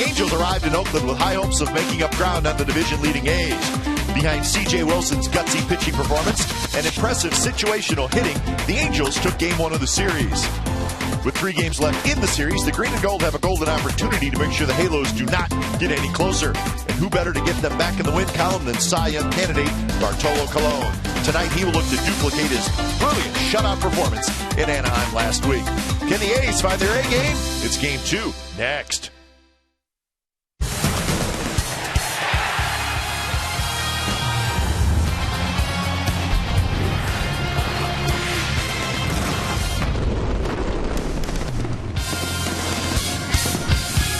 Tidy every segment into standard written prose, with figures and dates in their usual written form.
The Angels arrived in Oakland with high hopes of making up ground on the division-leading A's. Behind C.J. Wilson's gutsy pitching performance and impressive situational hitting, the Angels took Game 1 of the series. With 3 games left in the series, the Green and Gold have a golden opportunity to make sure the Halos do not get any closer. And who better to get them back in the win column than Cy Young candidate Bartolo Colon. Tonight, he will look to duplicate his brilliant shutout performance in Anaheim last week. Can the A's find their A game? It's Game 2 next.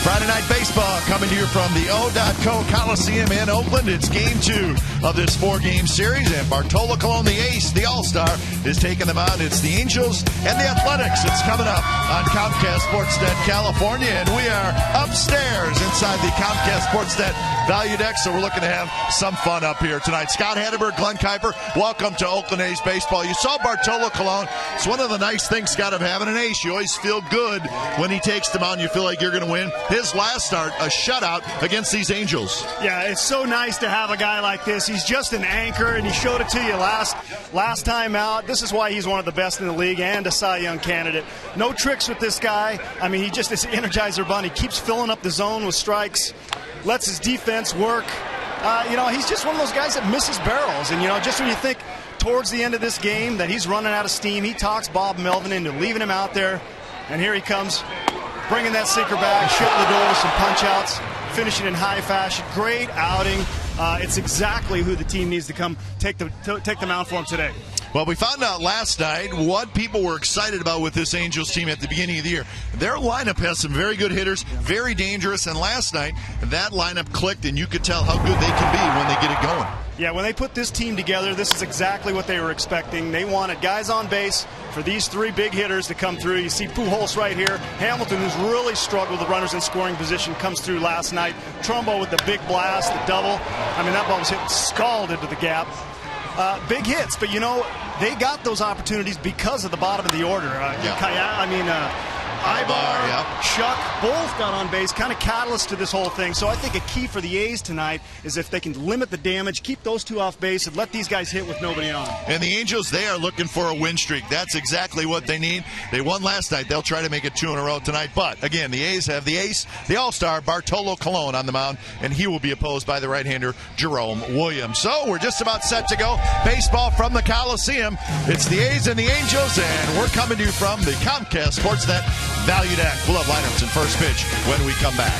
Friday Night Baseball coming to you from the O.co Coliseum in Oakland. It's Game 2 of this 4-game series, and Bartolo Colon, the ace, the all-star, is taking them on. It's the Angels and the Athletics. It's coming up on Comcast Sportsnet California, and we are upstairs inside the Comcast Sportsnet Value Deck, so we're looking to have some fun up here tonight. Scott Hatterberg, Glenn Kuiper, welcome to Oakland A's Baseball. You saw Bartolo Colon. It's one of the nice things, Scott, of having an ace. You always feel good when he takes them on. You feel like you're going to win. His last start, a shutout against these Angels. Yeah, it's so nice to have a guy like this. He's just an anchor, and he showed it to you last time out. This is why he's one of the best in the league and a Cy Young candidate. No tricks with this guy. I mean, he just is an Energizer Bunny. Keeps filling up the zone with strikes, lets his defense work. He's just one of those guys that misses barrels. And, just when you think towards the end of this game that he's running out of steam, he talks Bob Melvin into leaving him out there. And here he comes, bringing that sinker back, shutting the door with some punch-outs, finishing in high fashion. Great outing. It's exactly who the team needs to come take the mound for him today. Well, we found out last night what people were excited about with this Angels team at the beginning of the year. Their lineup has some very good hitters, very dangerous, and last night that lineup clicked, and you could tell how good they can be when they get it going. Yeah, when they put this team together, this is exactly what they were expecting. They wanted guys on base for these 3 big hitters to come through. You see Pujols right here. Hamilton, who's really struggled with runners in scoring position, comes through last night. Trumbo with the big blast, the double. I mean, that ball was hit scalded into the gap. Big hits, but they got those opportunities because of the bottom of the order. Ibar, Shuck, both got on base, kind of catalyst to this whole thing. So I think a key for the A's tonight is if they can limit the damage, keep those 2 off base, and let these guys hit with nobody on. And the Angels, they are looking for a win streak. That's exactly what they need. They won last night. They'll try to make it 2 in a row tonight. But, again, the A's have the ace, the all-star, Bartolo Colon on the mound, and he will be opposed by the right-hander, Jerome Williams. So we're just about set to go. Baseball from the Coliseum. It's the A's and the Angels, and we're coming to you from the Comcast Sportsnet Value Deck. We'll have lineups and first pitch when we come back.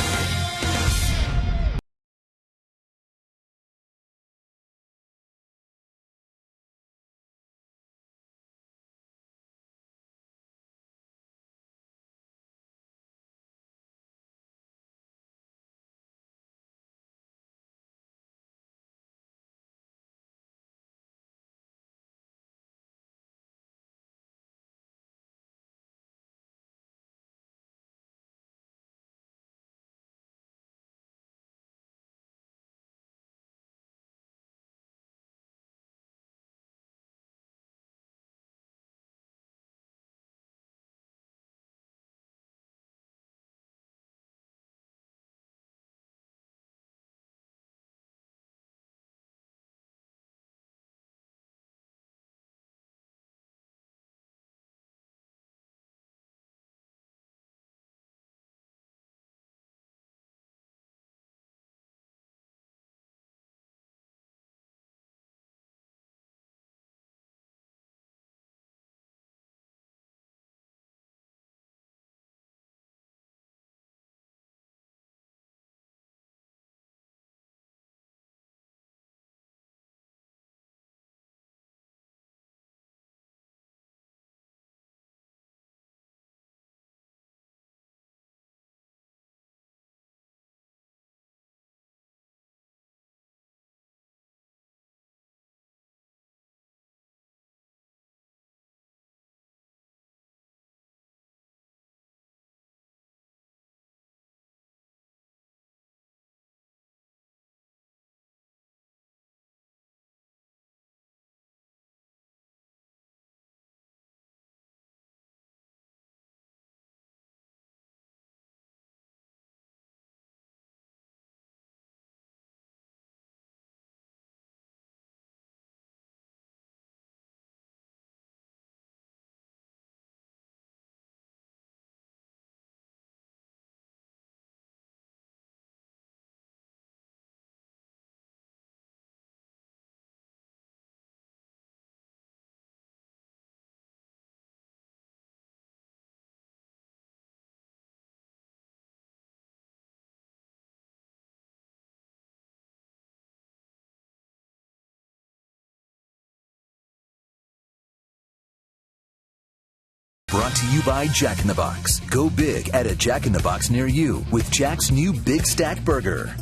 brought to you by Jack in the Box. Go big at a Jack in the Box near you with Jack's new Big Stack Burger.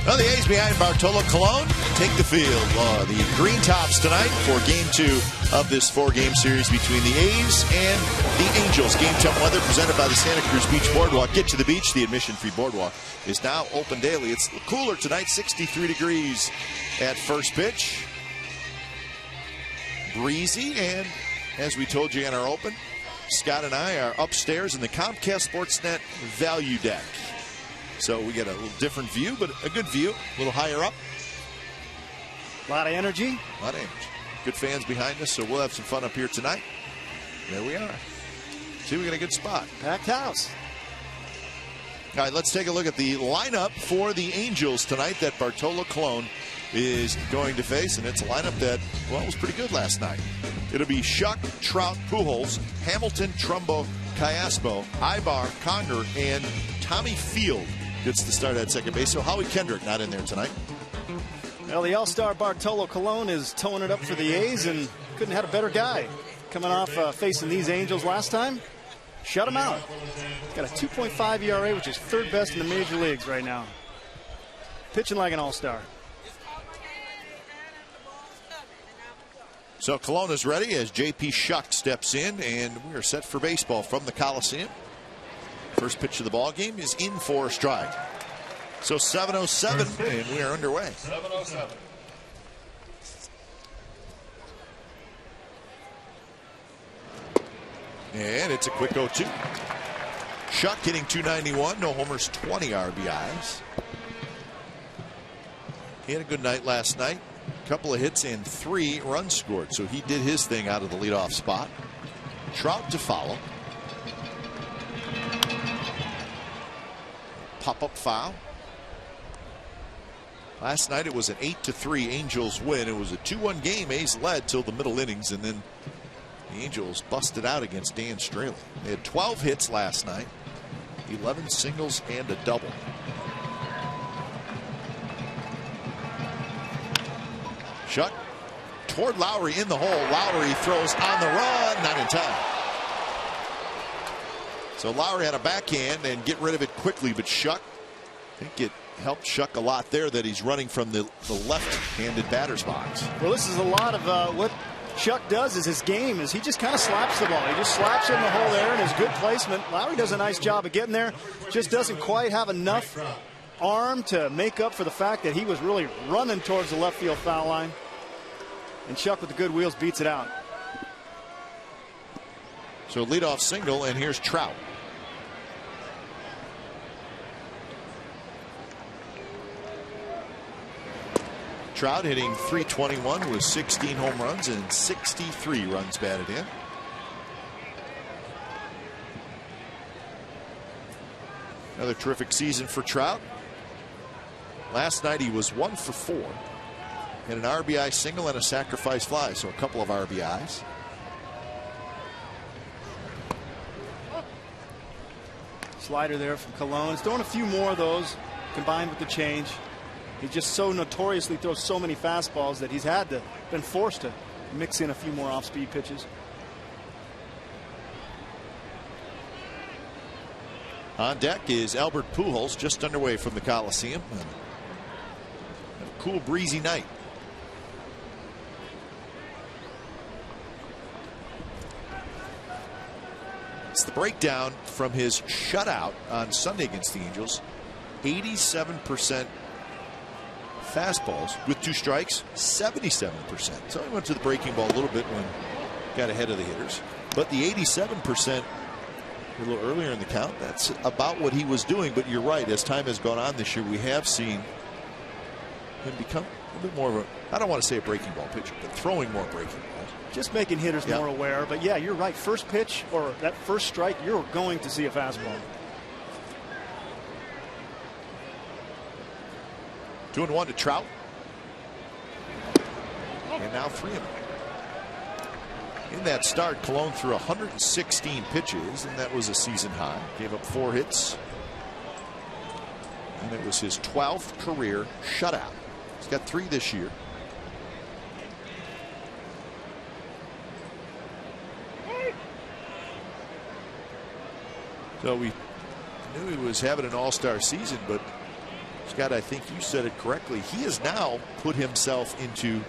Well, the A's behind Bartolo Colon take the field. The Green Tops tonight for Game 2 of this 4-game series between the A's and the Angels. Game 10 weather presented by the Santa Cruz Beach Boardwalk. Get to the beach. The admission-free boardwalk is now open daily. It's cooler tonight, 63 degrees at first pitch. Breezy, and as we told you in our open, Scott and I are upstairs in the Comcast Sportsnet Value Deck. So we get a little different view, but a good view, a little higher up. A lot of energy. A lot of energy. Good fans behind us, so we'll have some fun up here tonight. There we are. See, we got a good spot. Packed house. All right, let's take a look at the lineup for the Angels tonight that Bartolo Colon is going to face, and it's a lineup that, well, was pretty good last night. It'll be Shuck, Trout, Pujols, Hamilton, Trumbo, Callaspo, Ibar, Conger, and Tommy Field gets the start at second base. So Howie Kendrick not in there tonight. Well, the All-Star Bartolo Colon is towing it up for the A's, and couldn't have had a better guy. Coming off facing these Angels last time, shut him out. Got a 2.5 ERA, which is third best in the major leagues right now. Pitching like an All-Star. So Colon is ready as J.P. Shuck steps in, and we are set for baseball from the Coliseum. First pitch of the ball game is in for a strike. So 7:07, and we are underway. 7:07. And it's a quick 0-2. Shuck hitting .291, no homers, 20 RBIs. He had a good night last night. A couple of hits and 3 runs scored. So he did his thing out of the leadoff spot. Trout to follow. Pop-up foul. Last night it was an 8-3 Angels win. It was a 2-1 game. A's led till the middle innings, and then the Angels busted out against Dan Straley. They had 12 hits last night, 11 singles and a double. Shuck toward Lowry in the hole. Lowry throws on the run, not in time. So Lowry had a backhand and get rid of it quickly, but Shuck, I think it helped Shuck a lot there that he's running from the left-handed batter's box. Well, this is a lot of what Shuck does is his game is he just kind of slaps the ball. He just slaps it in the hole there, and his good placement. Lowry does a nice job of getting there. Just doesn't quite have enough arm to make up for the fact that he was really running towards the left field foul line. And Shuck with the good wheels beats it out. So leadoff single, and here's Trout. Trout hitting .321 with 16 home runs and 63 runs batted in. Another terrific season for Trout. Last night he was 1 for 4. Had an RBI single and a sacrifice fly, so a couple of RBIs. Slider there from Colon. He's throwing a few more of those combined with the change. He just so notoriously throws so many fastballs that he's been forced to mix in a few more off-speed pitches. On deck is Albert Pujols, just underway from the Coliseum. A cool breezy night. It's the breakdown from his shutout on Sunday against the Angels. 87% fastballs with 2 strikes, 77%. So he went to the breaking ball a little bit when he got ahead of the hitters. But the 87% a little earlier in the count, that's about what he was doing. But you're right, as time has gone on this year, we have seen him become a little bit more of a, I don't want to say a breaking ball pitcher, but throwing more breaking balls. Just making hitters more aware. But yeah, you're right. First pitch or that first strike, you're going to see a fastball. 2-1 to Trout. And now 3-0. In that start, Colon threw 116 pitches, and that was a season high. Gave up 4 hits. And it was his 12th career shutout. He's got 3 this year. So we knew he was having an all-star season, but Scott, I think you said it correctly. He has now put himself into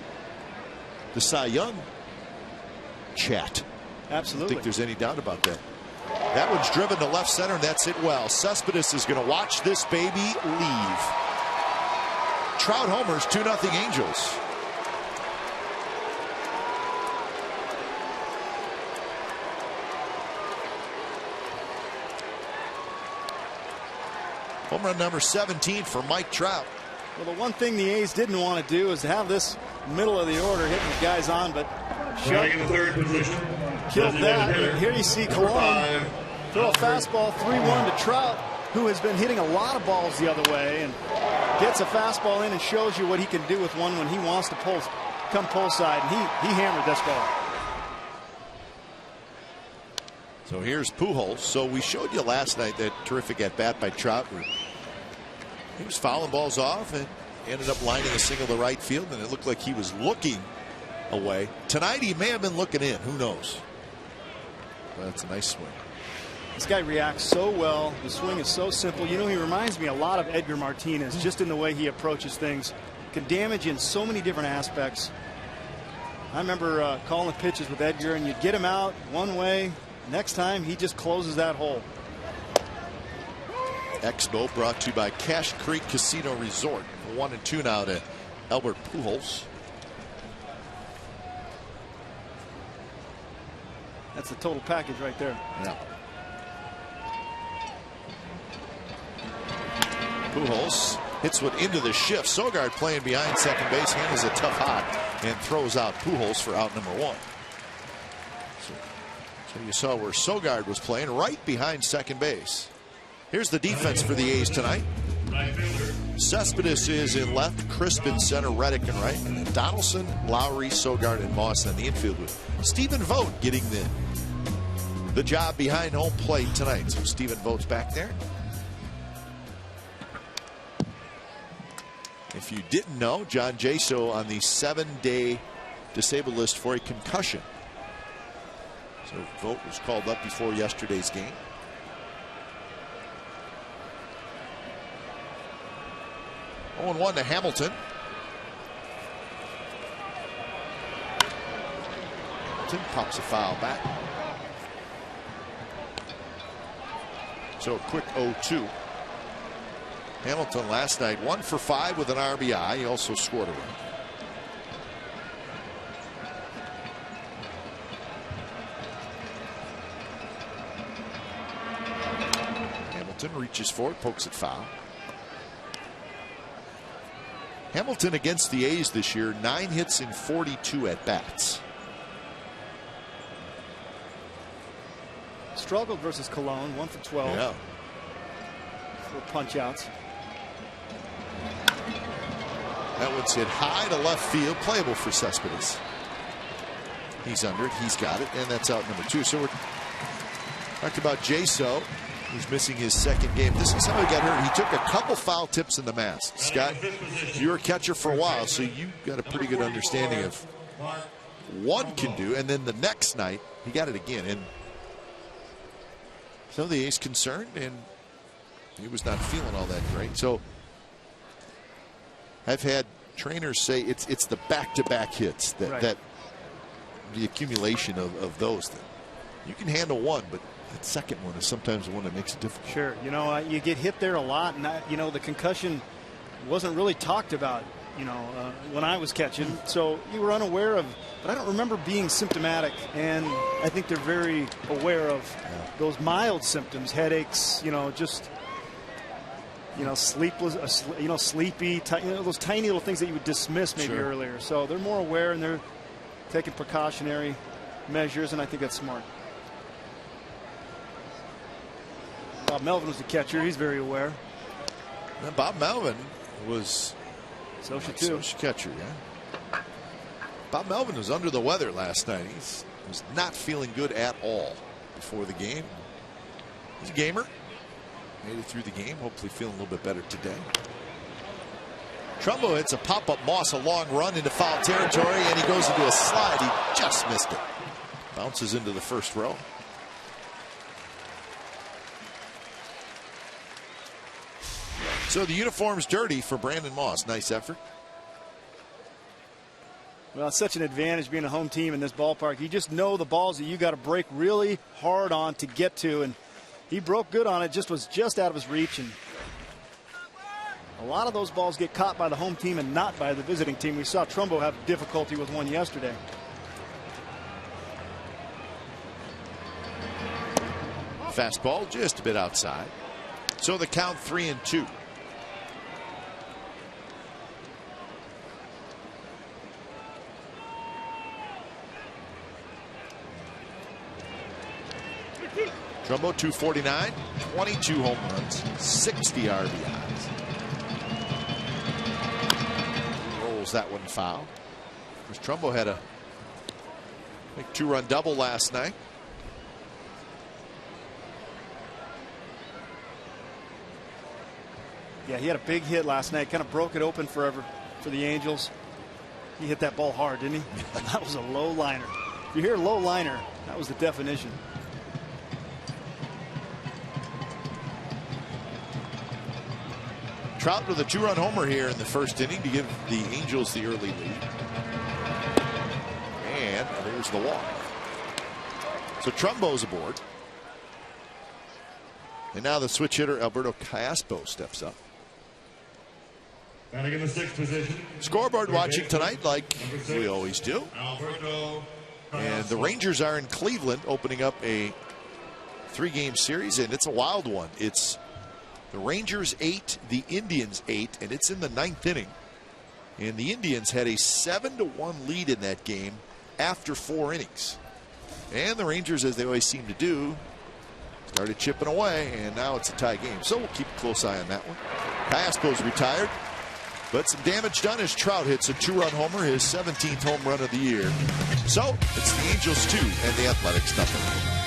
the Cy Young chat. Absolutely. I don't think there's any doubt about that. That one's driven to left center, and that's it well. Cespedes is going to watch this baby leave. Trout homers, 2-0 Angels. Home run number 17 for Mike Trout. Well, the one thing the A's didn't want to do is to have this middle of the order hitting the guys on, but Batting in the third position. killed that. And here you see Colon throw a fastball 3-1 to Trout, who has been hitting a lot of balls the other way, and gets a fastball in and shows you what he can do with one when he wants to come pull side. And he hammered this ball. So here's Pujols. So we showed you last night that terrific at bat by Trout. He was fouling balls off and ended up lining a single to right field, and it looked like he was looking away. Tonight he may have been looking in. Who knows? But that's a nice swing. This guy reacts so well. The swing is so simple. You know, he reminds me a lot of Edgar Martinez, just in the way he approaches things. Can damage in so many different aspects. I remember calling pitches with Edgar, and you'd get him out one way. Next time, he just closes that hole. Expo brought to you by Cache Creek Casino Resort. 1-2 now to Albert Pujols. That's the total package right there. Yeah. Pujols hits one into the shift. Sogard playing behind second base, handles a tough hot and throws out Pujols for out number 1. So you saw where Sogard was playing right behind second base. Here's the defense for the A's tonight. Cespedes is in left, Crisp in center, Reddick in right, and then Donaldson, Lowry, Sogard, and Moss on the infield with Stephen Vogt getting the job behind home plate tonight. So Stephen Vogt's back there. If you didn't know, John Jaso on the 7-day disabled list for a concussion. So Vogt was called up before yesterday's game. Oh, 1 to Hamilton. Hamilton pops a foul back. So a quick 0-2. Hamilton last night 1 for 5 with an RBI. He also scored a run. Hamilton reaches for it, pokes it foul. Hamilton against the A's this year, 9 hits in 42 at bats. Struggled versus Cologne, 1 for 12. Yeah. 4 punch outs. That one's hit high to left field, playable for Cespedes. He's under it, he's got it, and that's out number 2. So we're talking about Jaso, who's missing his second game. This is how he got hurt. He took a couple foul tips in the mask. Scott, you were a catcher for a while, so you got a pretty good understanding of one can do, and then the next night he got it again. And so the A's concerned, and he was not feeling all that great. So I've had trainers say it's the back-to-back hits that the accumulation of those. That you can handle one, but that second one is sometimes the one that makes it difficult. Sure. You know, you get hit there a lot, and you know, the concussion wasn't really talked about, you know, when I was catching. So you were unaware of, but I don't remember being symptomatic. And I think they're very aware of those mild symptoms, headaches, you know, just, you know, sleepless, you know, sleepy, you know, those tiny little things that you would dismiss maybe earlier. So they're more aware, and they're taking precautionary measures, and I think that's smart. Bob Melvin was the catcher. He's very aware. Now, Bob Melvin was Socia catcher, yeah. Bob Melvin was under the weather last night. He was not feeling good at all before the game. He's a gamer. Made it through the game. Hopefully feeling a little bit better today. Trumbo hits a pop-up Moss, a long run into foul territory, and he goes into a slide. He just missed it. Bounces into the first row. So the uniform's dirty for Brandon Moss. Nice effort. Well, it's such an advantage being a home team in this ballpark. You just know the balls that you got to break really hard on to get to, and he broke good on it, was just out of his reach. And a lot of those balls get caught by the home team and not by the visiting team. We saw Trumbo have difficulty with one yesterday. Fastball just a bit outside. So the count 3-2. Trumbo 249, 22 home runs, 60 RBIs. Rolls that one foul. Because Trumbo had a big 2-run double last night. Yeah, he had a big hit last night, kind of broke it open forever for the Angels. He hit that ball hard, didn't he? That was a low liner. If you hear low liner, that was the definition. Trout with a 2-run homer here in the first inning to give the Angels the early lead. And there's the walk. So Trumbo's aboard. And now the switch hitter Alberto Caspo steps up. Batting in the 6th position. Scoreboard watching tonight like we always do. Alberto. And the Rangers are in Cleveland opening up a 3-game series, and it's a wild one. It's the Rangers 8, the Indians 8, and it's in the 9th inning. And the Indians had a 7-1 lead in that game after 4 innings. And the Rangers, as they always seem to do, started chipping away, and now it's a tie game. So we'll keep a close eye on that one. Caspo's retired, but some damage done as Trout hits a 2-run homer, his 17th home run of the year. So it's the Angels 2 and the Athletics nothing.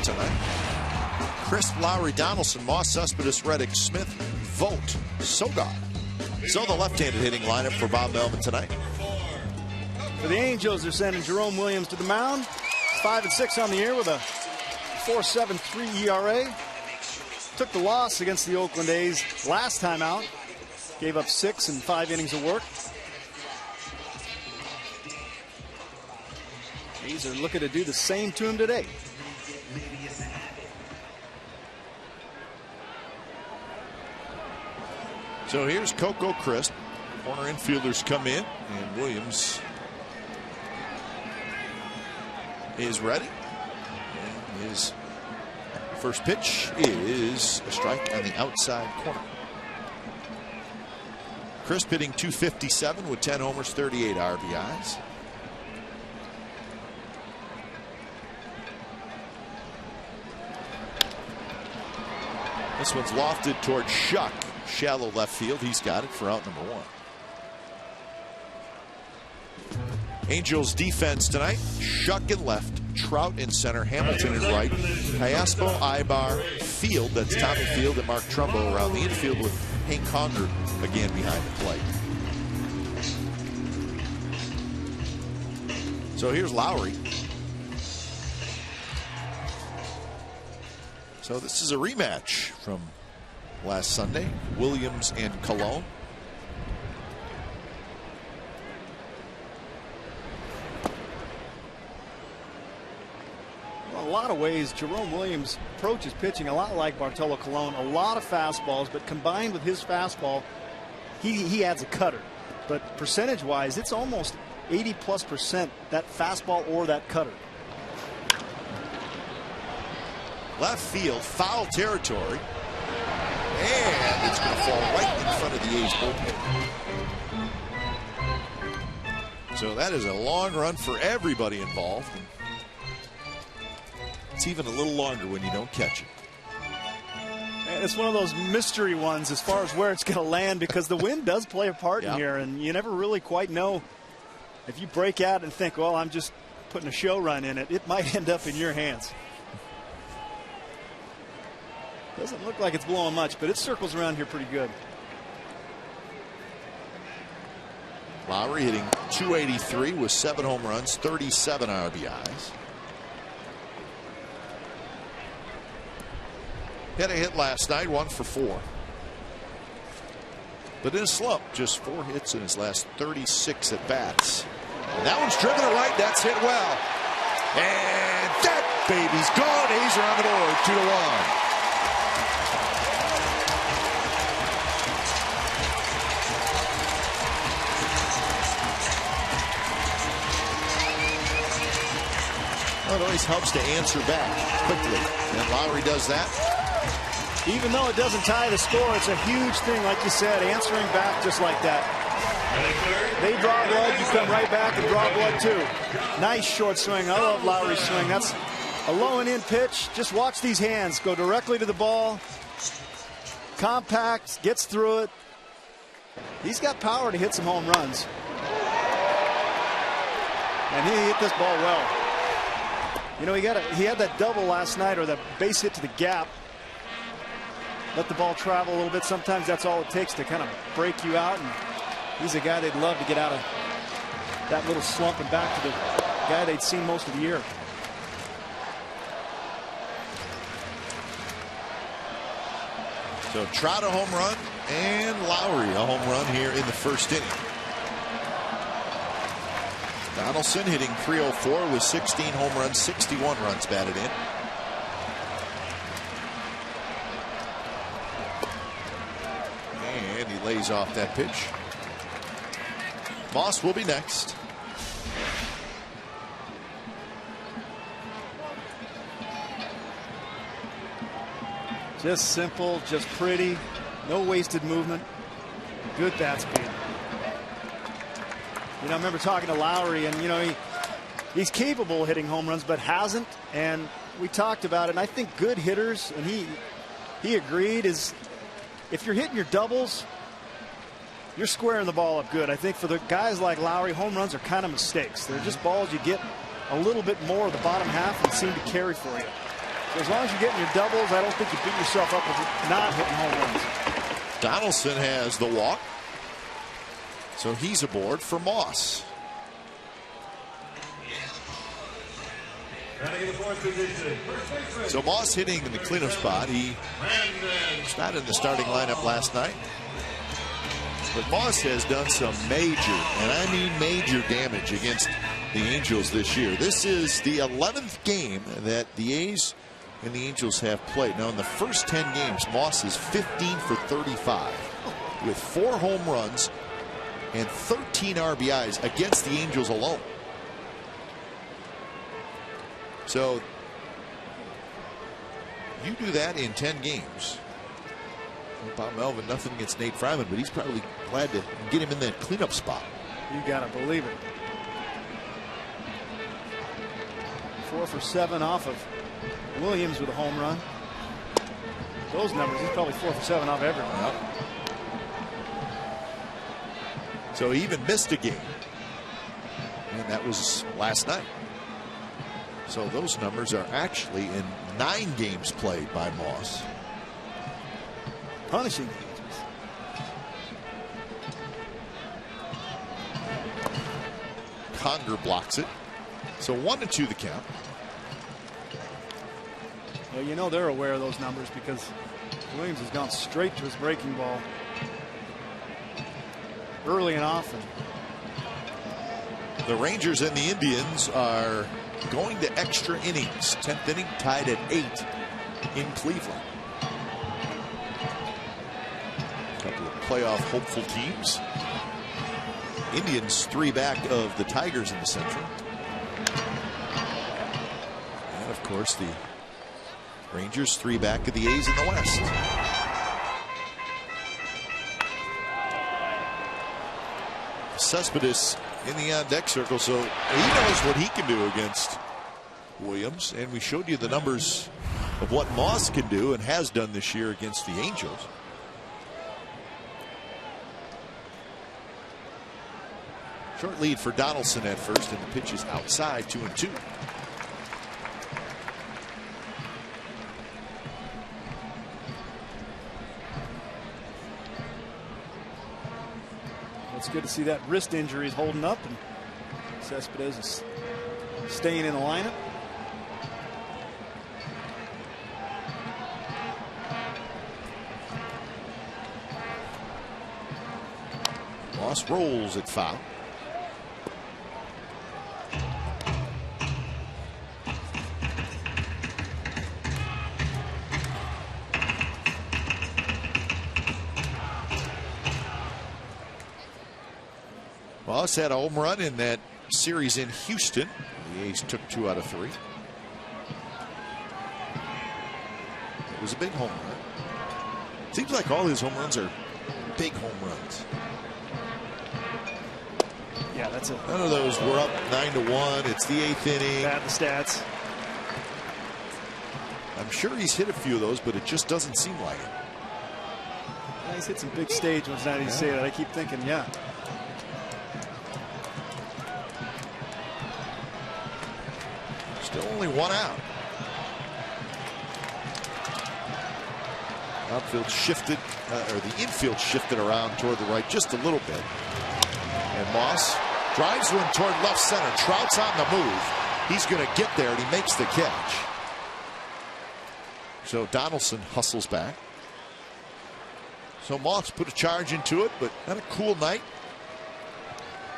Tonight. Crisp, Lowry, Donaldson, Moss, Cespedes, Reddick, Smith, Vogt, Sogard. So the left-handed hitting lineup for Bob Melvin tonight. For the Angels, they're sending Jerome Williams to the mound. 5-6 on the year with a 4.73 ERA. Took the loss against the Oakland A's last time out. Gave up 6 in 5 innings of work. A's are looking to do the same to him today. So here's Coco Crisp. Corner infielders come in, and Williams is ready. And his first pitch is a strike on the outside corner. Crisp hitting .257 with 10 homers, 38 RBIs. This one's lofted toward Shuck. Shallow left field. He's got it for out number 1. Angels defense tonight: Shuck in left, Trout in center, Hamilton in right, Hyaspo, Ibar, Field, that's Tommy Field and Mark Trumbo around the infield, with Hank Conger again behind the plate. So here's Lowry. So this is a rematch from last Sunday, Williams and Cologne. Well, a lot of ways, Jerome Williams approaches pitching a lot like Bartolo Colon. A lot of fastballs, but combined with his fastball, he adds a cutter. But percentage-wise, it's almost 80+% that fastball or that cutter. Left field, foul territory, and it's going to fall right in front of the A's bullpen. So that is a long run for everybody involved. It's even a little longer when you don't catch it. And it's one of those mystery ones as far as where it's going to land, because the wind does play a part in here, and you never really quite know. If you break out and think, well, I'm just putting a show run in it, it might end up in your hands. Doesn't look like it's blowing much, but it circles around here pretty good. Lowry hitting .283 with 7 home runs, 37 RBIs. Had a hit last night, 1 for 4. But in a slump, just 4 hits in his last 36 at bats. And that one's driven to right. That's hit well. And that baby's gone. A's are on the board, 2-1. Well, it always helps to answer back quickly, and Lowry does that. Even though it doesn't tie the score, it's a huge thing, like you said, answering back just like that. They draw blood, you come right back and draw blood too. Nice short swing. I love Lowry's swing. That's a low and in pitch. Just watch these hands go directly to the ball. Compact, gets through it. He's got power to hit some home runs. And he hit this ball well. You know, he had that double last night, or that base hit to the gap. Let the ball travel a little bit. Sometimes that's all it takes to kind of break you out. And he's a guy they'd love to get out of that little slump and back to the guy they'd seen most of the year. So Trout a home run and Lowry a home run here in the first inning. Donaldson hitting .304 with 16 home runs, 61 runs batted in. And he lays off that pitch. Moss will be next. Just simple, just pretty, no wasted movement, good bat speed. You know, I remember talking to Lowry, and you know, he's capable of hitting home runs, but hasn't. And we talked about it, and I think good hitters, and he agreed, is if you're hitting your doubles, you're squaring the ball up good. I think for the guys like Lowry, home runs are kind of mistakes. They're just balls you get a little bit more of the bottom half and seem to carry for you. So as long as you're getting your doubles, I don't think you beat yourself up with not hitting home runs. Donaldson has the walk. So he's aboard for Moss. So Moss hitting in the cleanup spot. He was not in the starting lineup last night. But Moss has done some major, and I mean major, damage against the Angels this year. This is the 11th game that the A's and the Angels have played. Now in the first 10 games, Moss is 15 for 35 with 4 home runs and 13 RBIs against the Angels alone. So you do that in 10 games. Bob Melvin, nothing against Nate Fryman, but he's probably glad to get him in that cleanup spot. You gotta believe it. 4 for 7 off of Williams with a home run. Those numbers, he's probably 4 for 7 off everyone. Yep. So he even missed a game. And that was last night. So those numbers are actually in 9 games played by Moss. Punishing. Conger blocks it. So 1-2 the count. Well, you know they're aware of those numbers because Williams has gone straight to his breaking ball early and often. The Rangers and the Indians are going to extra innings. 10th inning tied at 8 in Cleveland. A couple of playoff hopeful teams. Indians 3 back of the Tigers in the Central. And of course the Rangers 3 back of the A's in the West. Cespedes in the on-deck circle, so he knows what he can do against Williams. And we showed you the numbers of what Moss can do and has done this year against the Angels. Short lead for Donaldson at first, and the pitch is outside, 2-2. It's good to see that wrist injury is holding up, and Cespedes is staying in the lineup. Moss rolls at foul. Moss had a home run in that series in Houston. The A's took 2 out of 3. It was a big home run. Seems like all his home runs are big home runs. Yeah, that's it. None of those were up 9-1. It's the 8th inning. Bad the stats. I'm sure he's hit a few of those, but it just doesn't seem like it. Yeah, he's hit some big stage ones. Now that you say that, I keep thinking, yeah. Still only 1 out. Outfield shifted, or the infield shifted around toward the right just a little bit. And Moss drives one toward left center. Trout's on the move. He's going to get there, and he makes the catch. So Donaldson hustles back. So Moss put a charge into it, but had a cool night.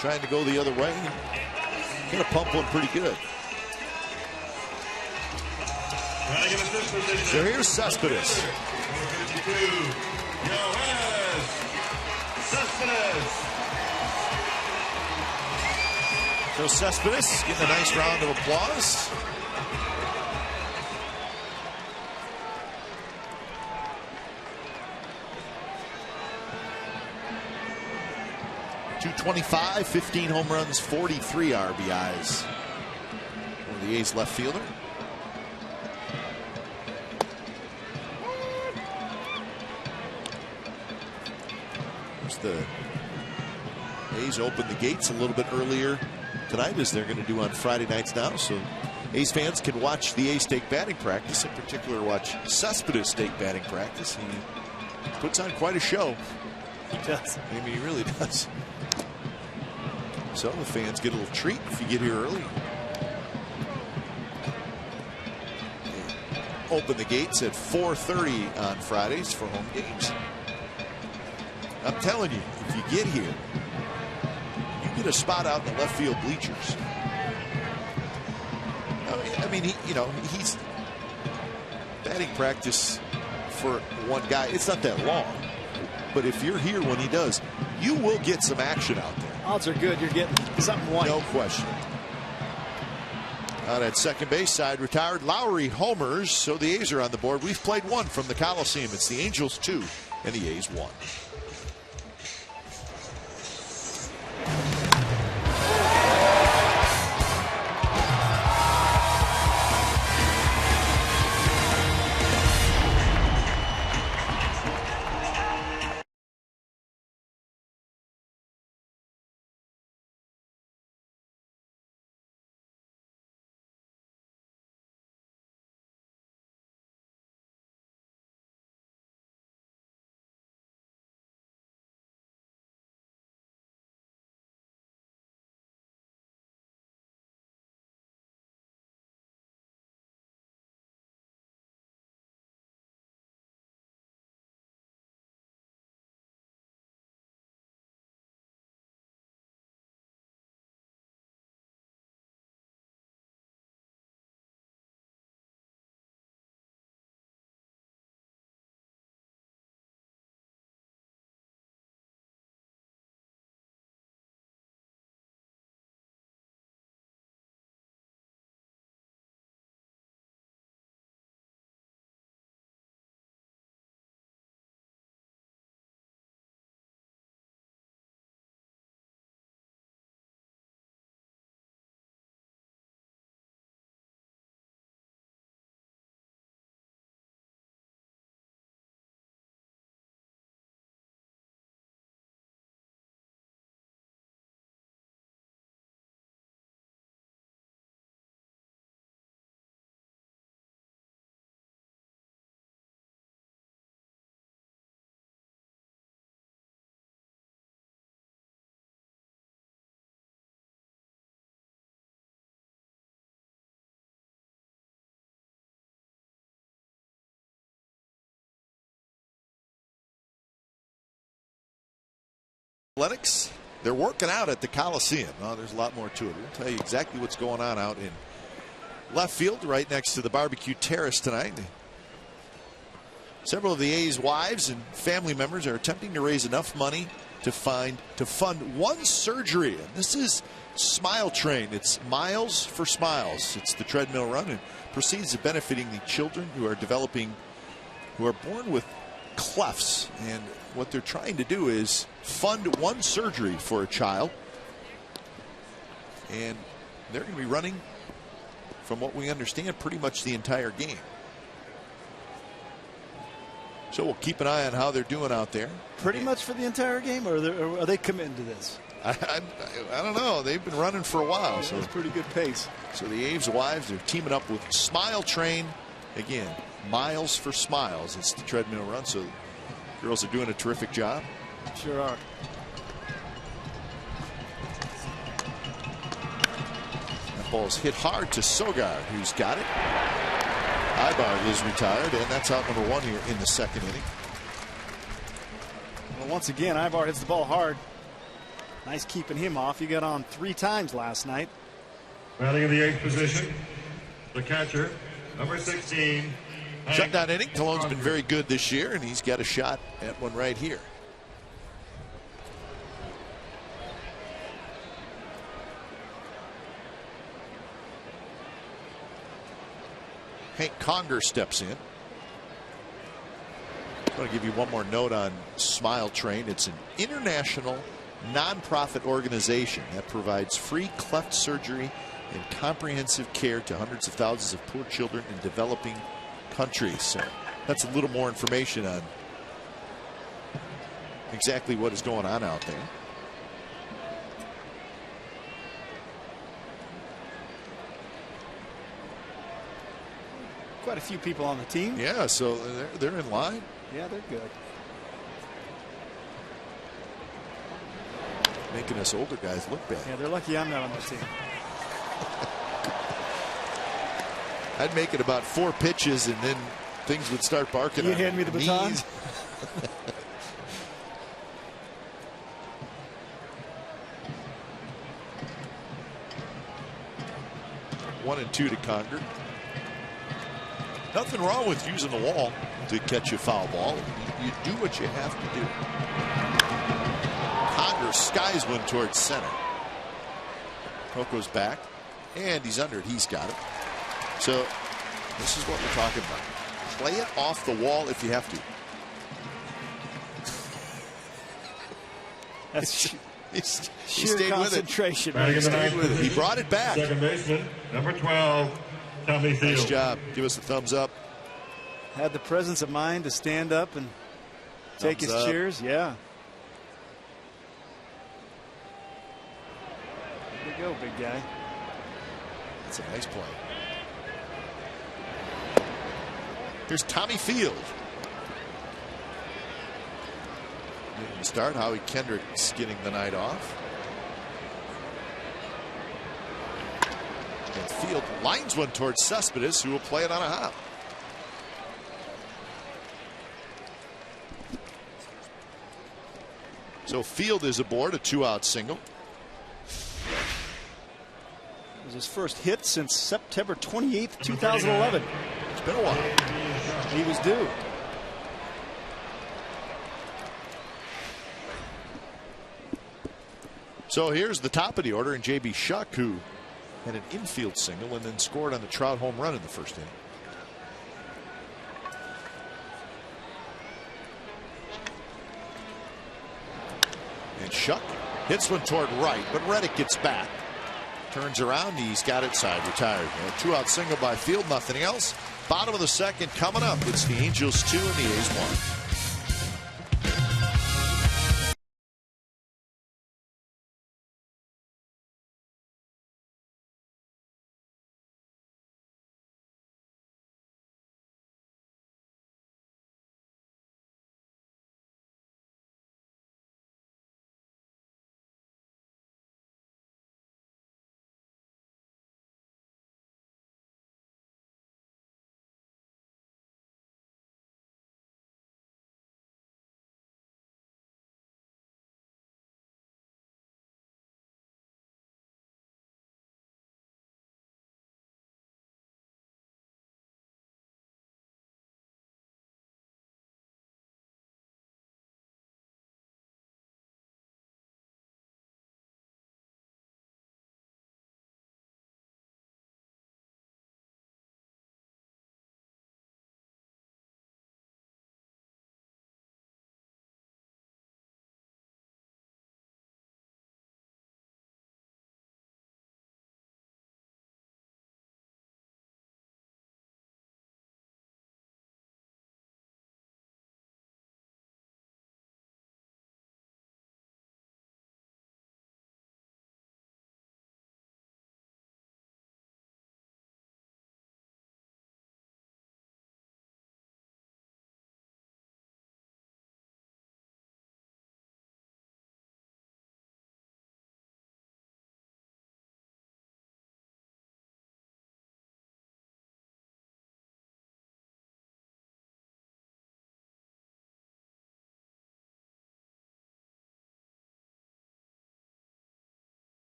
Trying to go the other way. Going to pump one pretty good. So here's Cespedes. So Cespedes getting a nice round of applause. .225, 15 home runs, 43 RBIs for the A's left fielder. The A's opened the gates a little bit earlier tonight, as they're going to do on Friday nights now, so A's fans can watch the A's take batting practice. In particular, watch Cespedes take batting practice. He puts on quite a show. He does. I mean, he really does. So the fans get a little treat if you get here early. They open the gates at 4:30 on Fridays for home games. I'm telling you, if you get here, you get a spot out in the left field bleachers. I mean, he's batting practice for one guy. It's not that long, but if you're here when he does, you will get some action out there. Odds are good. You're getting something white. No question. Out at second base side, retired Lowry homers, so the A's are on the board. We've played 1 from the Coliseum. It's the Angels 2 and the A's 1. Athletics, they're working out at the Coliseum. Oh, there's a lot more to it. We'll tell you exactly what's going on out in left field right next to the barbecue terrace tonight. Several of the A's wives and family members are attempting to raise enough money to fund one surgery. And this is Smile Train. It's Miles for Smiles. It's the treadmill run and proceeds to benefiting the children who are born with clefts. And what they're trying to do is fund one surgery for a child. And they're going to be running, from what we understand, pretty much the entire game. So we'll keep an eye on how they're doing out there. Pretty much for the entire game, or are they committing to this? I don't know. They've been running for a while. So it's pretty good pace. So the A's wives are teaming up with Smile Train. Again, Miles for Smiles. It's the treadmill run. So the girls are doing a terrific job. Sure are. That ball's hit hard to Sogard, who's got it. Ibar is retired, and that's out number one here in the second inning. Well, once again, Ibar hits the ball hard. Nice keeping him off. He got on 3 times last night. Batting in the 8th position, the catcher, number 16. Shutdown inning. Cologne's been very good this year, and he's got a shot at one right here. Hank Conger steps in. I want to give you one more note on Smile Train. It's an international nonprofit organization that provides free cleft surgery and comprehensive care to hundreds of thousands of poor children in developing countries. So that's a little more information on exactly what is going on out there. Quite a few people on the team. Yeah, so they're in line. Yeah, they're good. Making us older guys look bad. Yeah, they're lucky I'm not on the team. I'd make it about 4 pitches and then things would start barking. You hand me the baton. 1-2 to Conger. Nothing wrong with using the wall to catch a foul ball. You do what you have to do. Conger skies one towards center. Poco's back, and he's under it. He's got it. So this is what we're talking about. Play it off the wall if you have to. That's he sheer stayed concentration. with it. He brought it back. Second baseman, number 12, Tommy Field. Nice job. Give us a thumbs up. Had the presence of mind to stand up and take his cheers. Yeah. There you go, big guy. That's a nice play. Here's Tommy Field. Getting the start. Howie Kendrick's getting the night off. And Field lines one towards Cespedes, who will play it on a hop. So Field is aboard, a 2-out single. It was his first hit since September 28th, 2011. It's been a while. He was due. So here's the top of the order, and J.B. Shuck, who had an infield single and then scored on the Trout home run in the first inning. And Shuck hits one toward right, but Reddick gets back. Turns around, he's got it side retired. A 2-out single by Field, nothing else. Bottom of the second coming up. It's the Angels 2 and the A's 1.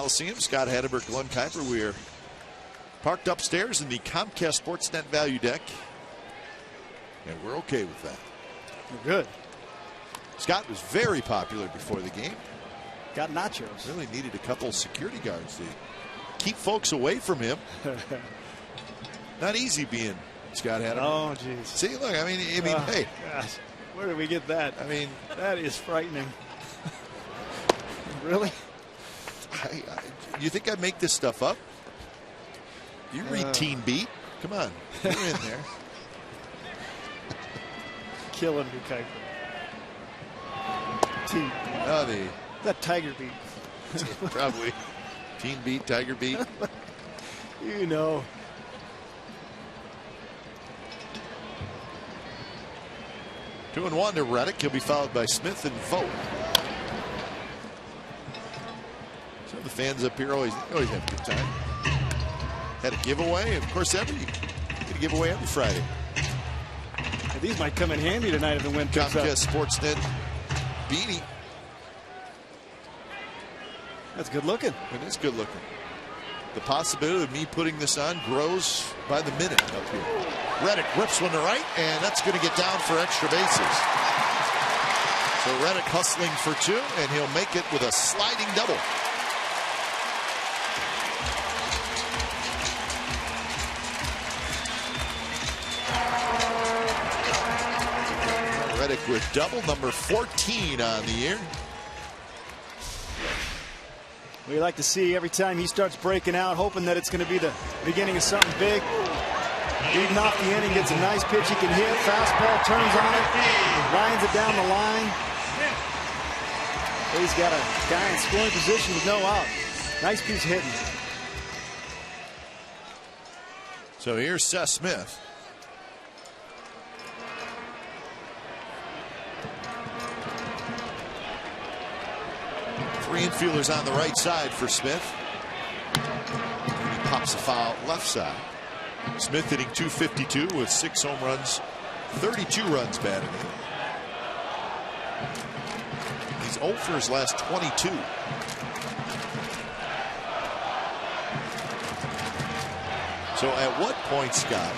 Coliseum. Scott Hatterberg, Glenn Kuiper. We are parked upstairs in the Comcast Sportsnet Value Deck, and we're okay with that. We're good. Scott was very popular before the game. Got nachos. Really needed a couple of security guards to keep folks away from him. Not easy being Scott Hatterberg. Oh, jeez. See, look, I mean, hey. Gosh, where did we get that? I mean, that is frightening. Really? You think I make this stuff up? You read Teen Beat. Come on. You're in there. Killing me, Kuiper. Teen Beat. Oh, that Tiger Beat. Probably. Teen Beat, Tiger Beat. You know. 2-1 to Reddick. He'll be followed by Smith and Vogt. So the fans up here always have a good time. Had a giveaway. Of course, get a giveaway every Friday. These might come in handy tonight if the wind picks up. Comcast Sportsnet beanie. That's good looking. It is good looking. The possibility of me putting this on grows by the minute up here. Reddick rips one to right, and that's going to get down for extra bases. So Reddick hustling for two, and he'll make it with a sliding double. Reddick with double number 14 on the year. We like to see every time he starts breaking out, hoping that it's going to be the beginning of something big. Leading off the inning, gets a nice pitch he can hit. Fastball, turns on it, lines it down the line. He's got a guy in scoring position with no out. Nice piece hitting. So here's Seth Smith. Three infielders on the right side for Smith. And he pops a foul left side. Smith hitting .252 with 6 home runs, 32 runs batted in. He's 0 for his last 22. So at what point, Scott,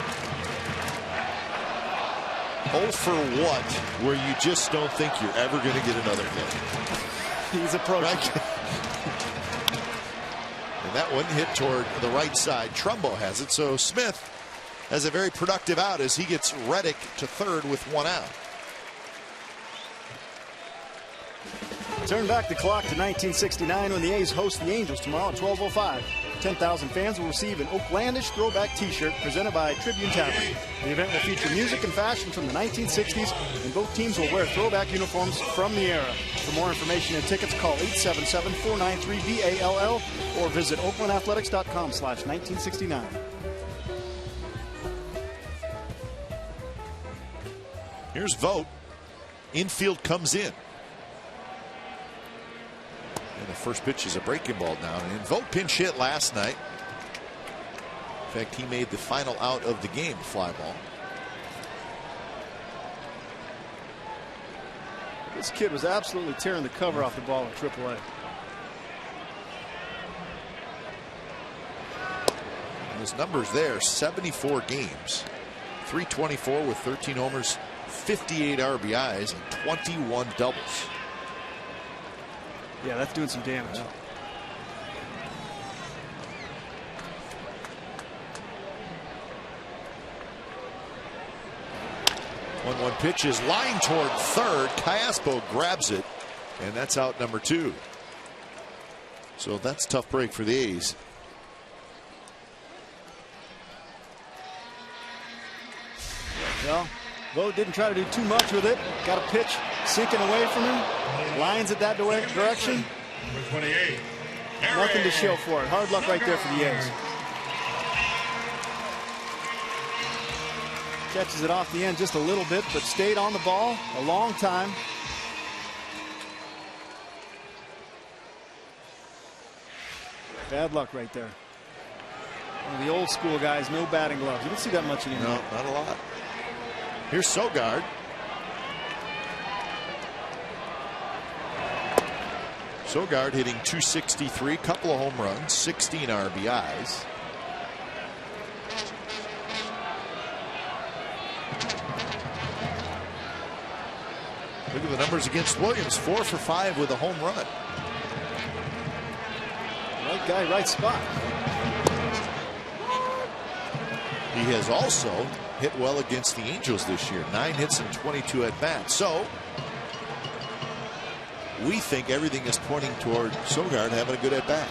0 for what, where you just don't think you're ever going to get another hit? He's approaching. Right? And that one hit toward the right side. Trumbo has it. So Smith has a very productive out as he gets Reddick to third with 1 out. Turn back the clock to 1969 when the A's host the Angels tomorrow at 12:05. 10,000 fans will receive an Oaklandish throwback T-shirt presented by Tribune Tavern. The event will feature music and fashion from the 1960s, and both teams will wear throwback uniforms from the era. For more information and tickets, call 877-493-BALL or visit oaklandathletics.com/1969. Here's Vogt. Infield comes in. And the first pitch is a breaking ball down. And Vogt pinch hit last night. In fact, he made the final out of the game, fly ball. This kid was absolutely tearing the cover off the ball in AAA. And his numbers there, 74 games. 324 with 13 homers, 58 RBIs, and 21 doubles. Yeah, that's doing some damage. Yeah. One pitch is lined toward third. Callaspo grabs it, and that's out number 2. So that's a tough break for the A's. Well, Vogt didn't try to do too much with it. Got a pitch sinking away from him. Lines it that direction. Number 28. Nothing to show for it. Hard luck right there for the A's. Catches it off the end just a little bit, but stayed on the ball a long time. Bad luck right there. One of the old school guys, no batting gloves. You don't see that much anymore. No, not a lot. Here's Sogard. Sogard hitting .263, couple of home runs, 16 RBIs. Look at the numbers against Williams. 4 for 5 with a home run. Right guy, right spot. He has also hit well against the Angels this year. 9 hits and 22 at bats. So we think everything is pointing toward Sogard having a good at bat.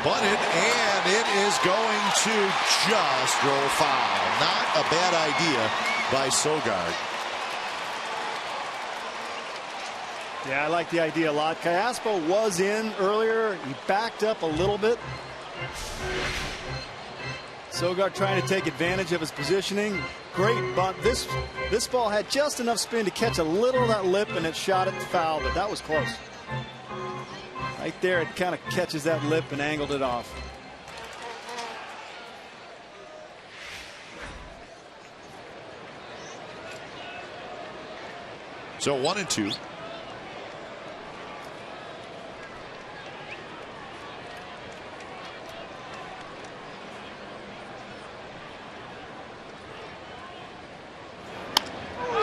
Bunted, and it is going to just roll foul. Not a bad idea by Sogard. Yeah, I like the idea a lot. Caspo was in earlier. He backed up a little bit. Sogard trying to take advantage of his positioning. Great bunt. This ball had just enough spin to catch a little of that lip, and it shot at the foul, but that was close. Right there, it kind of catches that lip and angled it off. So 1-2.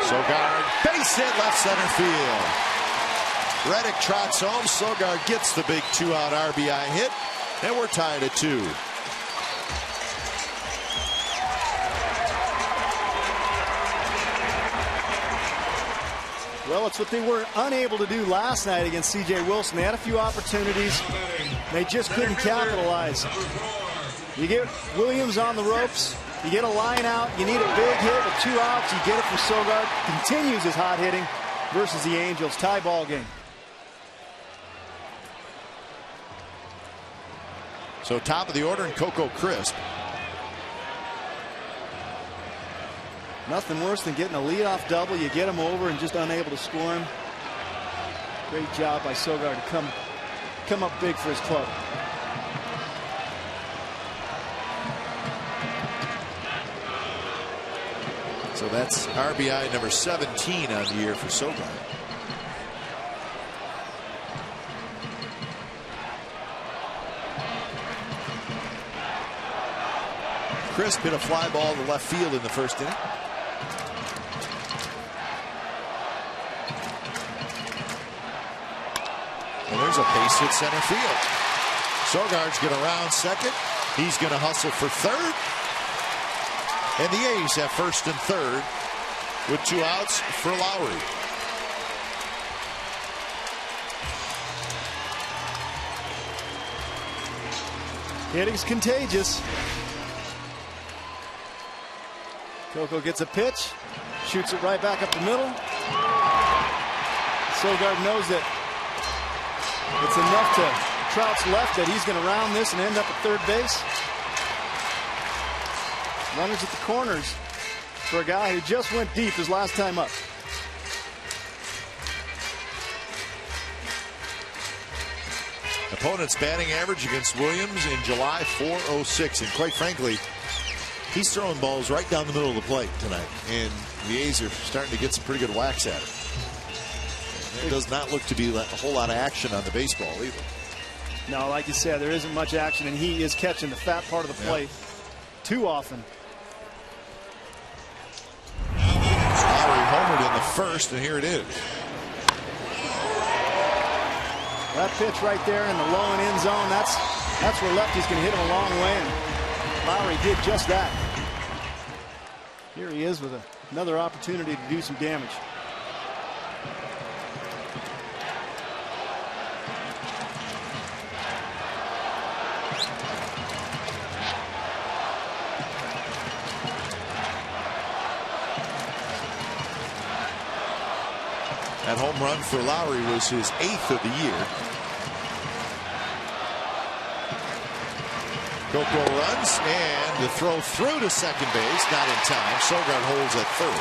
Sogard, base hit, left center field. Reddick trots home. Sogard gets the big 2-out RBI hit, and we're tied at 2. Well, it's what they were unable to do last night against C.J. Wilson. They had a few opportunities. They just couldn't capitalize. You get Williams on the ropes. You get a line out. You need a big hit with 2 outs. You get it from Sogard. Continues his hot hitting versus the Angels. Tie ball game. So top of the order, and Coco Crisp. Nothing worse than getting a leadoff double. You get him over and just unable to score him. Great job by Sogard to come up big for his club. So that's RBI number 17 on the year for Sogard. Crisp hit a fly ball to left field in the first inning. And there's a base hit center field. Sogard's going to round second. He's going to hustle for third. And the A's have first and third with 2 outs for Lowry. Hitting's contagious. Coco gets a pitch, shoots it right back up the middle. Sogard knows that it's enough to Trout's left that he's going to round this and end up at third base. Runners at the corners for a guy who just went deep his last time up. Opponent's batting average against Williams in July, .406, and quite frankly, he's throwing balls right down the middle of the plate tonight, and the A's are starting to get some pretty good whacks at it. There does not look to be a whole lot of action on the baseball either. No, like you said, there isn't much action, and he is catching the fat part of the plate too often. Lowry homered in the first, and here it is. That pitch right there in the low and end zone, that's where lefty's going to hit him a long way, and Lowry did just that. Here he is with another opportunity to do some damage. That home run for Lowry was his 8th of the year. Coco runs, and the throw through to second base, not in time. Sogard holds at third.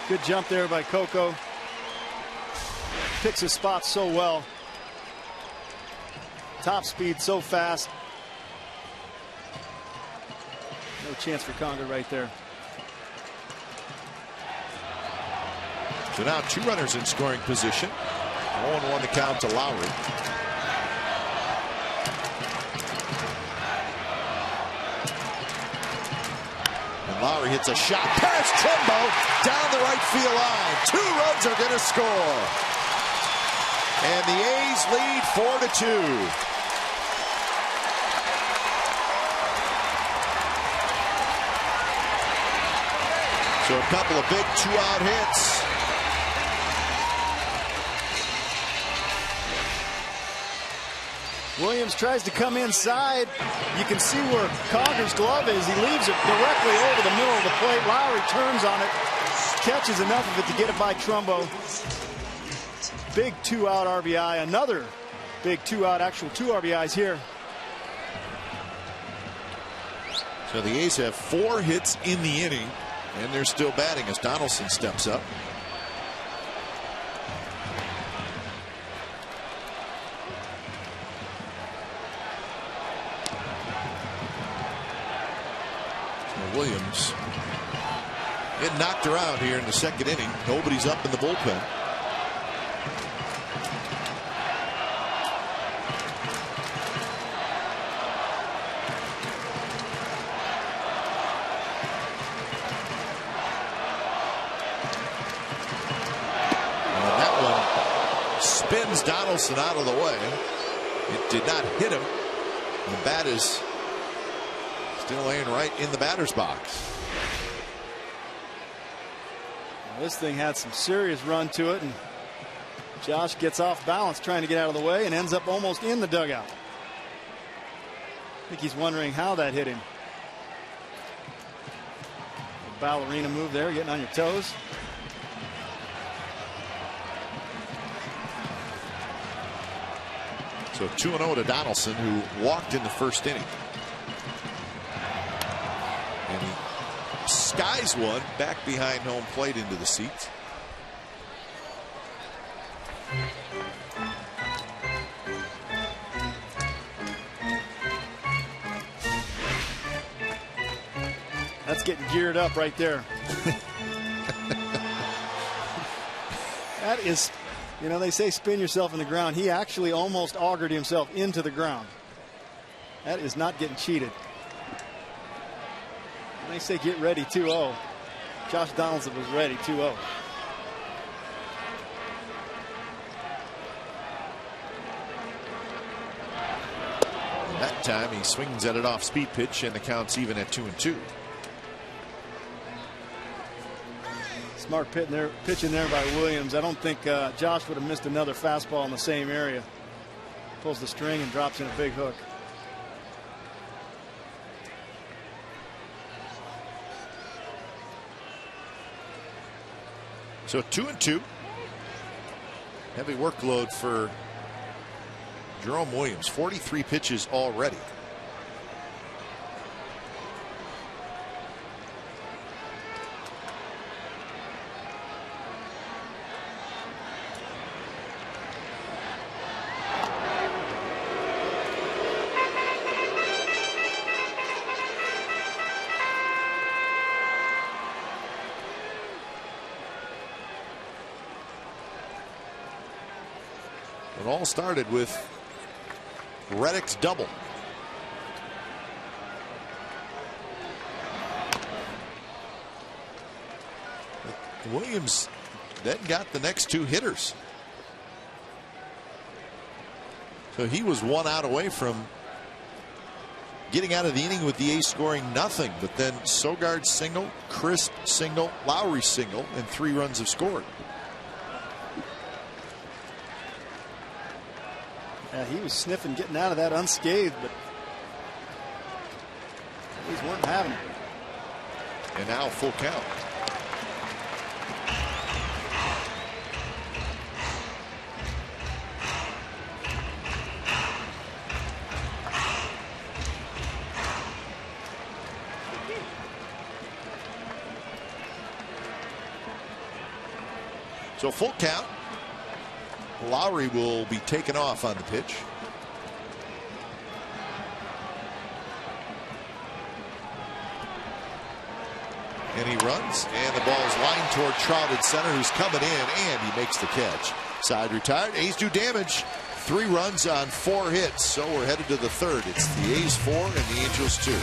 Good jump there by Coco. Picks his spot so well. Top speed so fast. No chance for Conger right there. So now 2 runners in scoring position. 0-1 to count to Lowry. And Lowry hits a shot past Trumbo down the right field line. 2 runs are going to score. And the A's lead 4-2. So a couple of big 2-out hits. Williams tries to come inside. You can see where Conger's glove is. He leaves it directly over the middle of the plate. Lowry turns on it, catches enough of it to get it by Trumbo. Big 2-out RBI. Another big 2-out, actual 2 RBIs here. So the A's have 4 hits in the inning, and they're still batting as Donaldson steps up. Williams getting knocked around here in the 2nd inning. Nobody's up in the bullpen. And that one spins Donaldson out of the way. It did not hit him. The bat is still laying right in the batter's box. This thing had some serious run to it, and Josh gets off balance trying to get out of the way and ends up almost in the dugout. I think he's wondering how that hit him. A ballerina move there, getting on your toes. So 2-0 to Donaldson, who walked in the 1st inning. And he skies one back behind home plate into the seats. That's getting geared up right there. That is, you know, they say spin yourself in the ground. He actually almost augured himself into the ground. That is not getting cheated. They say get ready 2-0. Josh Donaldson was ready 2-0. That time he swings at an off-speed pitch, and the count's even at 2-2. Smart pitching there by Williams. I don't think Josh would have missed another fastball in the same area. Pulls the string and drops in a big hook. So 2-2. Heavy workload for Jerome Williams. 43 pitches already. It all started with Reddick's double. Williams then got the next 2 hitters. So he was 1 out away from getting out of the inning with the A's scoring nothing. But then Sogard single, Crisp single, Lowry single, and 3 runs have scored. Yeah, he was sniffing getting out of that unscathed, but these weren't having it. And now full count. So full count. Lowry will be taken off on the pitch. And he runs, and the ball is lined toward Trout at center, who's coming in, and he makes the catch. Side retired. A's do damage. 3 runs on 4 hits, so we're headed to the third. It's the A's 4 and the Angels 2.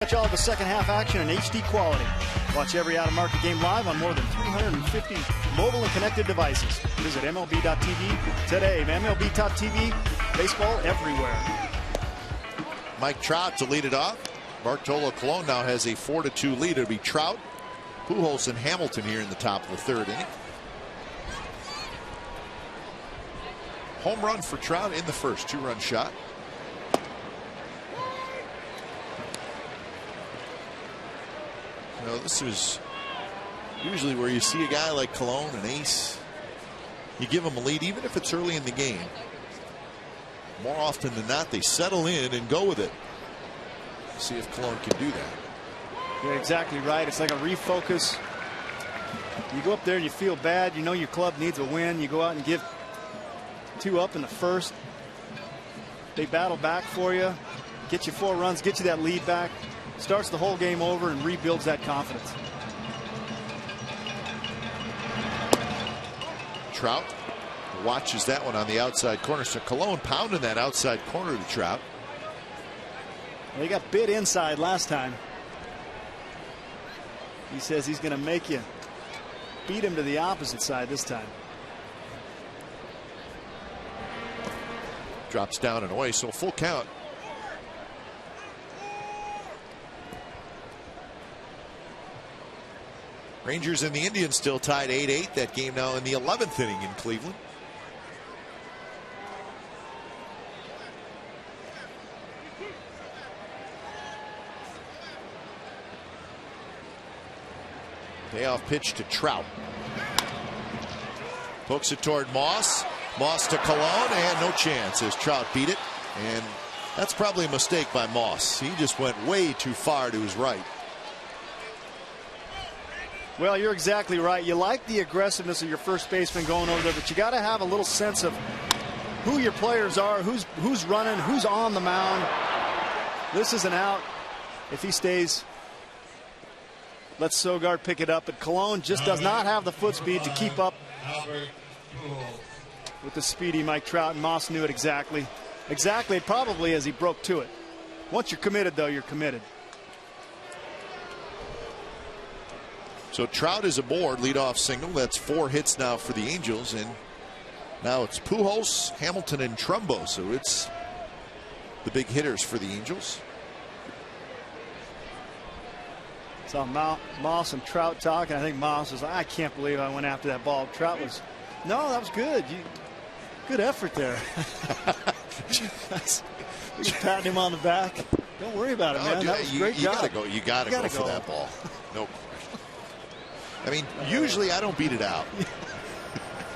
Catch all of the second half action in HD quality. Watch every out-of-market game live on more than 350 mobile and connected devices. Visit MLB.tv today. MLB.tv, baseball everywhere. Mike Trout to lead it off. Bartolo Colon now has a 4-2 lead. It'll be Trout, Pujols, and Hamilton here in the top of the third inning. Home run for Trout in the first, 2-run shot. You know, this is usually where you see a guy like Colon, an ace. You give him a lead, even if it's early in the game. More often than not, they settle in and go with it. See if Colon can do that. You're exactly right. It's like a refocus. You go up there and you feel bad. You know your club needs a win. You go out and give 2 up in the first. They battle back for you, get you 4 runs, get you that lead back. Starts the whole game over and rebuilds that confidence. Trout watches that one on the outside corner. So Colon pounding that outside corner to Trout. Well, he got bit inside last time. He says he's going to make you beat him to the opposite side this time. Drops down and away, so full count. Rangers and the Indians still tied 8-8. That game now in the 11th inning in Cleveland. Payoff pitch to Trout. Pokes it toward Moss. Moss to Colon, and no chance as Trout beat it. And that's probably a mistake by Moss. He just went way too far to his right. Well, you're exactly right. You like the aggressiveness of your first baseman going over there, but you got to have a little sense of who your players are, who's running, who's on the mound. This is an out. If he stays, let Sogard pick it up. But Colon just does not have the foot speed to keep up with the speedy Mike Trout, and Moss knew it exactly probably as he broke to it. Once you're committed, though, you're committed. So Trout is aboard, leadoff single. That's 4 hits now for the Angels, and now it's Pujols, Hamilton, and Trumbo. So it's the big hitters for the Angels. Saw Moss and Trout talking. I think Moss was like, I can't believe I went after that ball. Trout was, no, that was good. Good effort there. Just patting him on the back. Don't worry about it, man. Dude, that was a great job. You gotta go for that ball. No question. I mean, usually I don't beat it out.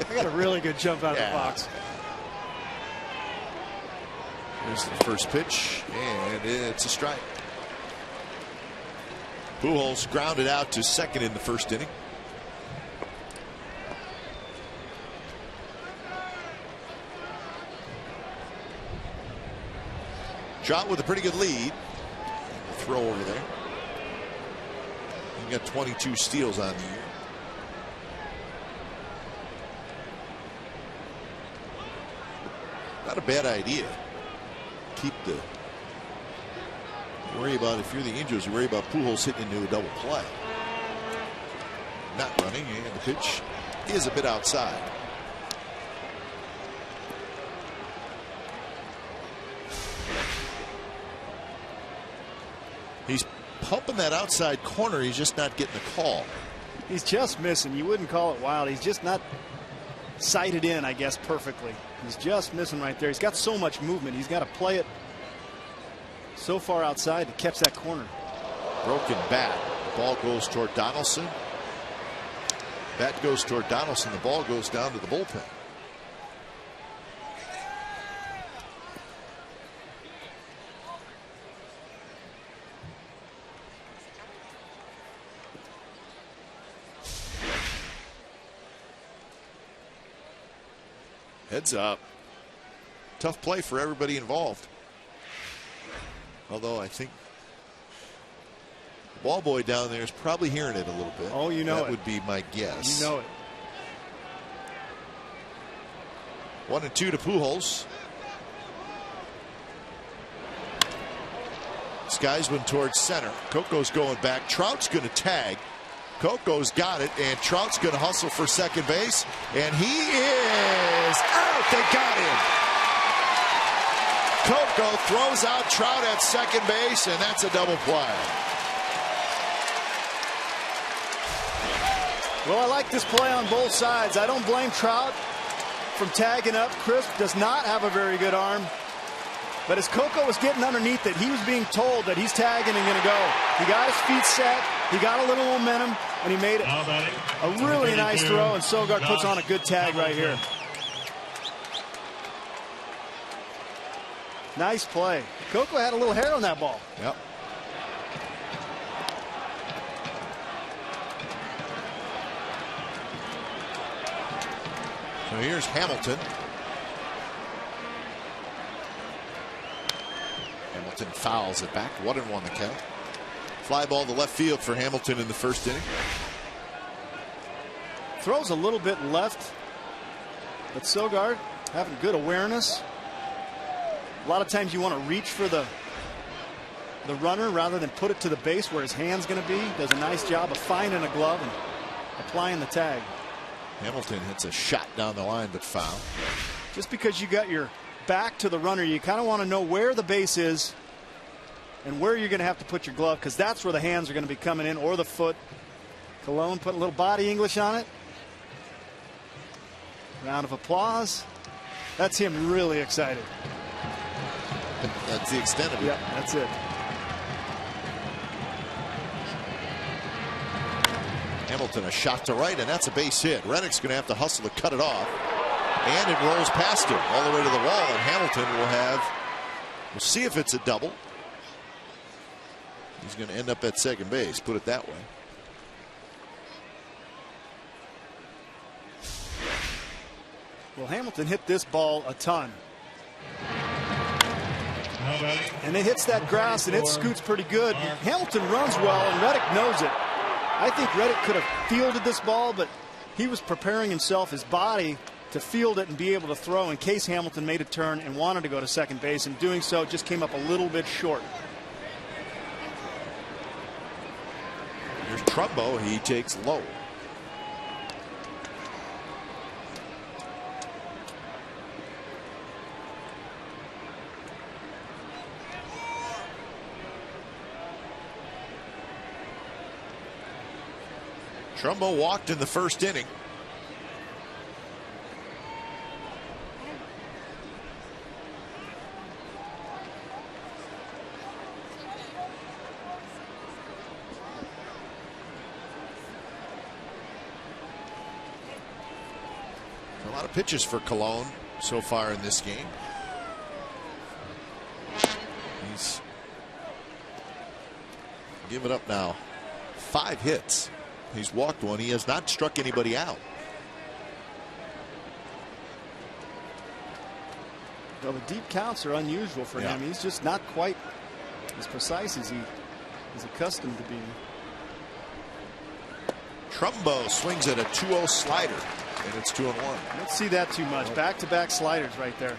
I got a really good jump out of the box. There's the first pitch, and it's a strike. Pujols grounded out to second in the first inning. Trout with a pretty good lead. Throw over there. He got 22 steals on the year. Not a bad idea. Keep the worry about, if you're the Angels, you worry about Pujols hitting into a double play. Not running, and the pitch is a bit outside. He's pumping that outside corner. He's just not getting the call. He's just missing. You wouldn't call it wild. He's just not sighted in, I guess, perfectly. He's just missing right there. He's got so much movement. He's got to play it so far outside to catch that corner. Broken bat. The ball goes toward Donaldson. Bat goes toward Donaldson. The ball goes down to the bullpen. Heads up. Tough play for everybody involved. Although I think the ball boy down there is probably hearing it a little bit. Oh, you know that would be my guess. You know it. 1-2 to Pujols. Skies one towards center. Coco's going back. Trout's going to tag. Coco's got it, and Trout's going to hustle for second base, and he is out. They got him. Coco throws out Trout at second base, and that's a double play. Well, I like this play on both sides. I don't blame Trout from tagging up. Crisp does not have a very good arm. But as Coco was getting underneath it, he was being told that he's tagging and going to go. He got his feet set, he got a little momentum, and he made it a really nice throw, and Sogard puts on a good tag right here. Nice play. Coco had a little hair on that ball. Yep. So here's Hamilton. Hamilton fouls it back. 1-1 the count. Fly ball to left field for Hamilton in the first inning. Throws a little bit left, but Sogard having good awareness. A lot of times you want to reach for the runner rather than put it to the base where his hand's going to be. Does a nice job of finding a glove and applying the tag. Hamilton hits a shot down the line, but foul. Just because you got your back to the runner, you kind of want to know where the base is and where you're going to have to put your glove, because that's where the hands are going to be coming in, or the foot. Cologne put a little body English on it. Round of applause. That's him really excited. That's the extent of it. Yep, that's it. Hamilton a shot to right, and that's a base hit. Reddick's going to have to hustle to cut it off, and it rolls past him all the way to the wall, and Hamilton we'll see if it's a double. He's going to end up at second base, put it that way. Well, Hamilton hit this ball a ton. And it hits that grass, and it scoots pretty good. Hamilton runs well, and Reddick knows it. I think Reddick could have fielded this ball, but he was preparing himself, his body, to field it and be able to throw in case Hamilton made a turn and wanted to go to second base, and doing so just came up a little bit short. Here's Trumbo. He takes low. Trumbo walked in the first inning. A lot of pitches for Cologne so far in this game. He's given up now 5 hits. He's walked one. He has not struck anybody out. Well, the deep counts are unusual for him. He's just not quite as precise as he is accustomed to being. Trumbo swings at a 2-0 slider, and it's 2-1. Don't see that too much. Back-to-back sliders right there.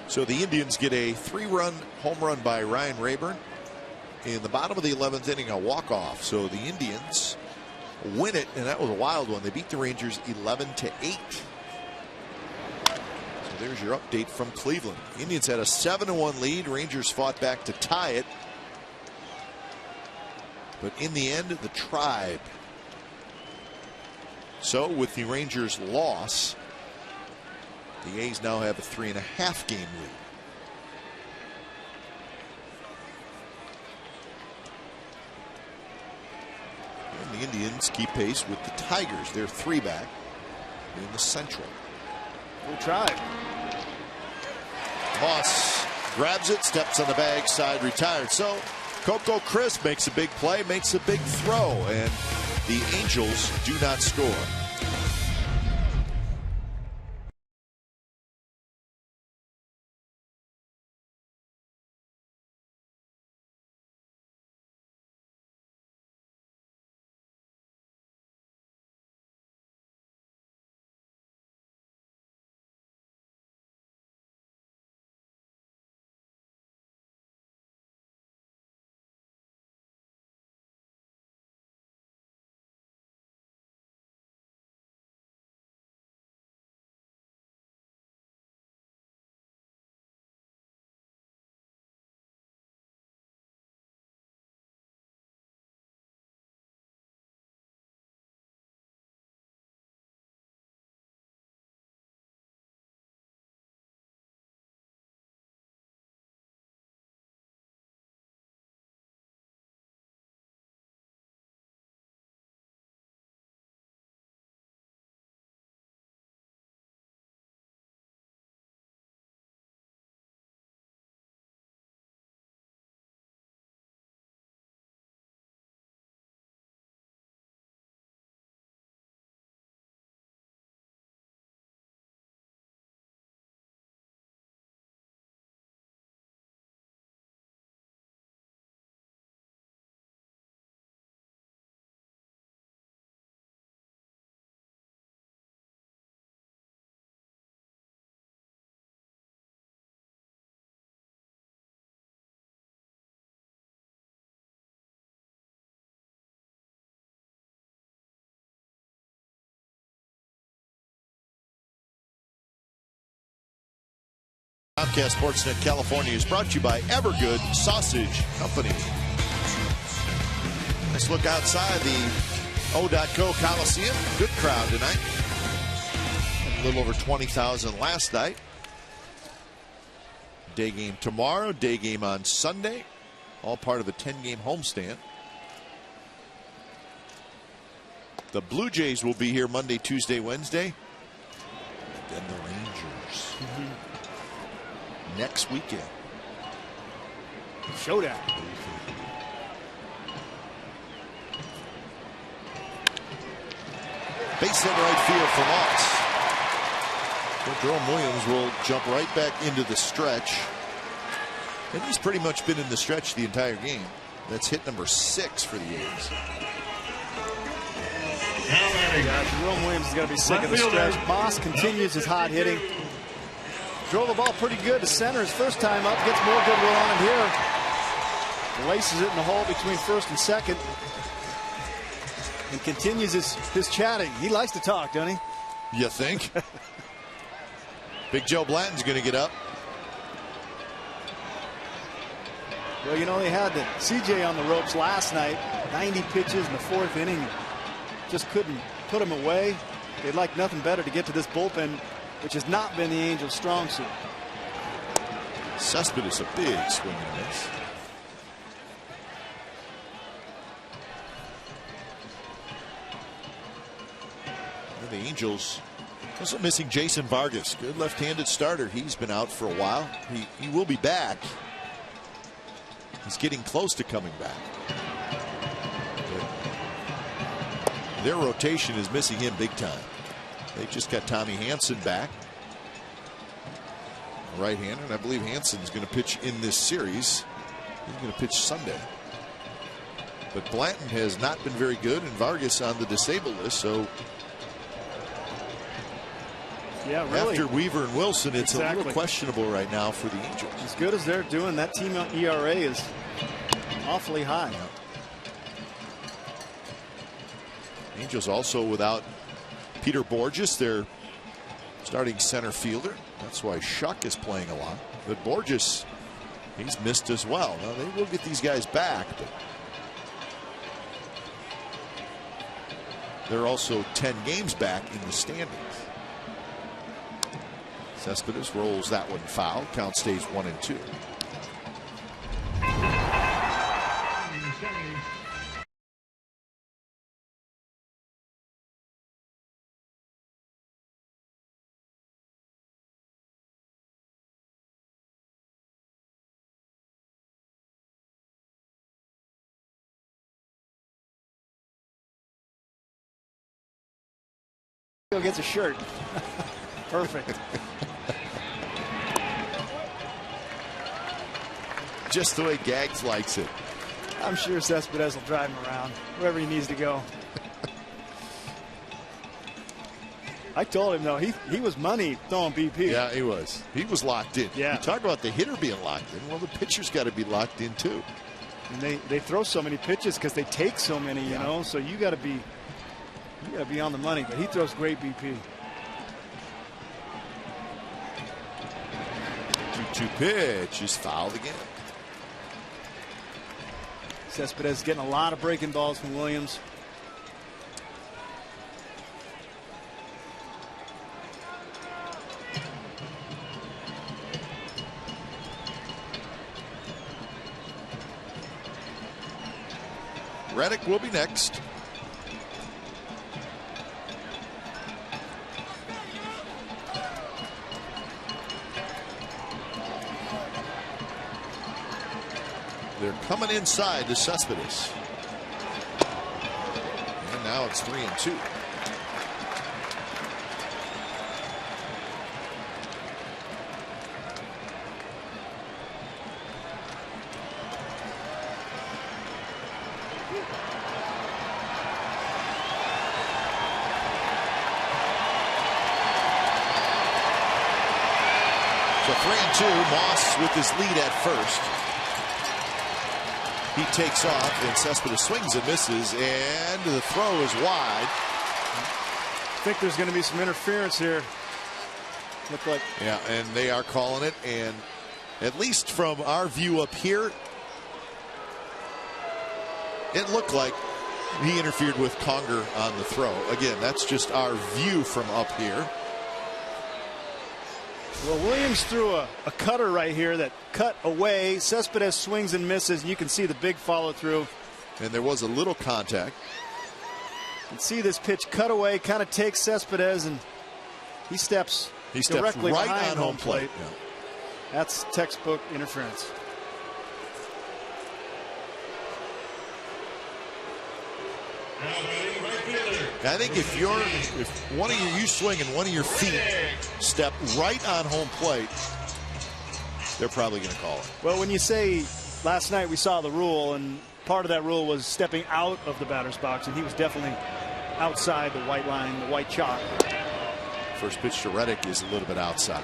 So the Indians get a 3-run home run by Ryan Rayburn in the bottom of the 11th inning, a walk-off. So the Indians win it, and that was a wild one. They beat the Rangers 11-8. So there's your update from Cleveland. Indians had a 7-1 lead. Rangers fought back to tie it. But in the end, the Tribe. So with the Rangers' loss, the A's now have a 3.5 game lead. And the Indians keep pace with the Tigers. They're 3 back in the Central. We'll try. Moss grabs it, steps on the bag, side retired. So Coco Crisp makes a big play, makes a big throw, and the Angels do not score. Comcast Sportsnet California is brought to you by Evergood Sausage Company. Let's look outside the O.co Coliseum. Good crowd tonight. A little over 20,000 last night. Day game tomorrow, day game on Sunday. All part of a 10-game homestand. The Blue Jays will be here Monday, Tuesday, Wednesday. Then the Rangers. Next weekend. Showdown. Base hit right field for Moss. So Jerome Williams will jump right back into the stretch. And he's pretty much been in the stretch the entire game. That's hit number 6 for the A's. Jerome Williams is going to be sick of the stretch. Moss continues his hot hitting. Drove the ball pretty good to center his first time up. Gets more goodwill on it here. Laces it in the hole between first and second. And continues his chatting. He likes to talk, doesn't he? You think? Big Joe Blanton's going to get up. Well, you know, they had the CJ on the ropes last night. 90 pitches in the 4th inning. Just couldn't put him away. They'd like nothing better to get to this bullpen, which has not been the Angels' strong suit. Cespedes a big swing and miss. the Angels also missing Jason Vargas, good left-handed starter. He's been out for a while. He will be back. He's getting close to coming back. But their rotation is missing him big time. They just got Tommy Hanson back, right-hander, and I believe Hanson's going to pitch in this series. He's going to pitch Sunday. But Blanton has not been very good, and Vargas on the disabled list. So yeah, really. After Weaver and Wilson, it's a little questionable right now for the Angels. As good as they're doing, that team ERA is awfully high. Yeah. Angels also without Peter Borges, their starting center fielder. That's why Shuck is playing a lot. But Borges, he's missed as well. Now they will get these guys back, but they're also 10 games back in the standings. Cespedes rolls that one foul. Count stays 1-2. Gets a shirt. Perfect. Just the way Gags likes it. I'm sure Cespedes will drive him around wherever he needs to go. I told him, though, he was money throwing BP. Yeah, he was. He was locked in. Yeah. You talk about the hitter being locked in. Well, the pitcher's got to be locked in, too. And they throw so many pitches because they take so many, you know, so you got to be on the money. But he throws great BP. 2-2 pitch is fouled again. Cespedes getting a lot of breaking balls from Williams. Reddick will be next. They're coming inside to Cespedes. And now it's 3-2. So 3-2. Moss with his lead at first. He takes off, and Cespedes swings and misses, and the throw is wide. I think there's going to be some interference here. Look like. Yeah, and they are calling it, and at least from our view up here, it looked like he interfered with Conger on the throw. Again, that's just our view from up here. Well, Williams threw a cutter right here that cut away. Cespedes swings and misses, and you can see the big follow through. And there was a little contact. You can see this pitch cut away, kind of takes Cespedes, and he steps directly right behind on home plate. Yeah. That's textbook interference. I think if one of you swing and one of your feet step right on home plate, they're probably going to call it. Well, when you say last night we saw the rule, and part of that rule was stepping out of the batter's box, and he was definitely outside the white line, the white chalk. First pitch to Reddick is a little bit outside.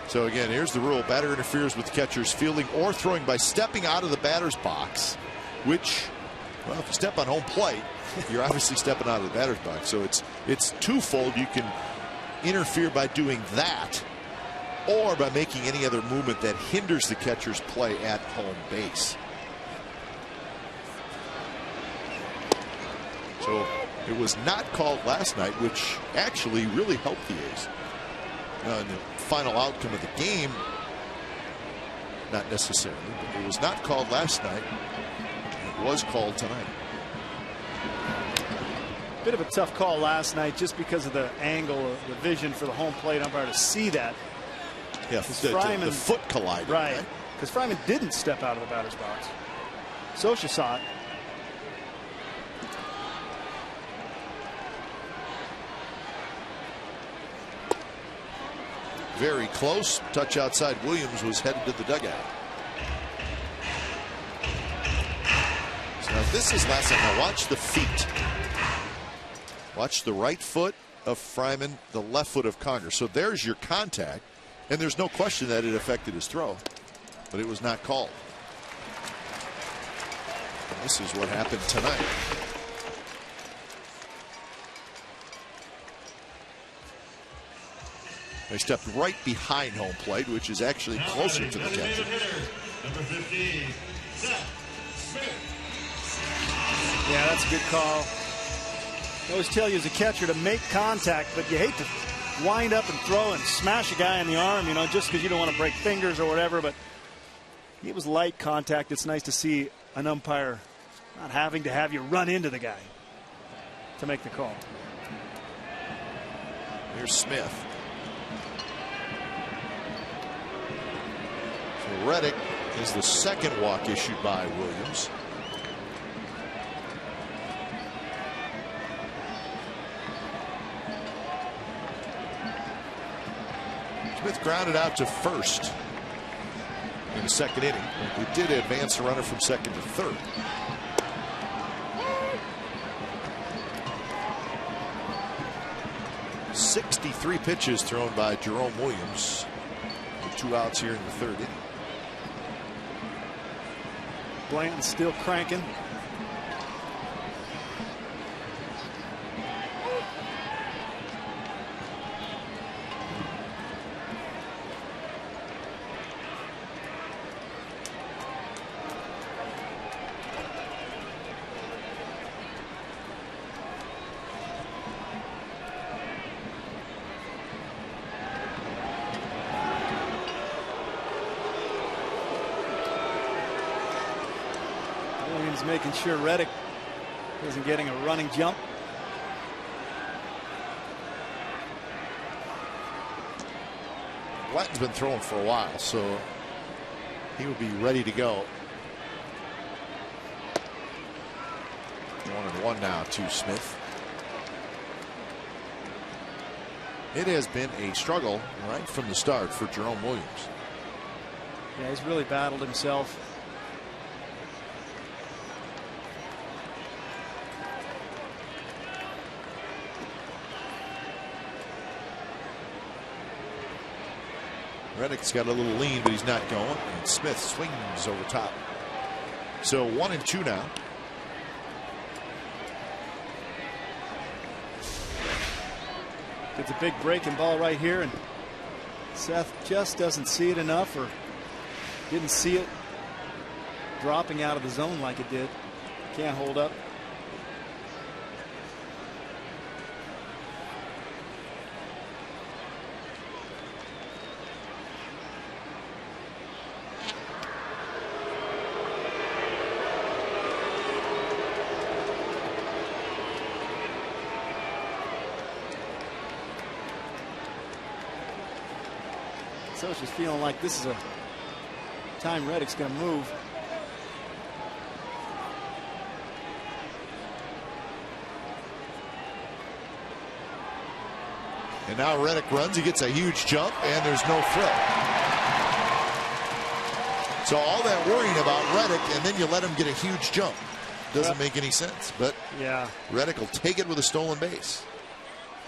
So again, here's the rule. Batter interferes with the catcher's fielding or throwing by stepping out of the batter's box, which, well, if you step on home plate, you're obviously stepping out of the batter's box. So it's twofold. You can interfere by doing that or by making any other movement that hinders the catcher's play at home base. So it was not called last night, which actually really helped the A's. In the final outcome of the game, not necessarily, but it was not called last night. It was called tonight. Bit of a tough call last night just because of the angle of the vision for the home plate umpire to see that. Yeah, the foot collided. Right. Because Fryman didn't step out of the batter's box. Socha saw it. Very close. Touch outside. Williams was headed to the dugout. So now this is last time. Now watch the feet. Watch the right foot of Fryman, the left foot of Conger. So there's your contact. And there's no question that it affected his throw. But it was not called. And this is what happened tonight. They stepped right behind home plate, which is actually closer to the catcher. Number 15, Seth Smith. Yeah, that's a good call. I always tell you as a catcher to make contact, but you hate to wind up and throw and smash a guy in the arm, you know, just because you don't want to break fingers or whatever. But it was light contact. It's nice to see an umpire not having to have you run into the guy to make the call. Here's Smith. So Reddick is the second walk issued by Williams. Smith grounded out to first in the second inning. He did advance a runner from second to third. .63 pitches thrown by Jerome Williams. With 2 outs here in the third inning. Blanton's still cranking. Making sure Reddick isn't getting a running jump. Blanton's been throwing for a while, so he will be ready to go. 1-1 now to Smith. It has been a struggle right from the start for Jerome Williams. Yeah, he's really battled himself. Reddick's got a little lean, but he's not going. And Smith swings over top. So 1-2 now. Gets a big breaking ball right here, and Seth just doesn't see it enough, or didn't see it dropping out of the zone like it did. Can't hold up. Socha's feeling like this is a time Reddick's going to move. And now Reddick runs. He gets a huge jump, and there's no thrill. So all that worrying about Reddick, and then you let him get a huge jump. Doesn't make any sense. But yeah, Reddick will take it with a stolen base.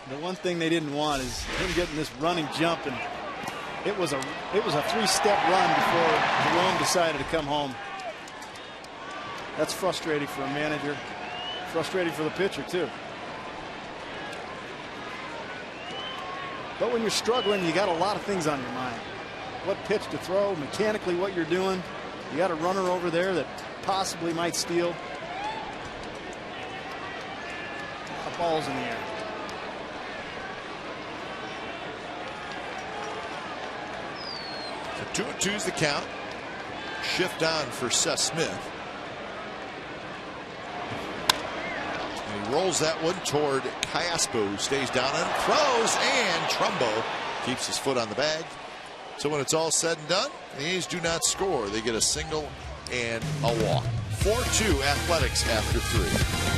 The one thing they didn't want is him getting this running jump, and it was a 3-step run before Jerome decided to come home. That's frustrating for a manager. Frustrating for the pitcher too. But when you're struggling, you got a lot of things on your mind. What pitch to throw, mechanically what you're doing. You got a runner over there that possibly might steal. The ball's in the air. So 2-2's the count. Shift on for Seth Smith. And rolls that one toward Caspo, who stays down and throws, and Trumbo keeps his foot on the bag. So when it's all said and done, the A's do not score. They get a single and a walk. 4-2 Athletics after 3.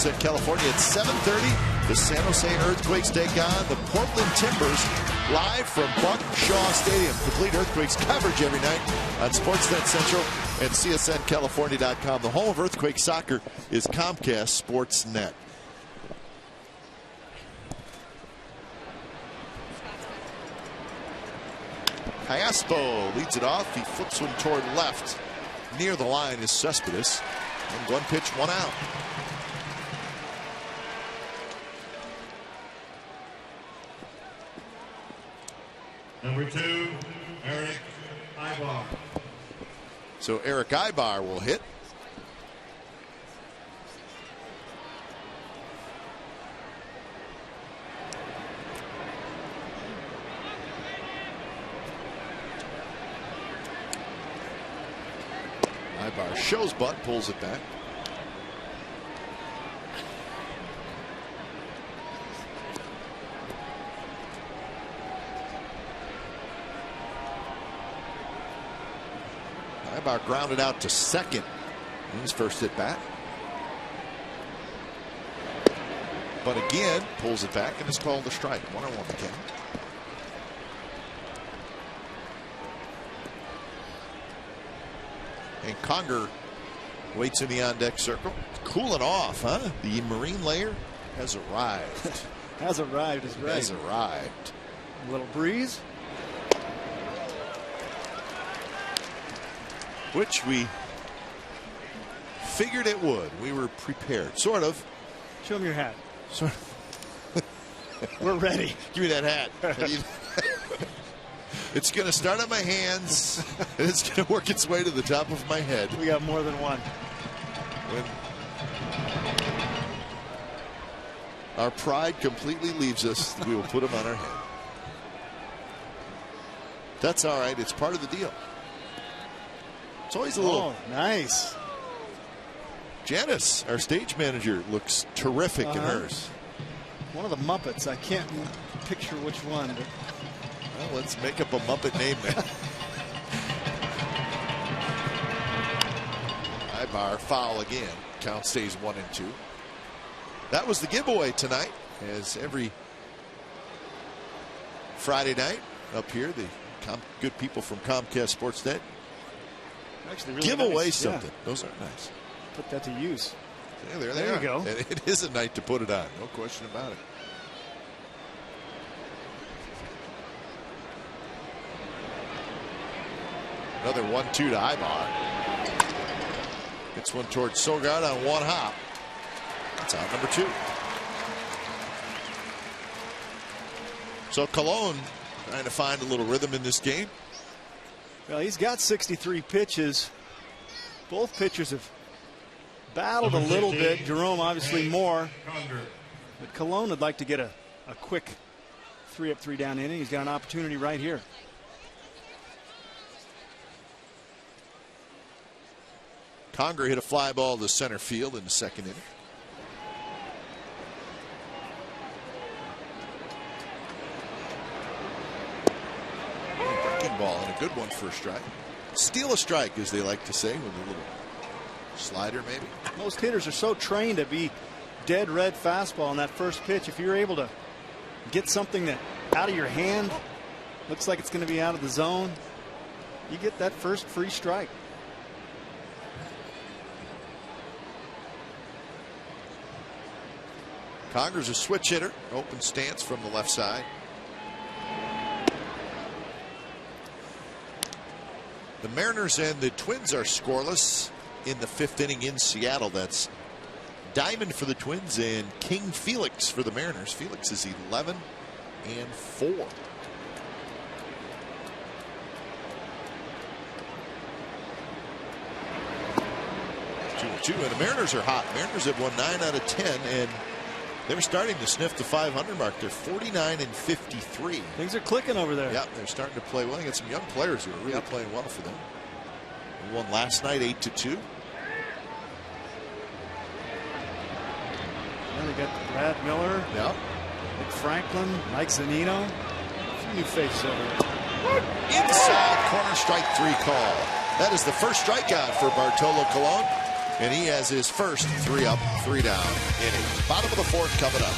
At California at 7:30, the San Jose Earthquakes take on the Portland Timbers live from Buck Shaw Stadium. Complete Earthquakes coverage every night on Sportsnet Central and CSNCalifornia.com. The home of Earthquake soccer is Comcast Sportsnet. Caspo leads it off. He flips one toward left. Near the line is Cespedes. And one pitch, one out. Number 2, Eric Ibar. So Eric Ibar will hit. Ibar shows butt, pulls it back. Ibar grounded out to second in his first at bat. But again, pulls it back and is called a strike. 1-1 the count. And Conger waits in the on-deck circle. Cooling off, huh? The marine layer has arrived. Has arrived is right. Has arrived. A little breeze. Which we figured it would. We were prepared, sort of. Show him your hat. Sort of. We're ready. Give me that hat. It's going to start on my hands, and it's going to work its way to the top of my head. We got more than one. When our pride completely leaves us, we will put them on our head. That's all right. It's part of the deal. It's always a little. Oh, nice. Janice, our stage manager, looks terrific in hers. One of the Muppets. I can't picture which one. But... Well, let's make up a Muppet name then. Ibar foul again. Count stays 1-2. That was the giveaway tonight, as every Friday night up here, the good people from Comcast Sportsnet actually really give nice. away something. Yeah. Those are nice. Put that to use. Yeah, there you go. And it is a night to put it on. No question about it. Another 1-2 to Ibar. Gets one towards Sogard on one hop. That's out number 2. So Cologne trying to find a little rhythm in this game. Well, he's got 63 pitches. Both pitchers have battled a little bit. Jerome obviously more. But Cologne would like to get a quick 3-up, 3-down inning. He's got an opportunity right here. Conger hit a fly ball to center field in the second inning. Breaking ball and a good one for a strike. Steal a strike, as they like to say, with a little slider maybe. Most hitters are so trained to be dead red fastball on that first pitch. If you're able to get something that out of your hand looks like it's going to be out of the zone, you get that first free strike. Conger's a switch hitter, open stance from the left side. The Mariners and the Twins are scoreless in the 5th inning in Seattle. That's Diamond for the Twins and King Felix for the Mariners. Felix is 11-4. 2-2, and the Mariners are hot. Mariners have won 9 out of 10, and they're starting to sniff the 500 mark. They're 49-53. Things are clicking over there. Yeah, they're starting to play well. They got some young players who are really playing well for them. They won last night 8-2. Then they got Brad Miller, Nick Franklin, Mike Zunino. A few new faces over there. Inside corner, strike 3 call. That is the first strikeout for Bartolo Colon. And he has his first 3-up, 3-down inning. Bottom of the 4th coming up.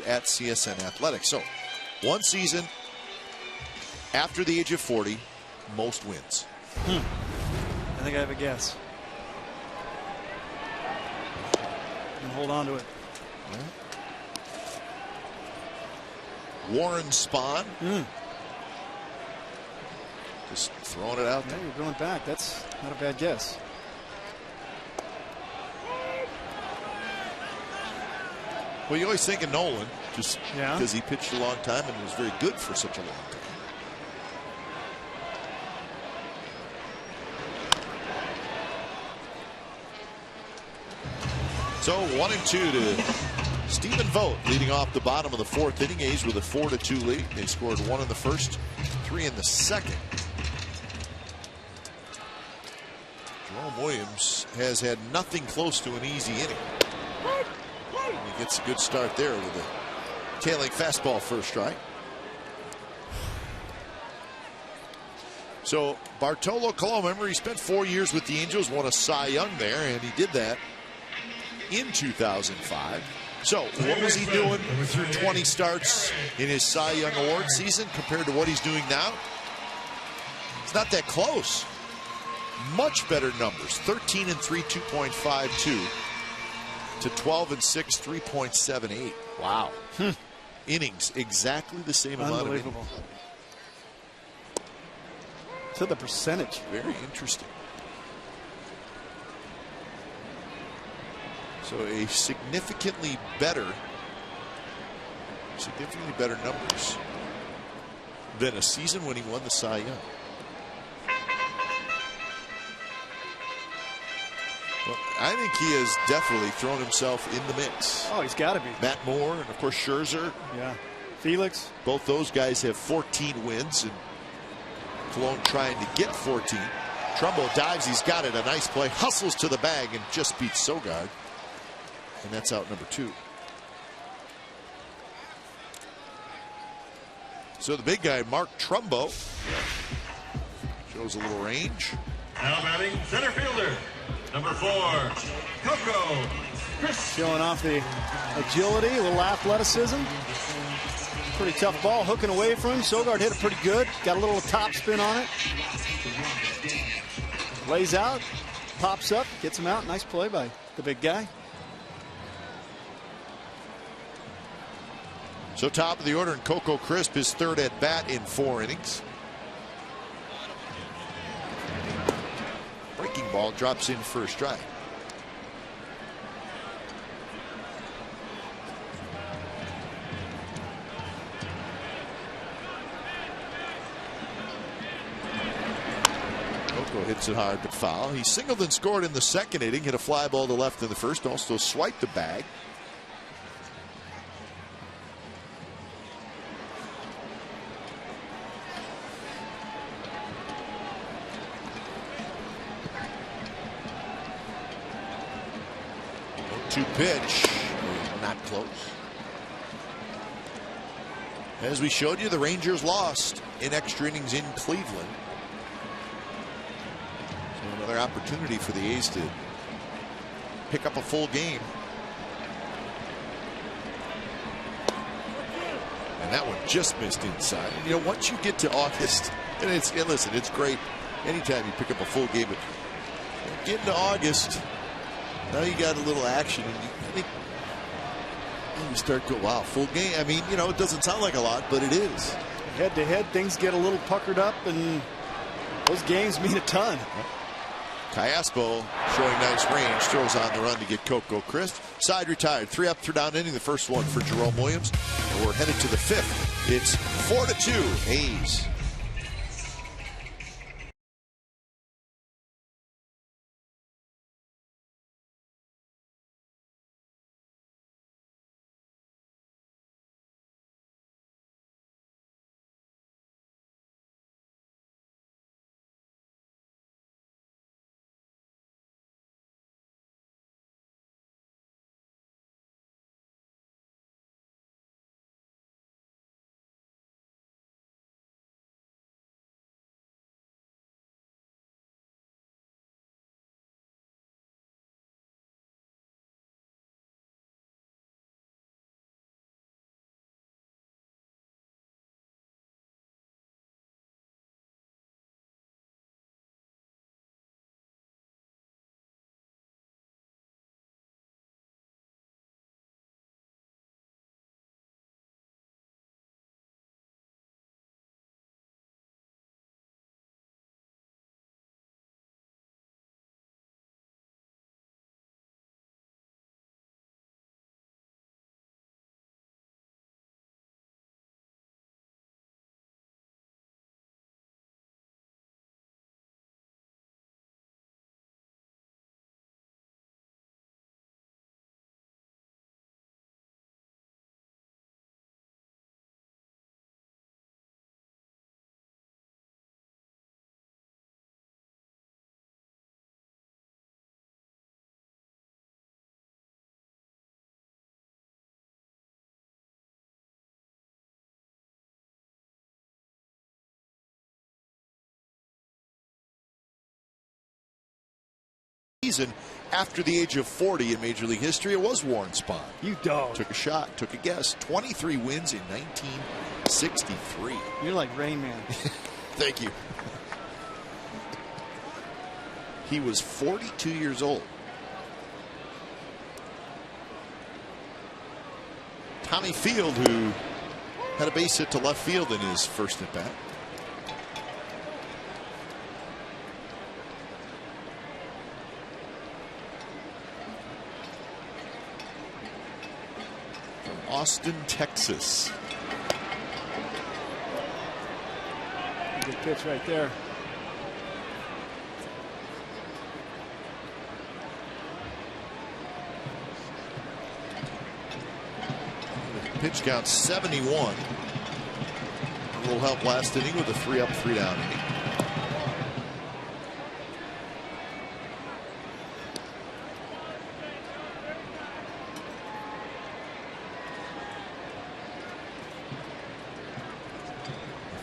At CSN Athletics. So, one season after the age of 40, most wins. I think I have a guess. And hold on to it. Warren Spahn. Just throwing it out there. You're going back. That's not a bad guess. Well, you always think of Nolan, just because he pitched a long time and was very good for such a long time. So 1-2 to Stephen Vogt, leading off the bottom of the 4th inning. A's with a 4-2 lead. They scored 1 in the first, 3 in the second. Jerome Williams has had nothing close to an easy inning. He gets a good start there with a tailing fastball first strike. So Bartolo Colon, remember, he spent 4 years with the Angels, won a Cy Young there, and he did that in 2005. So what was he doing through 20 starts in his Cy Young Award season compared to what he's doing now? It's not that close. Much better numbers. 13 and 3, 2.52 to 12 and 6, 3.78. Wow. Innings, exactly the same amount of innings. To the percentage. Very interesting. So a significantly better numbers than a season when he won the Cy Young. Well, I think he has definitely thrown himself in the mix. Oh, he's got to be. Matt Moore and, of course, Scherzer. Yeah. Felix. Both those guys have 14 wins, and Colon trying to get 14. Trumbo dives. He's got it. A nice play. Hustles to the bag and just beats Sogard. And that's out number 2. So the big guy, Mark Trumbo, shows a little range. Now batting center fielder, number 4, Coco Chris. Showing off the agility, a little athleticism. Pretty tough ball, hooking away from him. Sogard hit it pretty good. Got a little top spin on it. Lays out, pops up, gets him out. Nice play by the big guy. So top of the order, and Coco Crisp, his third at bat in 4 innings. Breaking ball drops in for a strike. Coco hits it hard but foul. He singled and scored in the second inning, hit a fly ball to left in the first, also swiped the bag. Pitch, not close. As we showed you, the Rangers lost in extra innings in Cleveland. So another opportunity for the A's to pick up a full game. And that one just missed inside. You know, once you get to August, and listen, it's great anytime you pick up a full game, but get into August. Now you got a little action, and I think you start to go, wow, full game. I mean, you know, it doesn't sound like a lot, but it is. Head to head, things get a little puckered up, and those games mean a ton. Callaspo showing nice range, throws on the run to get Coco Crisp. Side retired, 3 up, 3 down inning. The first one for Jerome Williams, and we're headed to the 5th. It's 4-2 A's. season after the age of 40 in Major League history. It was Warren Spahn. You don't. Took a shot, took a guess. 23 wins in 1963. You're like Rain Man. Thank you. He was 42 years old. Tommy Field, who had a base hit to left field in his first at bat. From Austin, Texas. Good pitch right there. Pitch count 71. A little help last inning with a 3-up, 3-down inning.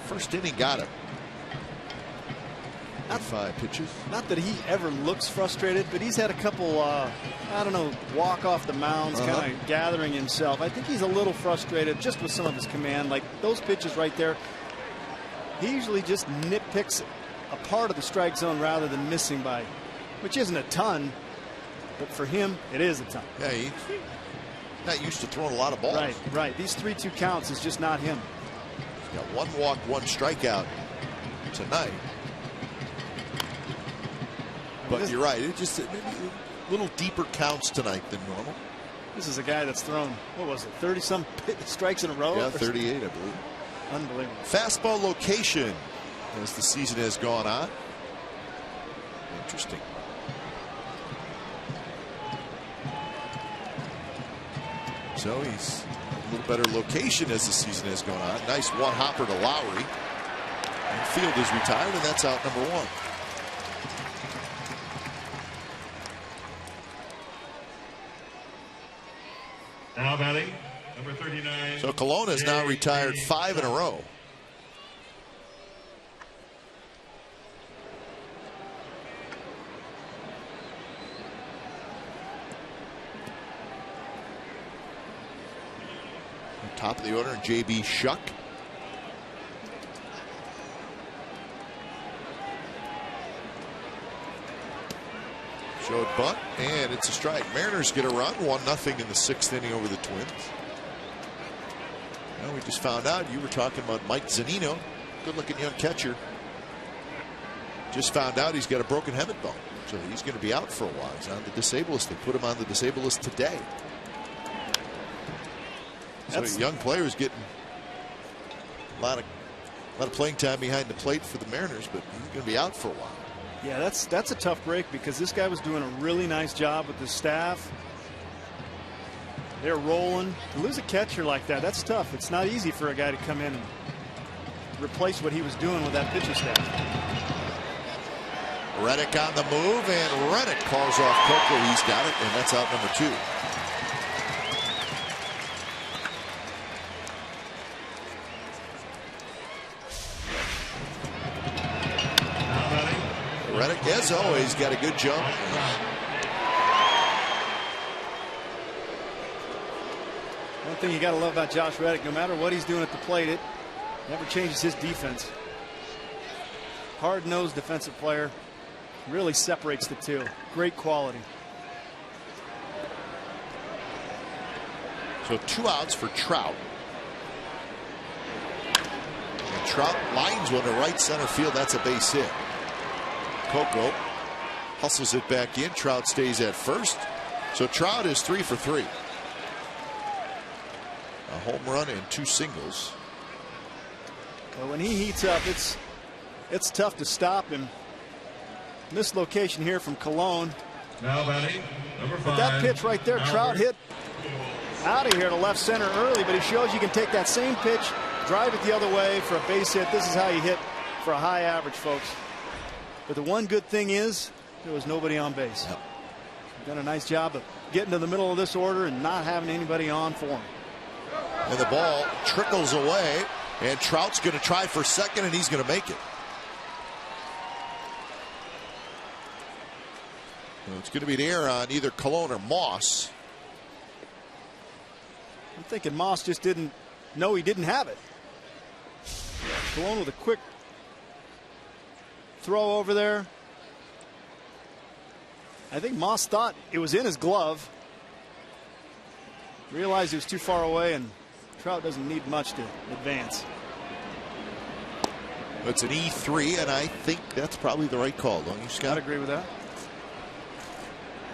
First inning got him. 5 pitches. Not that he ever looks frustrated, but he's had a couple, I don't know, walk off the mounds, kind of gathering himself. I think he's a little frustrated just with some of his command. Like those pitches right there, he usually just nitpicks a part of the strike zone rather than missing by, which isn't a ton, but for him, it is a ton. Yeah, he's not used to throwing a lot of balls. Right, right. These 3-2 counts is just not him. He's got 1 walk, 1 strikeout tonight. But you're right. It just maybe a little deeper counts tonight than normal. This is a guy that's thrown, what was it, 30-some strikes in a row? Yeah, 38, I believe. Unbelievable. Fastball location as the season has gone on. Interesting. So he's a little better location as the season has gone on. Nice one hopper to Lowry. And Field is retired, and that's out number 1. Now batting, number 39. So Colon has now retired 5 in a row. Top of the order, J.B. Shuck. Showed bunt, and it's a strike. Mariners get a run, 1-0 in the 6th inning over the Twins. Well, we just found out you were talking about Mike Zunino, good-looking young catcher. Just found out he's got a broken helmet bone, so he's going to be out for a while. He's on the disabled list. They put him on the disabled list today. So young players getting a lot of playing time behind the plate for the Mariners, but he's going to be out for a while. Yeah, that's a tough break because this guy was doing a really nice job with the staff. They're rolling. To lose a catcher like that, that's tough. It's not easy for a guy to come in and replace what he was doing with that pitching staff. Reddick on the move, and Reddick calls off Coco. He's got it, and that's out number 2. Reddick, as always, got a good jump. One thing you got to love about Josh Reddick, no matter what he's doing at the plate, it never changes his defense. Hard-nosed defensive player, really separates the two. Great quality. So 2 outs for Trout. And Trout lines one to right center field. That's a base hit. Coco hustles it back in. Trout stays at first. So Trout is 3 for 3. A home run and 2 singles. Well, when he heats up, it's tough to stop him. Mislocation here from Colon. Now batting, number 5. But that pitch right there, Trout hit out of here to left center early, but he shows you can take that same pitch, drive it the other way for a base hit. This is how you hit for a high average, folks. But the one good thing is there was nobody on base. Yep. Done a nice job of getting to the middle of this order and not having anybody on for him. And the ball trickles away, and Trout's going to try for second, and he's going to make it. Well, it's going to be an error on either Cologne or Moss. I'm thinking Moss just didn't know he didn't have it. Cologne with a quick throw over there. I think Moss thought it was in his glove. Realized he was too far away, and Trout doesn't need much to advance. It's an E3, and I think that's probably the right call, don't you, Scott? I'd agree with that.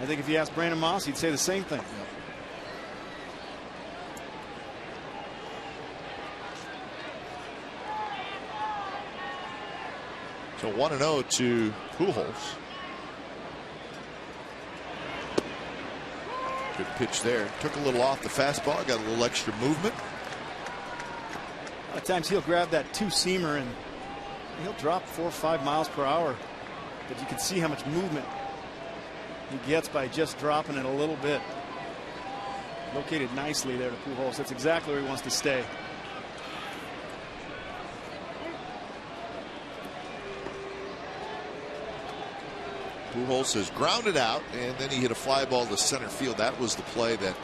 I think if you asked Brandon Moss, he'd say the same thing. So 1-0 to Pujols. Good pitch there. Took a little off the fastball, got a little extra movement. A lot of times he'll grab that two-seamer and he'll drop 4 or 5 miles per hour. But you can see how much movement he gets by just dropping it a little bit. Located nicely there to Pujols. That's exactly where he wants to stay. Pujols has grounded out, and then he hit a fly ball to center field. That was the play that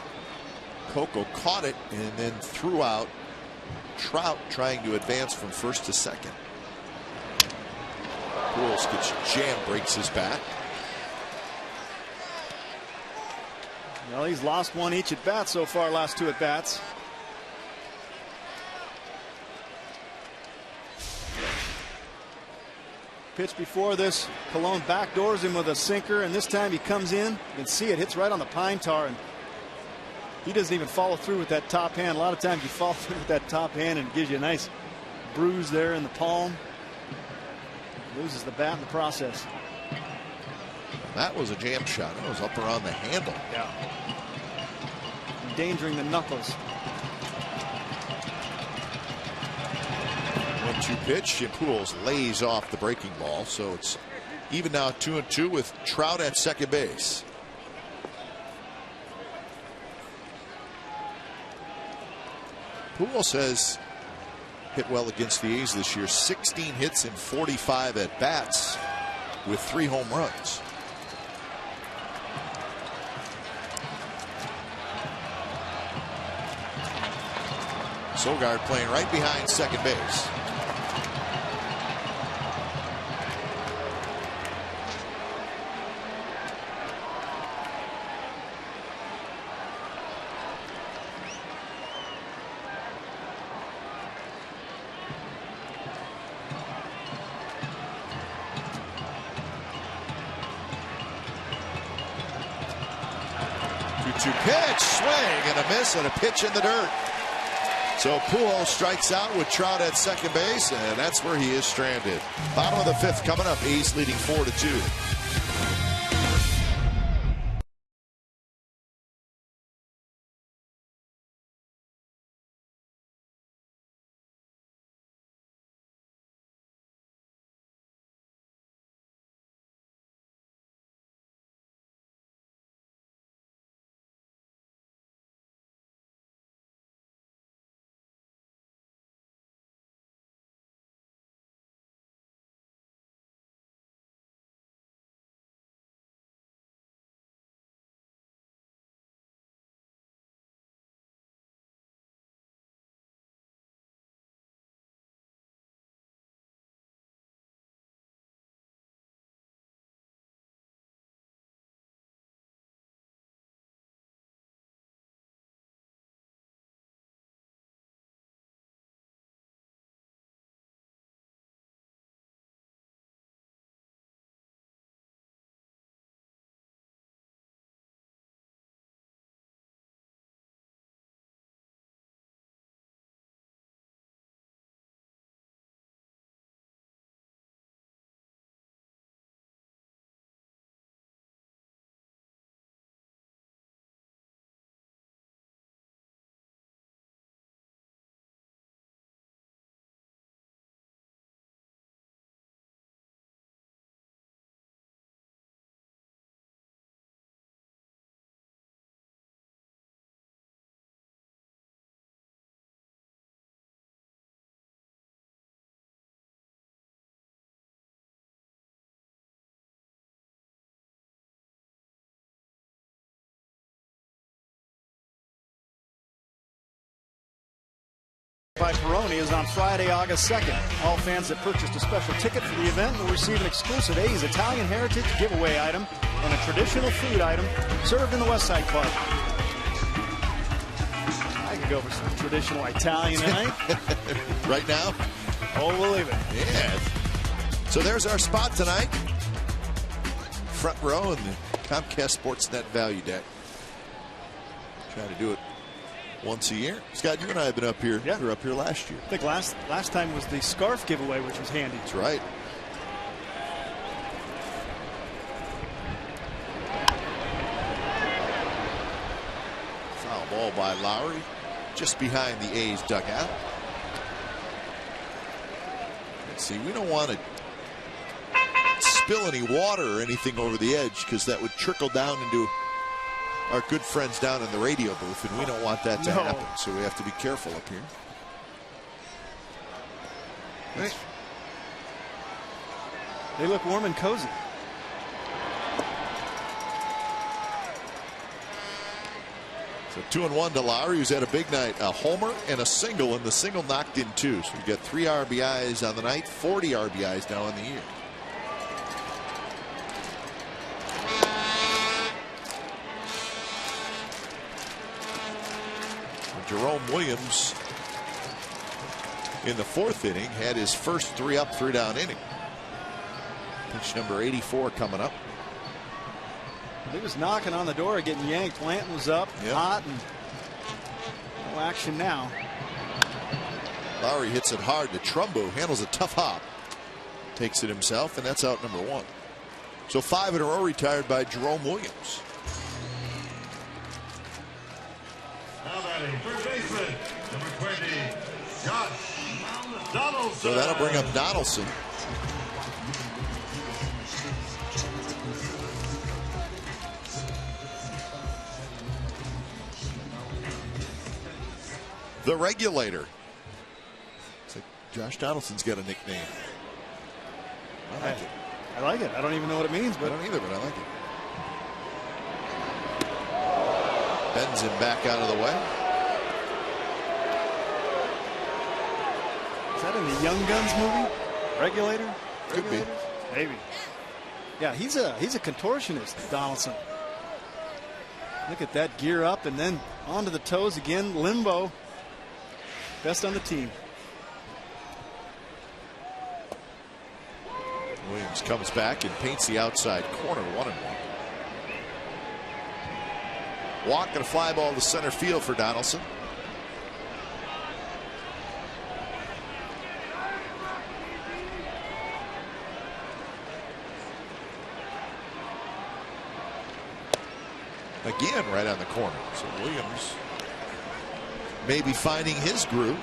Coco caught it and then threw out Trout trying to advance from first to second. Pujols gets jammed, breaks his back. Well, he's lost one each at bat so far, last 2 at bats. Pitch before this, Cologne backdoors him with a sinker, and this time he comes in. You can see it hits right on the pine tar, and he doesn't even follow through with that top hand. A lot of times you follow through with that top hand and it gives you a nice bruise there in the palm. Loses the bat in the process. That was a jam shot. That was up around the handle. Yeah. Endangering the knuckles. 1-2 pitch. And Pujols lays off the breaking ball. So it's even now 2-2 with Trout at second base. Pujols has hit well against the A's this year. 16 hits and 45 at bats with 3 home runs. Sogard playing right behind second base. Pitch, swing and a miss, and a pitch in the dirt. So Pujols strikes out with Trout at second base, and that's where he is stranded. Bottom of the 5th coming up. A's leading 4-2. by Peroni is on Friday, August 2nd. All fans that purchased a special ticket for the event will receive an exclusive A's Italian Heritage giveaway item and a traditional food item served in the Westside Club. I could go for some traditional Italian tonight. Right now? Oh, believe it. Yeah. So there's our spot tonight. Front row in the Comcast Sportsnet Value Deck. Trying to do it once a year. Scott, you and I have been up here. Yeah. We were up here last year. I think last time was the scarf giveaway, which was handy. That's right. Foul ball by Lowry, just behind the A's dugout. Let's see, we don't want to spill any water or anything over the edge because that would trickle down into our good friends down in the radio booth, and we don't want that to happen. So we have to be careful up here. Right. They look warm and cozy. So 2-1 to Lowry, who's had a big night. A homer and a single, and the single knocked in 2. So we've got 3 RBIs on the night, 40 RBIs now in the year. Jerome Williams in the 4th inning had his first 3 up, 3 down inning. Pitch number 84 coming up. He was knocking on the door, getting yanked. Blanton was up, hot, and no action now. Lowry hits it hard to Trumbo, handles a tough hop, takes it himself, and that's out number 1. So 5 in a row retired by Jerome Williams. Now batting, first baseman, number 20, Josh Donaldson. So that'll bring up Donaldson. The regulator. It's like Josh Donaldson's got a nickname. I like it. I like it. I don't even know what it means, but I don't either, but I like it. Bends him back out of the way. Is that in the Young Guns movie? Regulator? Could be. Maybe. Yeah, he's a contortionist, Donaldson. Look at that, gear up and then onto the toes again, limbo. Best on the team. Williams comes back and paints the outside corner, 1-1. Walk and a fly ball to center field for Donaldson. Again, right on the corner. So Williams maybe finding his groove.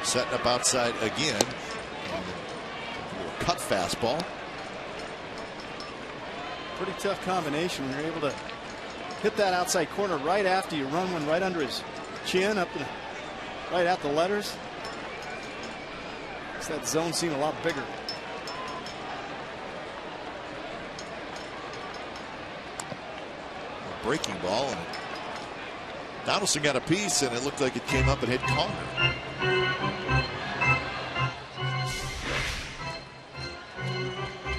Setting up outside again. Cut fastball. Pretty tough combination when you're able to hit that outside corner right after you run one right under his chin, up to right at the letters. Makes that zone seem a lot bigger. A breaking ball, and Donaldson got a piece, and it looked like it came up and hit Conger.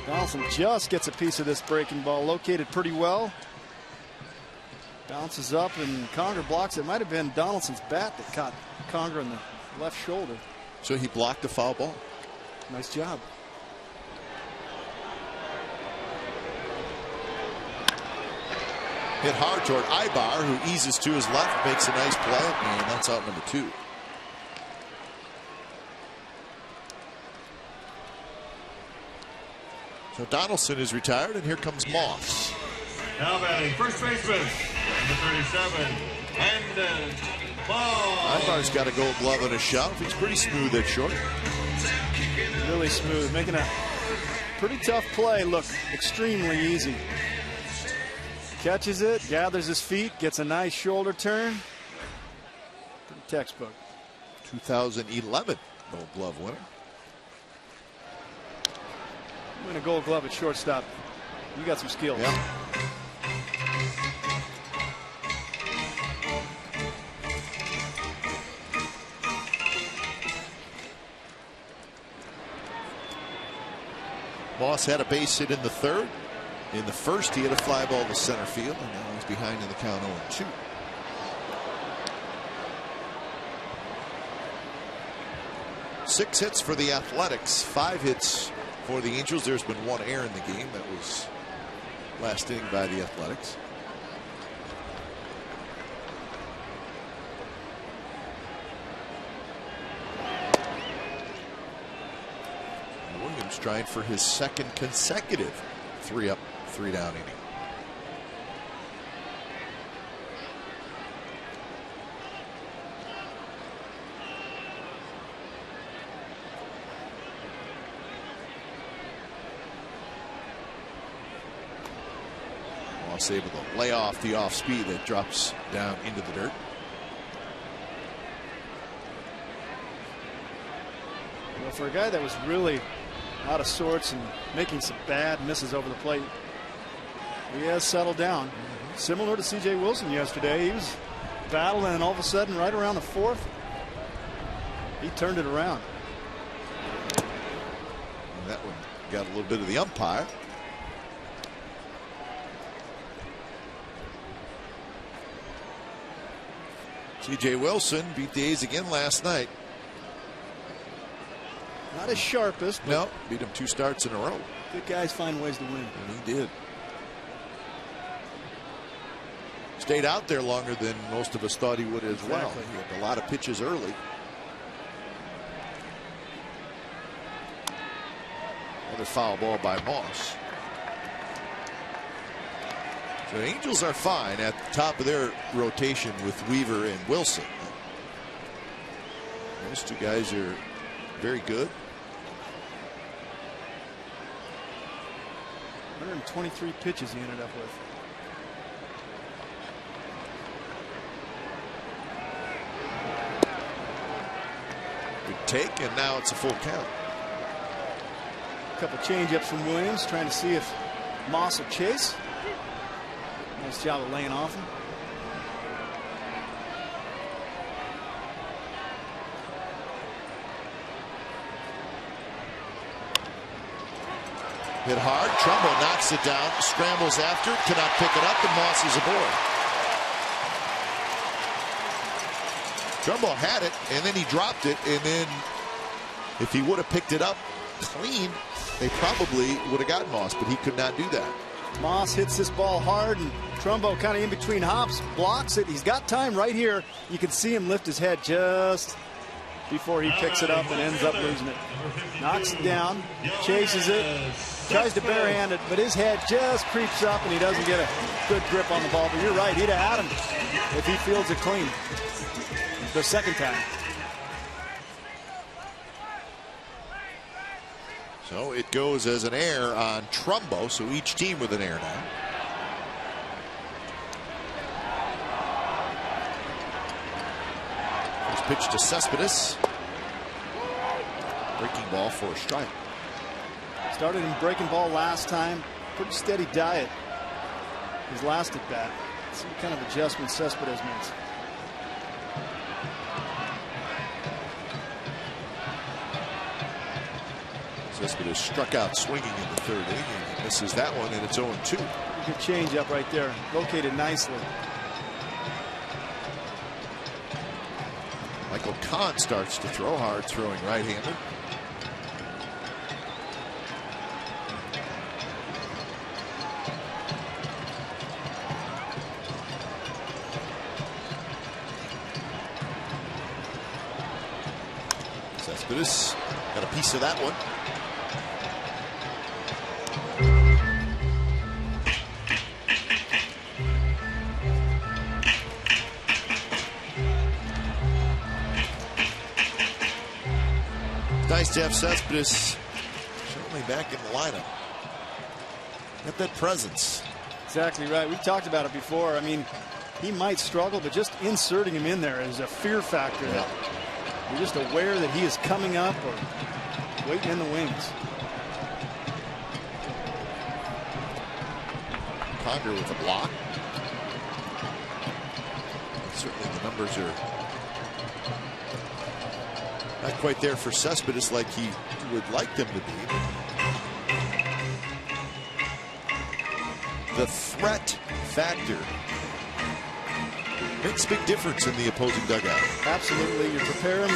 Donaldson just gets a piece of this breaking ball, located pretty well. Bounces up and Conger blocks it. Might have been Donaldson's bat that caught Conger in the left shoulder. So he blocked the foul ball. Nice job. Hit hard toward Ibar, who eases to his left, makes a nice play, and that's out number 2. So Donaldson is retired, and here comes Moss. Now batting, first baseman, number 37, Brandon Moss. Ibar's got a Gold Glove and a shove. He's pretty smooth at short. Really smooth, making a pretty tough play look extremely easy. Catches it, gathers his feet, gets a nice shoulder turn. Pretty textbook. 2011 Gold Glove winner. Win a Gold Glove at shortstop. You got some skill. Yeah. Moss had a base hit in the third. In the first, he had a fly ball to center field, and now he's behind in the count 0-2. Six hits for the Athletics, 5 hits for the Angels. There's been 1 error in the game. That was last inning by the Athletics. Williams trying for his second consecutive 3-up, 3-down inning. Moss able to lay off the off speed that drops down into the dirt. Well, for a guy that was really out of sorts and making some bad misses over the plate, he has settled down. Similar to C.J. Wilson yesterday. He was battling, and all of a sudden, right around the 4th, he turned it around. And that one got a little bit of the umpire. C.J. Wilson beat the A's again last night. Not his sharpest. No, beat him 2 starts in a row. Good guys find ways to win. And he did. Stayed out there longer than most of us thought he would as well. He had a lot of pitches early. Another foul ball by Moss. So the Angels are fine at the top of their rotation with Weaver and Wilson. Those 2 guys are very good. 123 pitches he ended up with. Good take, and now it's a full count. A couple change-ups from Williams, trying to see if Moss will chase. Nice job of laying off him. Hit hard. Trumbo knocks it down, scrambles after, cannot pick it up, and Moss is aboard. Trumbo had it, and then he dropped it, and then if he would have picked it up clean, they probably would have gotten Moss, but he could not do that. Moss hits this ball hard, and Trumbo kind of in between hops, blocks it. He's got time right here. You can see him lift his head just before he picks it up and ends up losing it. Knocks it down, chases it, tries to barehand it, but his head just creeps up and he doesn't get a good grip on the ball. But you're right, he'd have had him if he fields it clean the second time. So it goes as an error on Trumbo, so each team with an error now. First pitch to Cespedes. Breaking ball for a strike. Started in breaking ball last time. Pretty steady diet his last at bat. See what kind of adjustment Cespedes makes. Cespedes struck out swinging in the 3rd inning. He misses that one, and it's 0-2. Good change up right there. Located nicely. Michael Kahn starts to throw hard, throwing right-handed. Cespedes got a piece of that one. Nice to have Cespedes certainly back in the lineup. Got that presence. Exactly right. We've talked about it before. I mean, he might struggle, but just inserting him in there is a fear factor. Yeah. You're just aware that he is coming up or waiting in the wings. Conger with a block. Certainly the numbers are not quite there for Cespedes like he would like them to be. The threat factor makes a big difference in the opposing dugout. Absolutely. You prepare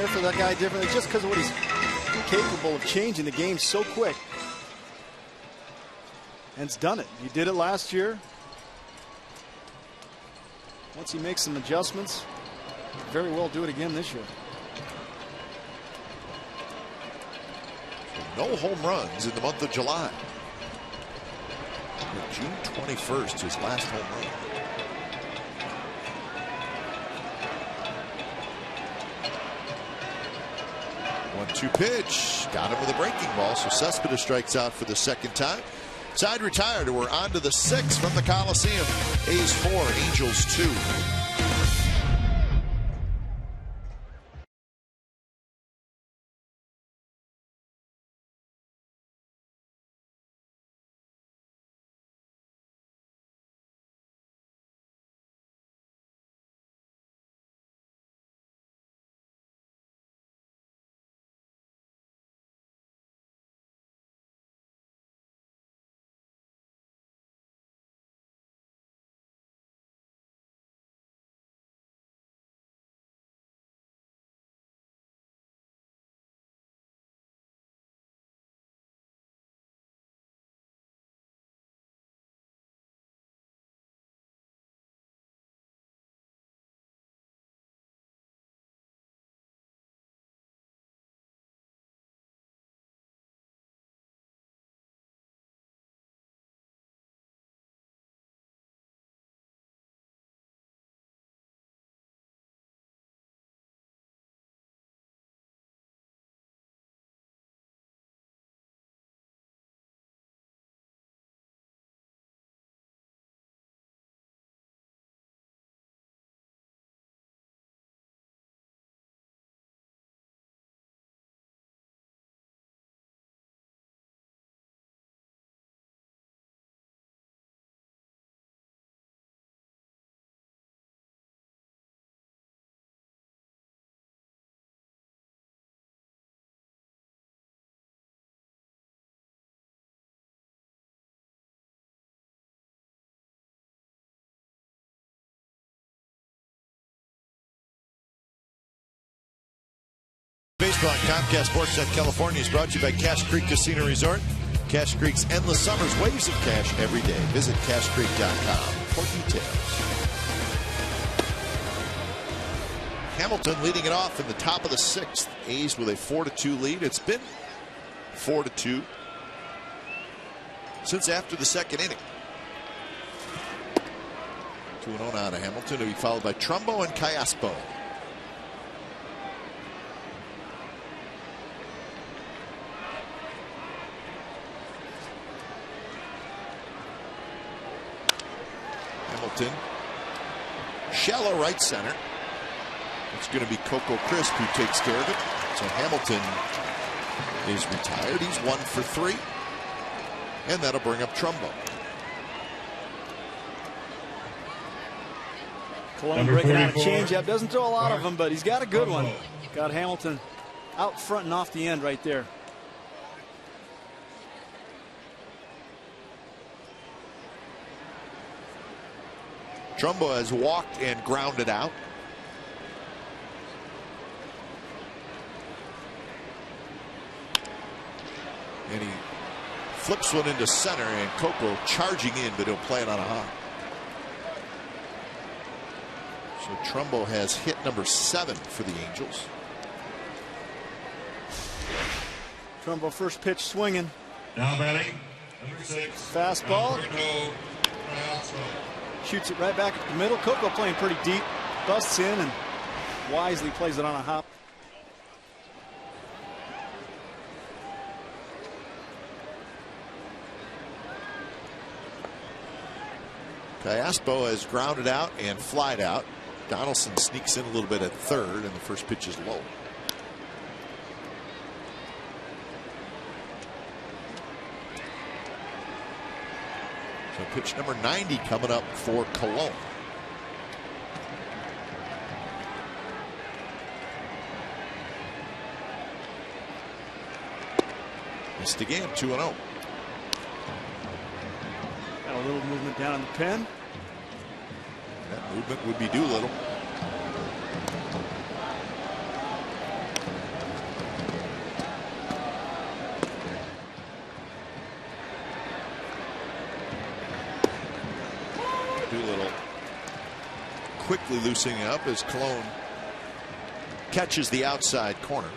for that guy differently just because of what he's capable of changing the game so quick. And it's done it. He did it last year. Once he makes some adjustments, very well do it again this year. No home runs in the month of July. June 21st, his last home run. 1-2 pitch. Got him with a breaking ball, so Cespedes strikes out for the second time. Side retired, and we're on to the 6th from the Coliseum. A's 4, Angels 2. Baseball on Comcast Sportsnet California is brought to you by Cache Creek Casino Resort. Cache Creek's endless summers, waves of cash every day. Visit CacheCreek.com for details. Hamilton leading it off in the top of the 6th. A's with a 4-2 lead. It's been 4-2 since after the second inning. 2-0 now to Hamilton, to be followed by Trumbo and Callaspo. Hamilton, shallow right center. It's going to be Coco Crisp who takes care of it. So Hamilton is retired. He's 1 for 3. And that'll bring up Trumbo. Cologne breaking out a changeup. Doesn't throw a lot of them, but he's got a good one. Got Hamilton out front and off the end right there. Trumbo has walked and grounded out. And he flips one into center, and Coco charging in, but he'll play it on a hop. So Trumbo has hit number 7 for the Angels. Trumbo first pitch swinging. Now batting, number 6. Fastball. Shoots it right back at the middle. Coco playing pretty deep. Busts in and wisely plays it on a hop. Callaspo has grounded out and flied out. Donaldson sneaks in a little bit at third, and the first pitch is low. So pitch number 90 coming up for Cologne. Missed again, 2-0. Got a little movement down in the pen. That movement would be Doolittle. Doolittle quickly loosening up as Cologne catches the outside corner.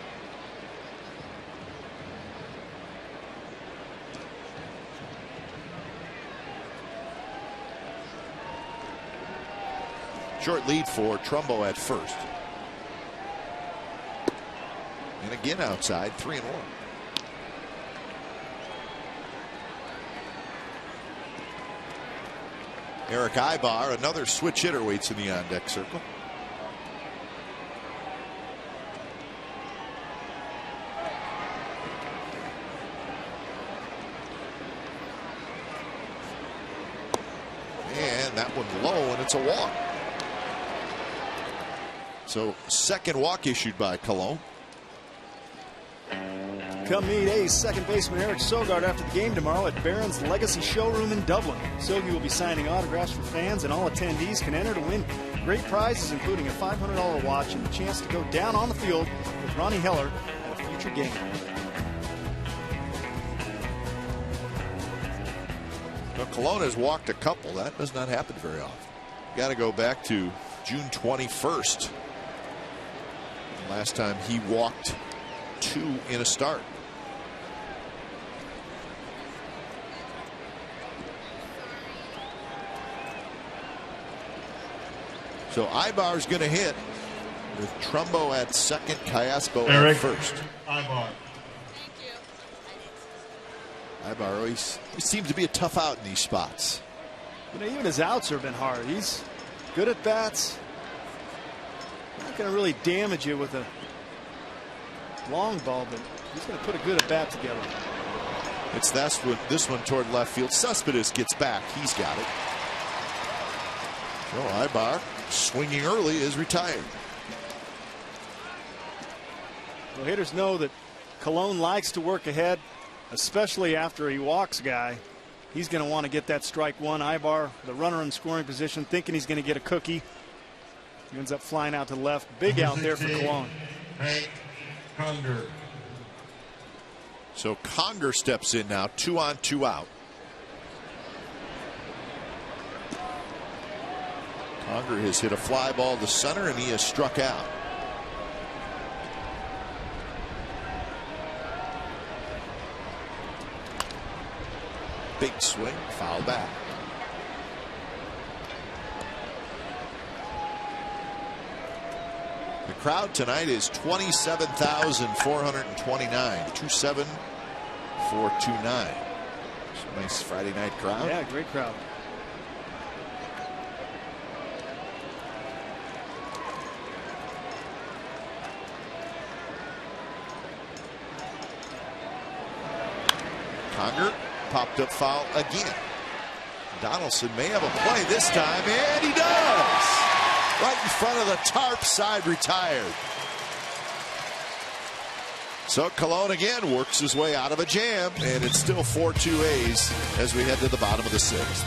Short lead for Trumbo at first. And again outside, 3-1. Eric Ibar, another switch hitter, waits in the on-deck circle. And that one low, and it's a walk. So second walk issued by Cologne. Come meet A's second baseman Eric Sogard after the game tomorrow at Barron's Legacy Showroom in Dublin. Sogie will be signing autographs for fans, and all attendees can enter to win great prizes, including a $500 watch and the chance to go down on the field with Ronnie Heller at a future game. Well, Cologne has walked a couple. That does not happen very often. Got to go back to June 21st. Last time he walked 2 in a start. So Ibar's going to hit with Trumbo at second, Callaspo at first. Ibar. Ibar always seems to be a tough out in these spots. You know, even his outs have been hard. He's good at bats. Not going to really damage you with a long ball, but he's going to put a good at bat together. It's this one toward left field. Cespedes gets back. He's got it. So Ibar, swinging early, is retired. Well, hitters know that Cologne likes to work ahead, especially after he walks a guy. He's going to want to get that strike one. Ibar, the runner in scoring position, thinking he's going to get a cookie. He ends up flying out to the left. Big out there for Cologne. Hank Conger. So Conger steps in now, 2 on, 2 out. Conger has hit a fly ball to center, and he has struck out. Big swing, foul back. The crowd tonight is 27,429. 27429. Nice Friday night crowd. Yeah, great crowd. Conger popped up foul again. Donaldson may have a play this time, and he does. Right in front of the tarp side, retired. So Cologne again works his way out of a jam, and it's still 4-2 A's as we head to the bottom of the 6th.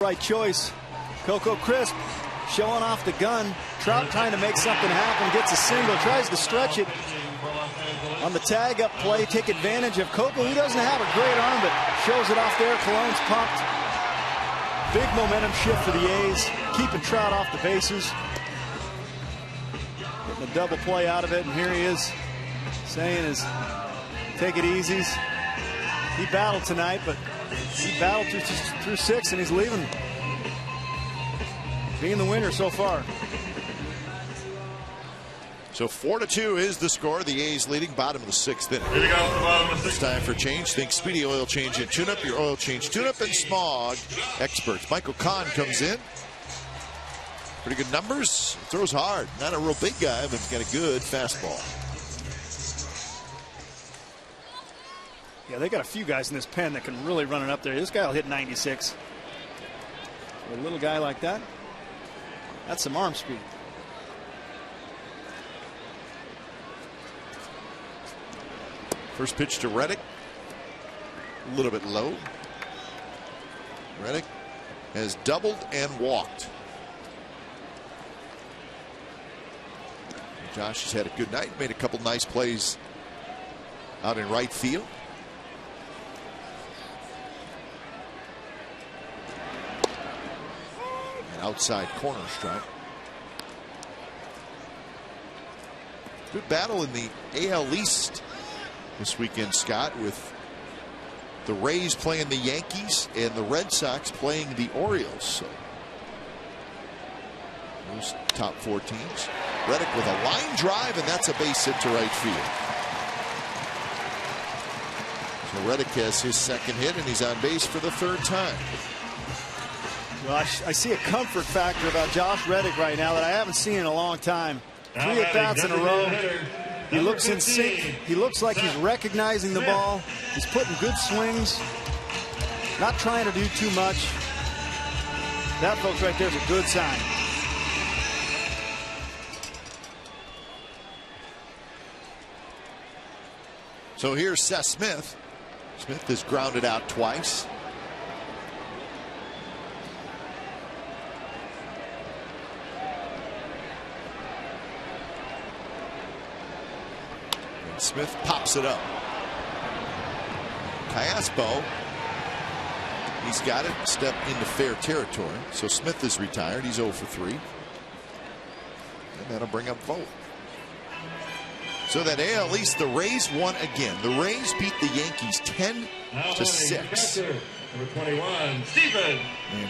Right choice. Coco Crisp showing off the gun. Trout trying to make something happen. Gets a single. Tries to stretch it on the tag up play. Take advantage of Coco, who doesn't have a great arm, but shows it off there. Cologne's pumped. Big momentum shift for the A's. Keeping Trout off the bases. Getting a double play out of it. And here he is saying is, take it easy. He battled tonight, but he battled through 6, and he's leaving being the winner so far. So 4-2 is the score. The A's leading, bottom of the 6th inning. Here we go for the bottom of the 6th. It's time for change. Think Speedy Oil Change and Tune-Up. Your oil change tune-up and smog experts. Michael Kahn comes in. Pretty good numbers. Throws hard. Not a real big guy, but he's got a good fastball. Yeah, they got a few guys in this pen that can really run it up there. This guy will hit 96. For a little guy like that, that's some arm speed. First pitch to Reddick. A little bit low. Reddick has doubled and walked. Josh has had a good night. Made a couple nice plays out in right field. An outside corner strike. Good battle in the AL East this weekend, Scott, with the Rays playing the Yankees and the Red Sox playing the Orioles. So those top 4 teams. Reddick with a line drive, and that's a base hit to right field. So Reddick has his second hit, and he's on base for the 3rd time. Well, I see a comfort factor about Josh Reddick right now that I haven't seen in a long time. 3 at-bats in a row. He looks in sync. He looks like he's recognizing the ball. He's putting good swings. Not trying to do too much. That, folks, right there is a good sign. So here's Seth Smith. Smith has grounded out twice. Smith pops it up. Callaspo, he's got it, step into fair territory. So Smith is retired. He's 0 for 3. And that'll bring up Vogt. So that AL East, the Rays won again. The Rays beat the Yankees 10-6. Number 21, Stephen.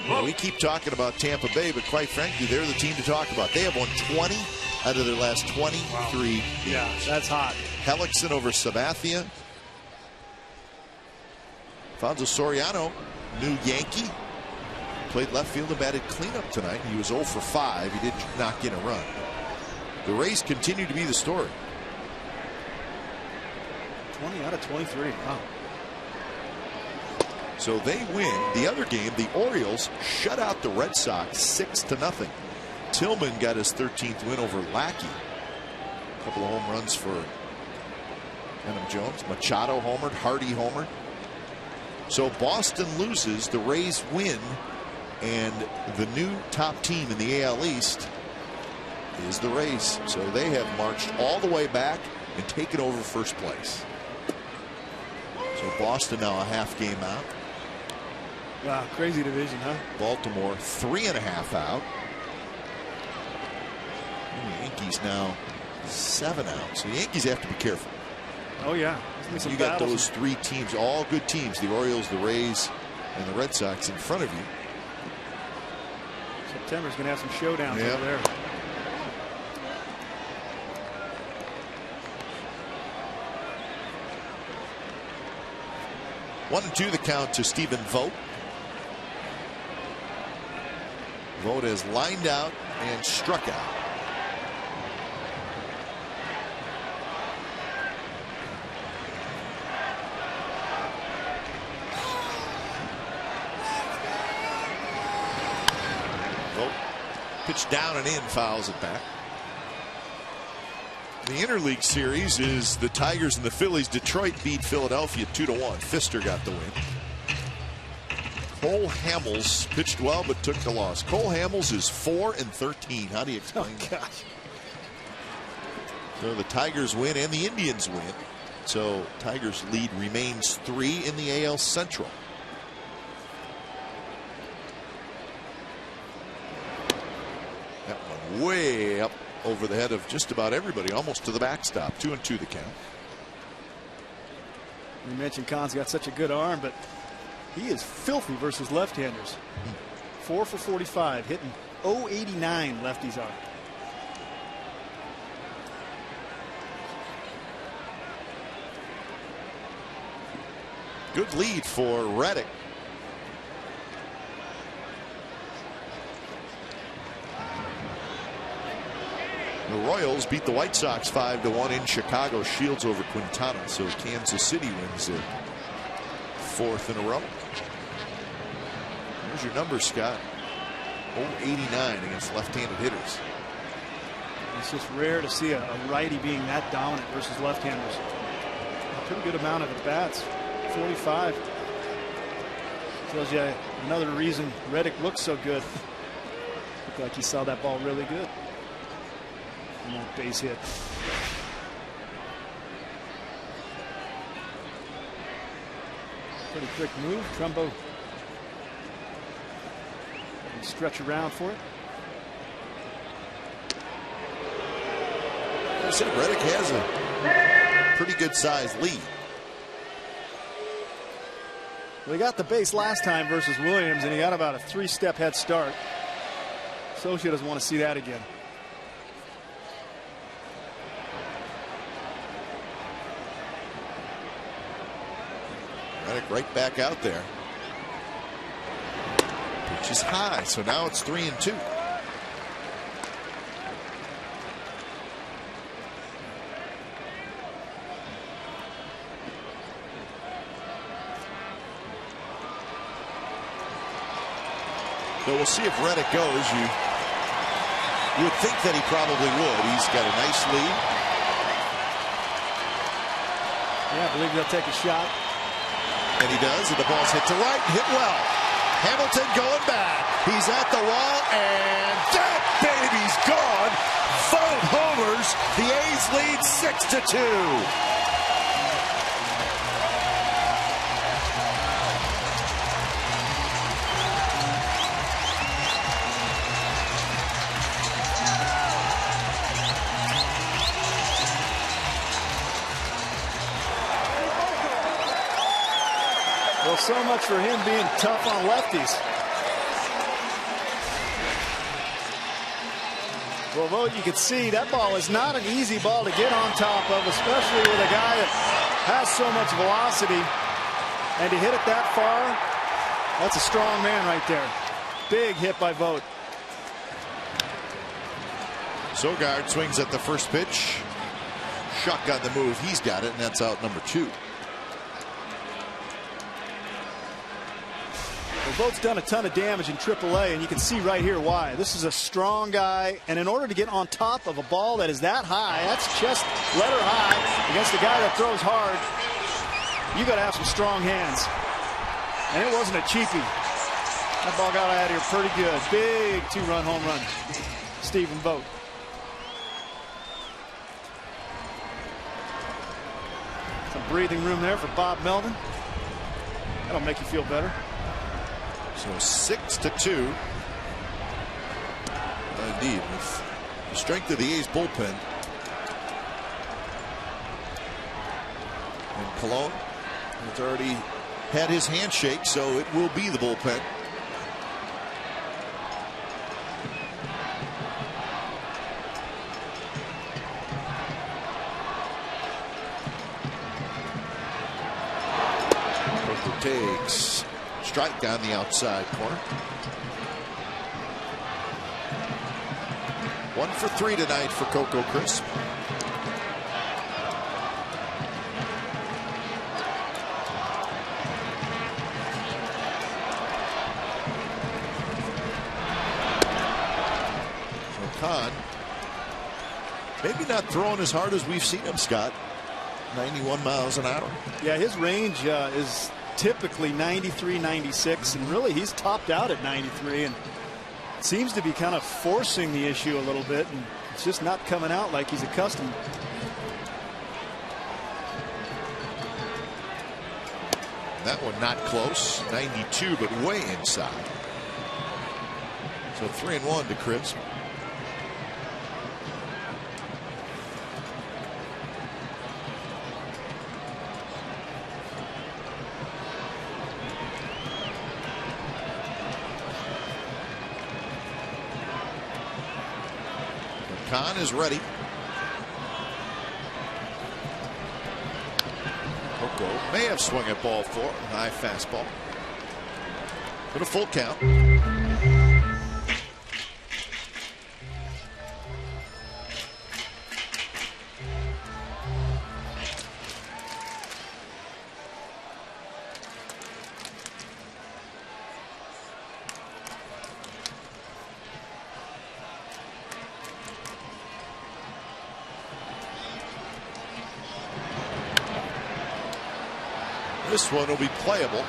And we keep talking about Tampa Bay, but quite frankly, they're the team to talk about. They have won 20 out of their last 23 games. Yeah, that's hot. Hellickson over Sabathia. Alfonso Soriano, new Yankee, played left field and batted cleanup tonight. He was 0 for 5. He did knock in a run. The Rays continue to be the story. 20 out of 23. Wow. So they win. The other game, the Orioles shut out the Red Sox 6-0. Tillman got his 13th win over Lackey. A couple of home runs for Adam Jones. Machado homered. Hardy homered. So Boston loses. The Rays win. And the new top team in the AL East is the Rays. So they have marched all the way back and taken over first place. So Boston now a half game out. Wow, crazy division, huh? Baltimore 3.5 out. And the Yankees now 7 out. So the Yankees have to be careful. Oh, yeah. You got those 3 teams, all good teams, the Orioles, the Rays, and the Red Sox in front of you. September's going to have some showdowns over there. One and 2 the count to Stephen Vogt. Vogt has lined out and struck out. Vogt pitched down and in, fouls it back. The interleague series is the Tigers and the Phillies. Detroit beat Philadelphia 2-1. Pfister got the win. Cole Hamels pitched well but took the loss. Cole Hamels is 4-13. How do you explain that? Gosh. So the Tigers win and the Indians win. So Tigers lead remains 3 in the AL Central. That one way up over the head of just about everybody, almost to the backstop. 2-2 the count. You mentioned Kahn's got such a good arm, but he is filthy versus left-handers. 4 for 45, hitting .089 lefties are. Good lead for Reddick. The Royals beat the White Sox 5-1 in Chicago. Shields over Quintana, so Kansas City wins it 4th in a row. There's your number, Scott. .089 against left-handed hitters. It's just rare to see a righty being that dominant versus left-handers. A pretty good amount of at bats. 45. Tells you another reason Reddick looks so good. Looked like he saw that ball really good. And that base hit. Pretty quick move. Trumbo stretch around for it. I said Reddick has a pretty good sized lead. Well, he got the base last time versus Williams, and he got about a 3-step head start. Socia doesn't want to see that again. Reddick right back out there. Pitch is high, so now it's 3-2. So we'll see if Reddick goes. You would think that he probably would. He's got a nice lead. Yeah, I believe he'll take a shot. And he does, and the ball's hit to right, hit well. Hamilton going back. He's at the wall, and that baby's gone. 5 homers. The A's lead 6-2. Well, so much for him being tough on lefties. Well, Vogt, you can see that ball is not an easy ball to get on top of, especially with a guy that has so much velocity. And to hit it that far, that's a strong man right there. Big hit by Vogt. Sogard swings at the first pitch. Shotgun the move. He's got it, and that's out number 2. Well, Vogt's done a ton of damage in AAA, and you can see right here why. This is a strong guy, and in order to get on top of a ball that is that high, that's chest letter high, against a guy that throws hard, you got to have some strong hands. And it wasn't a cheapie. That ball got out of here pretty good. Big 2-run home run. Stephen Vogt. Some breathing room there for Bob Melvin. That'll make you feel better. So 6-2. Indeed, with the strength of the A's bullpen. And Cologne has already had his handshake, so it will be the bullpen. Takes strike down the outside corner. 1 for 3 tonight for Coco Crisp. So Kahn maybe not throwing as hard as we've seen him, Scott. 91 miles an hour. Yeah, his range is typically 93, 96, and really he's topped out at 93 and seems to be kind of forcing the issue a little bit, and it's just not coming out like he's accustomed. That one not close, 92, but way inside. So 3-1 to Chris. Khan is ready. Coco may have swung at ball 4, high fastball. But a full count. This one will be playable.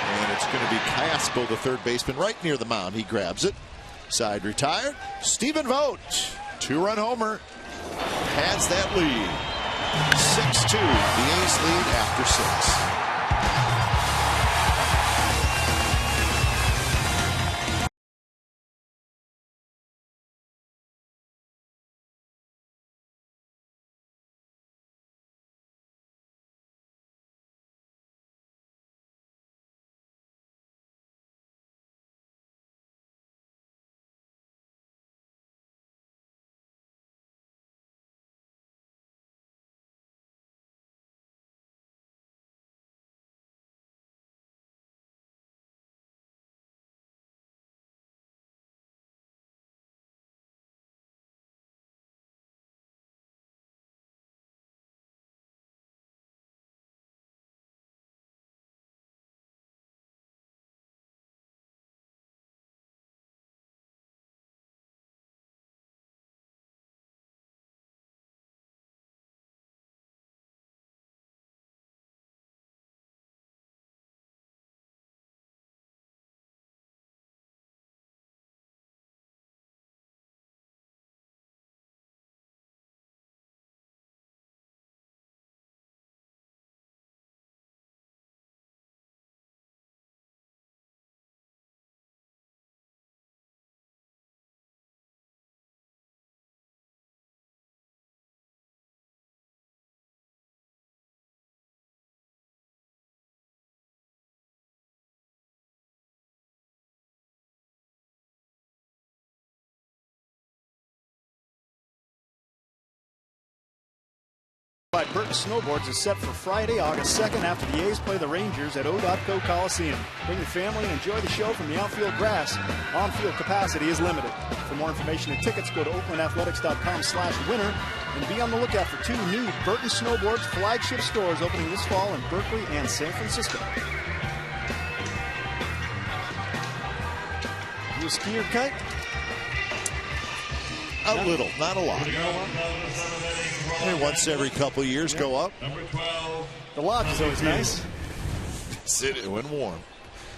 And it's going to be Casco, the third baseman, right near the mound. He grabs it. Side retired. Stephen Vogt, 2-run homer, has that lead. 6-2. The A's lead after 6. By Burton Snowboards is set for Friday, August 2nd after the A's play the Rangers at O.Co Coliseum. Bring your family and enjoy the show from the outfield grass. On-field capacity is limited. For more information and tickets, go to oaklandathletics.com/winner and be on the lookout for 2 new Burton Snowboards flagship stores opening this fall in Berkeley and San Francisco. You a ski or kite? A little, not a lot. Hey, once every couple of years, go up. The lodge is always nice. Sit when warm.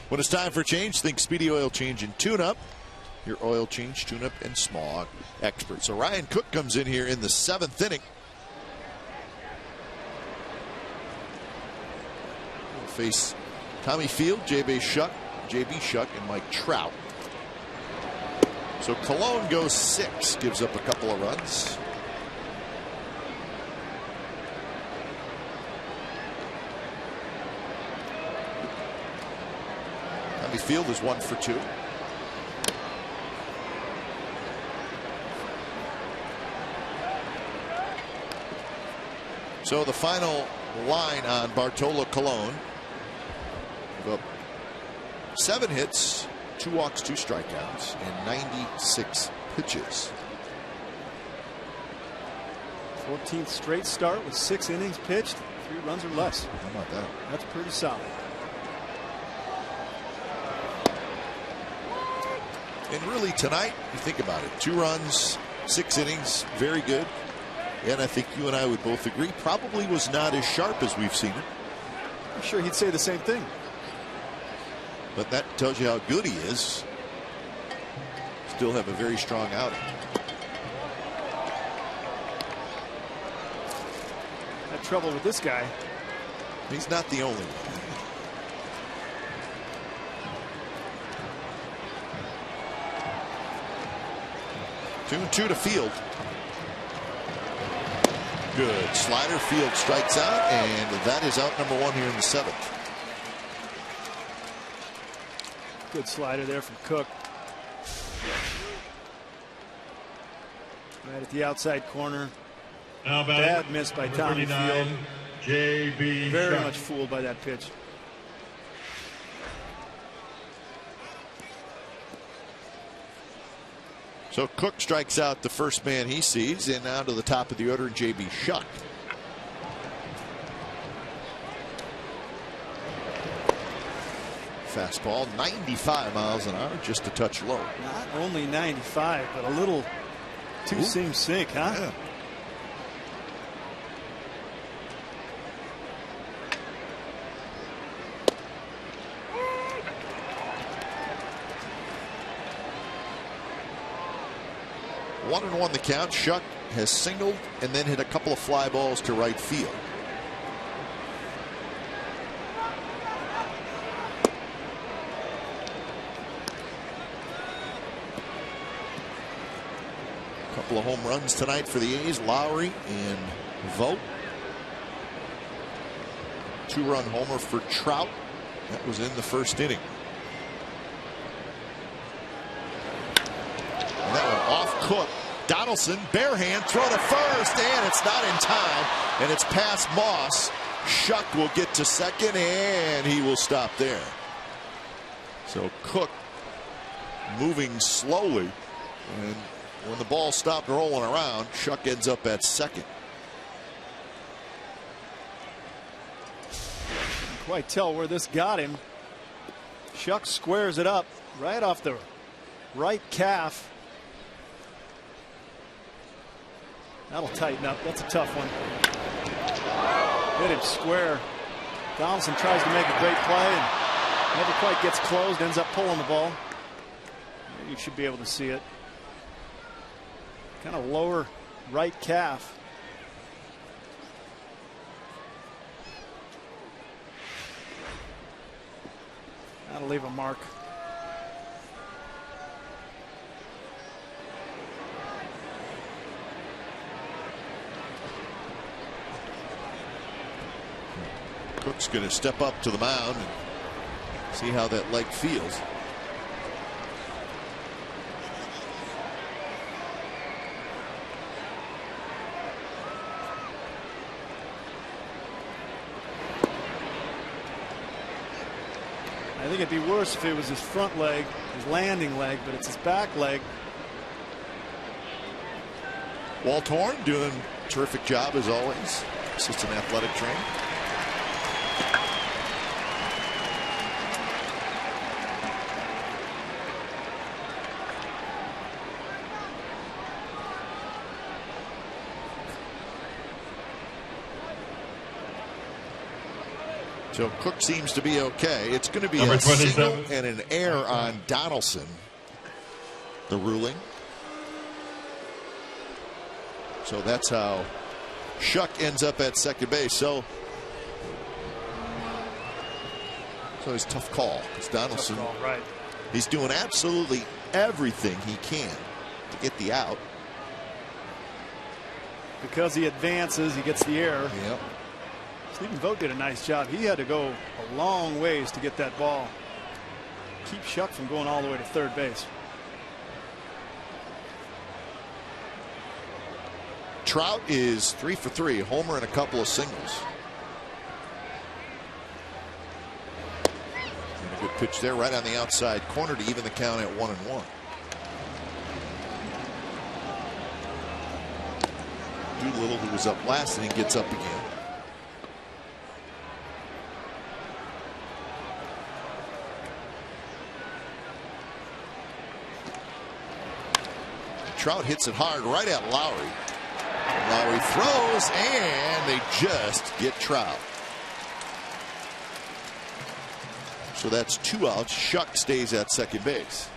When it's time for change, think Speedy Oil Change and Tune-Up. Your oil change, tune-up, and smog expert. So Ryan Cook comes in here in the 7th inning. We'll face Tommy Field, JB Shuck, and Mike Trout. So Cologne goes 6, gives up a couple of runs. Tommy Field is 1 for 2. So the final line on Bartolo Colon. 7 hits, 2 walks, 2 strikeouts, and 96 pitches. 14th straight start with 6 innings pitched, 3 runs or less. How about that? That's pretty solid. And really tonight, you think about it, 2 runs, 6 innings, very good. And I think you and I would both agree, probably was not as sharp as we've seen it. I'm sure he'd say the same thing. But that tells you how good he is. Still have a very strong outing. Had trouble with this guy. He's not the only one. 2-2 to Field. Good slider. Field strikes out, and that is out number 1 here in the 7th. Good slider there from Cook. Right at the outside corner. Bad miss by Tommy Field. J.B. Very much fooled by that pitch. So Cook strikes out the first man he sees, and now to the top of the order, J.B. Shuck. Fastball, 95 miles an hour, just a touch low. Not only 95, but a little two-seam sink, huh? Yeah. One and one the count. Shuck has singled and then hit a couple of fly balls to right field. Couple of home runs tonight for the A's. Lowry and Vogt. 2-run homer for Trout. That was in the first inning. And that went off Cook. Donaldson, bare hand, throw to first, and it's not in time, and it's past Moss. Shuck will get to second, and he will stop there. So Cook moving slowly, and when the ball stopped rolling around, Shuck ends up at second. Can't quite tell where this got him. Shuck squares it up right off the right calf. That'll tighten up. That's a tough one. Hit him square. Donaldson tries to make a great play and never quite gets closed. Ends up pulling the ball. You should be able to see it. Kind of lower right calf. That'll leave a mark. Cook's going to step up to the mound and see how that leg feels. I think it'd be worse if it was his front leg, his landing leg, but it's his back leg. Walt Horn doing a terrific job as always. Assistant athletic trainer. So Cook seems to be okay. It's going to be Number a 27. single and an error on Donaldson. The ruling. So that's how Shuck ends up at second base. So it's a tough call. It's Donaldson. Tough call, right. He's doing absolutely everything he can to get the out. Because he advances, he gets the error. Yep. Stephen Vogt did a nice job. He had to go a long ways to get that ball. Keep Shuck from going all the way to third base. Trout is 3 for 3, homer and a couple of singles. And a good pitch there right on the outside corner to even the count at 1-1. Doolittle, who was up last inning, gets up again. Trout hits it hard right at Lowry. Lowry throws, and they just get Trout. So that's 2 outs. Shuck stays at second base.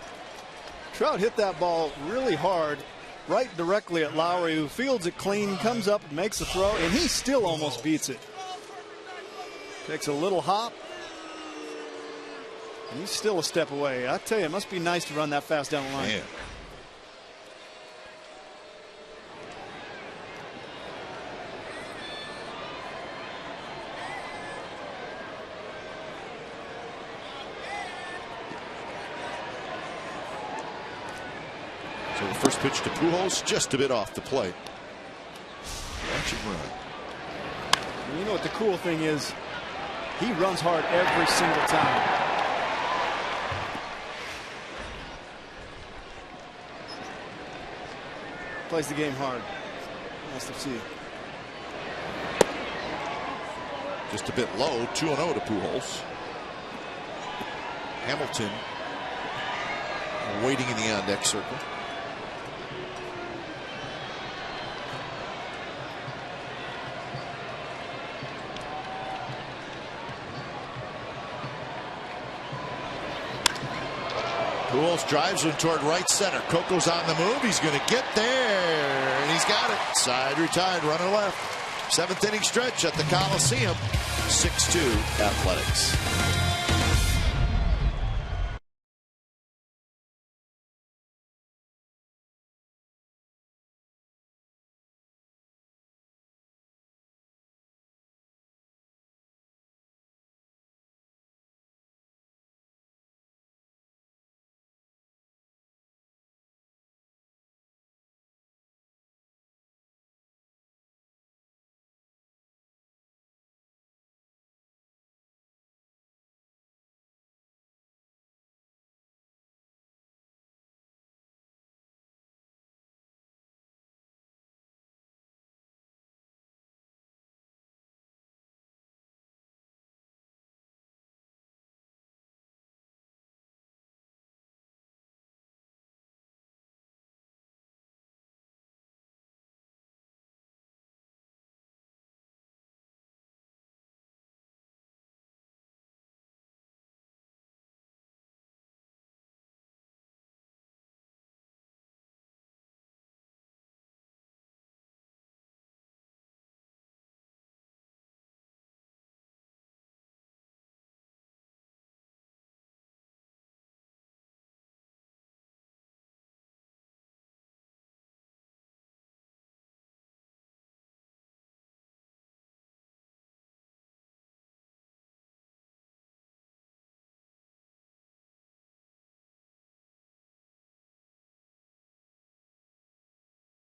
Trout hit that ball really hard, right directly at Lowry, who fields it clean, comes up, makes a throw, and he still almost beats it. Takes a little hop, and he's still a step away. I tell you, it must be nice to run that fast down the line. Man. So the first pitch to Pujols, just a bit off the plate. Watch him run. And you know what the cool thing is? He runs hard every single time. Plays the game hard. Nice to see. Just a bit low, 2-0 to Pujols. Hamilton waiting in the on-deck circle. Pujols drives one toward right center. Coco's on the move. He's going to get there, and he's got it. Side retired, runner left. 7th inning stretch at the Coliseum. 6-2 Athletics.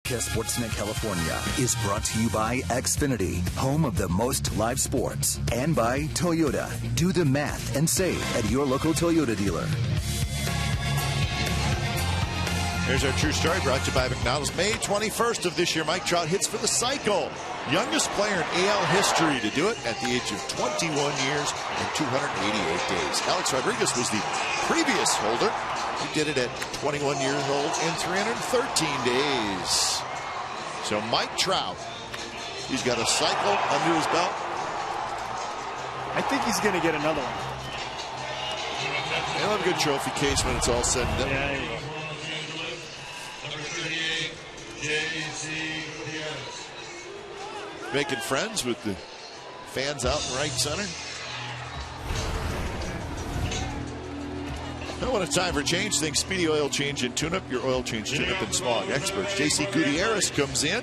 Sportsnet California is brought to you by Xfinity, home of the most live sports, and by Toyota. Do the math and save at your local Toyota dealer. Here's our true story brought to you by McDonald's. May 21st of this year, Mike Trout hits for the cycle. Youngest player in AL history to do it at the age of 21 years and 288 days. Alex Rodriguez was the previous holder. He did it at 21 years old in 313 days. So Mike Trout, he's got a cycle under his belt. I think he's going to get another one. He'll have a good trophy case when it's all said and done. Yeah, there you go. Making friends with the fans out in right center. Now, what a time for change things. Speedy Oil Change and Tune-Up. Your oil change, tune-up, and smog experts. J.C. Gutierrez comes in.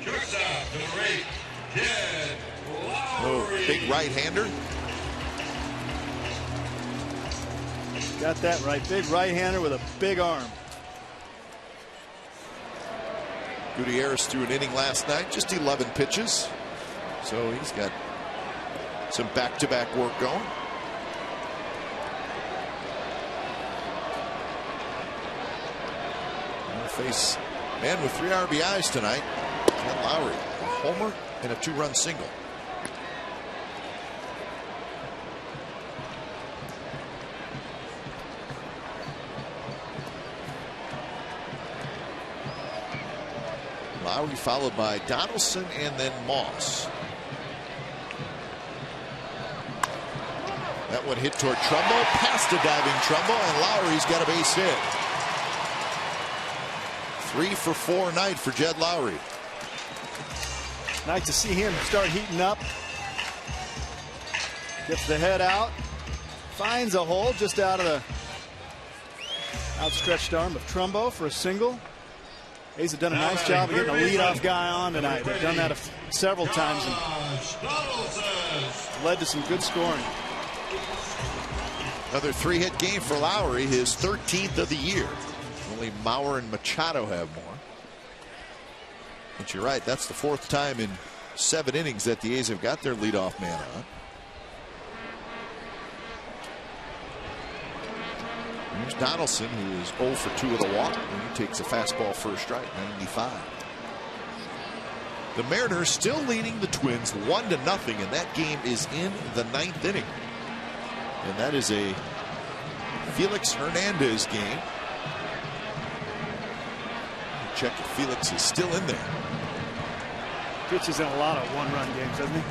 Oh, big right-hander. Got that right. Big right-hander with a big arm. Gutierrez threw an inning last night. Just 11 pitches. So he's got some back-to-back work going. Face man with 3 RBIs tonight. Ken Lowry, a homer and a 2-run single. Lowry followed by Donaldson and then Moss. That one hit toward Trumbo, past a diving Trumbo, and Lowry's got a base hit. 3 for 4 night for Jed Lowry. Nice to see him start heating up. Gets the head out. Finds a hole just out of the outstretched arm of Trumbo for a single. A's have done a nice job of getting a leadoff guy on tonight. They've done that several times and led to some good scoring. Another 3-hit game for Lowry, his 13th of the year. Only Mauer and Machado have more. But you're right, that's the 4th time in 7 innings that the A's have got their leadoff man on. Here's Donaldson, who is 0 for 2 with a walk, and he takes a fastball for a strike, 95. The Mariners still leading the Twins 1-0, and that game is in the 9th inning. And that is a Felix Hernandez game. Check if Felix is still in there. Pitches in a lot of one-run games, doesn't he?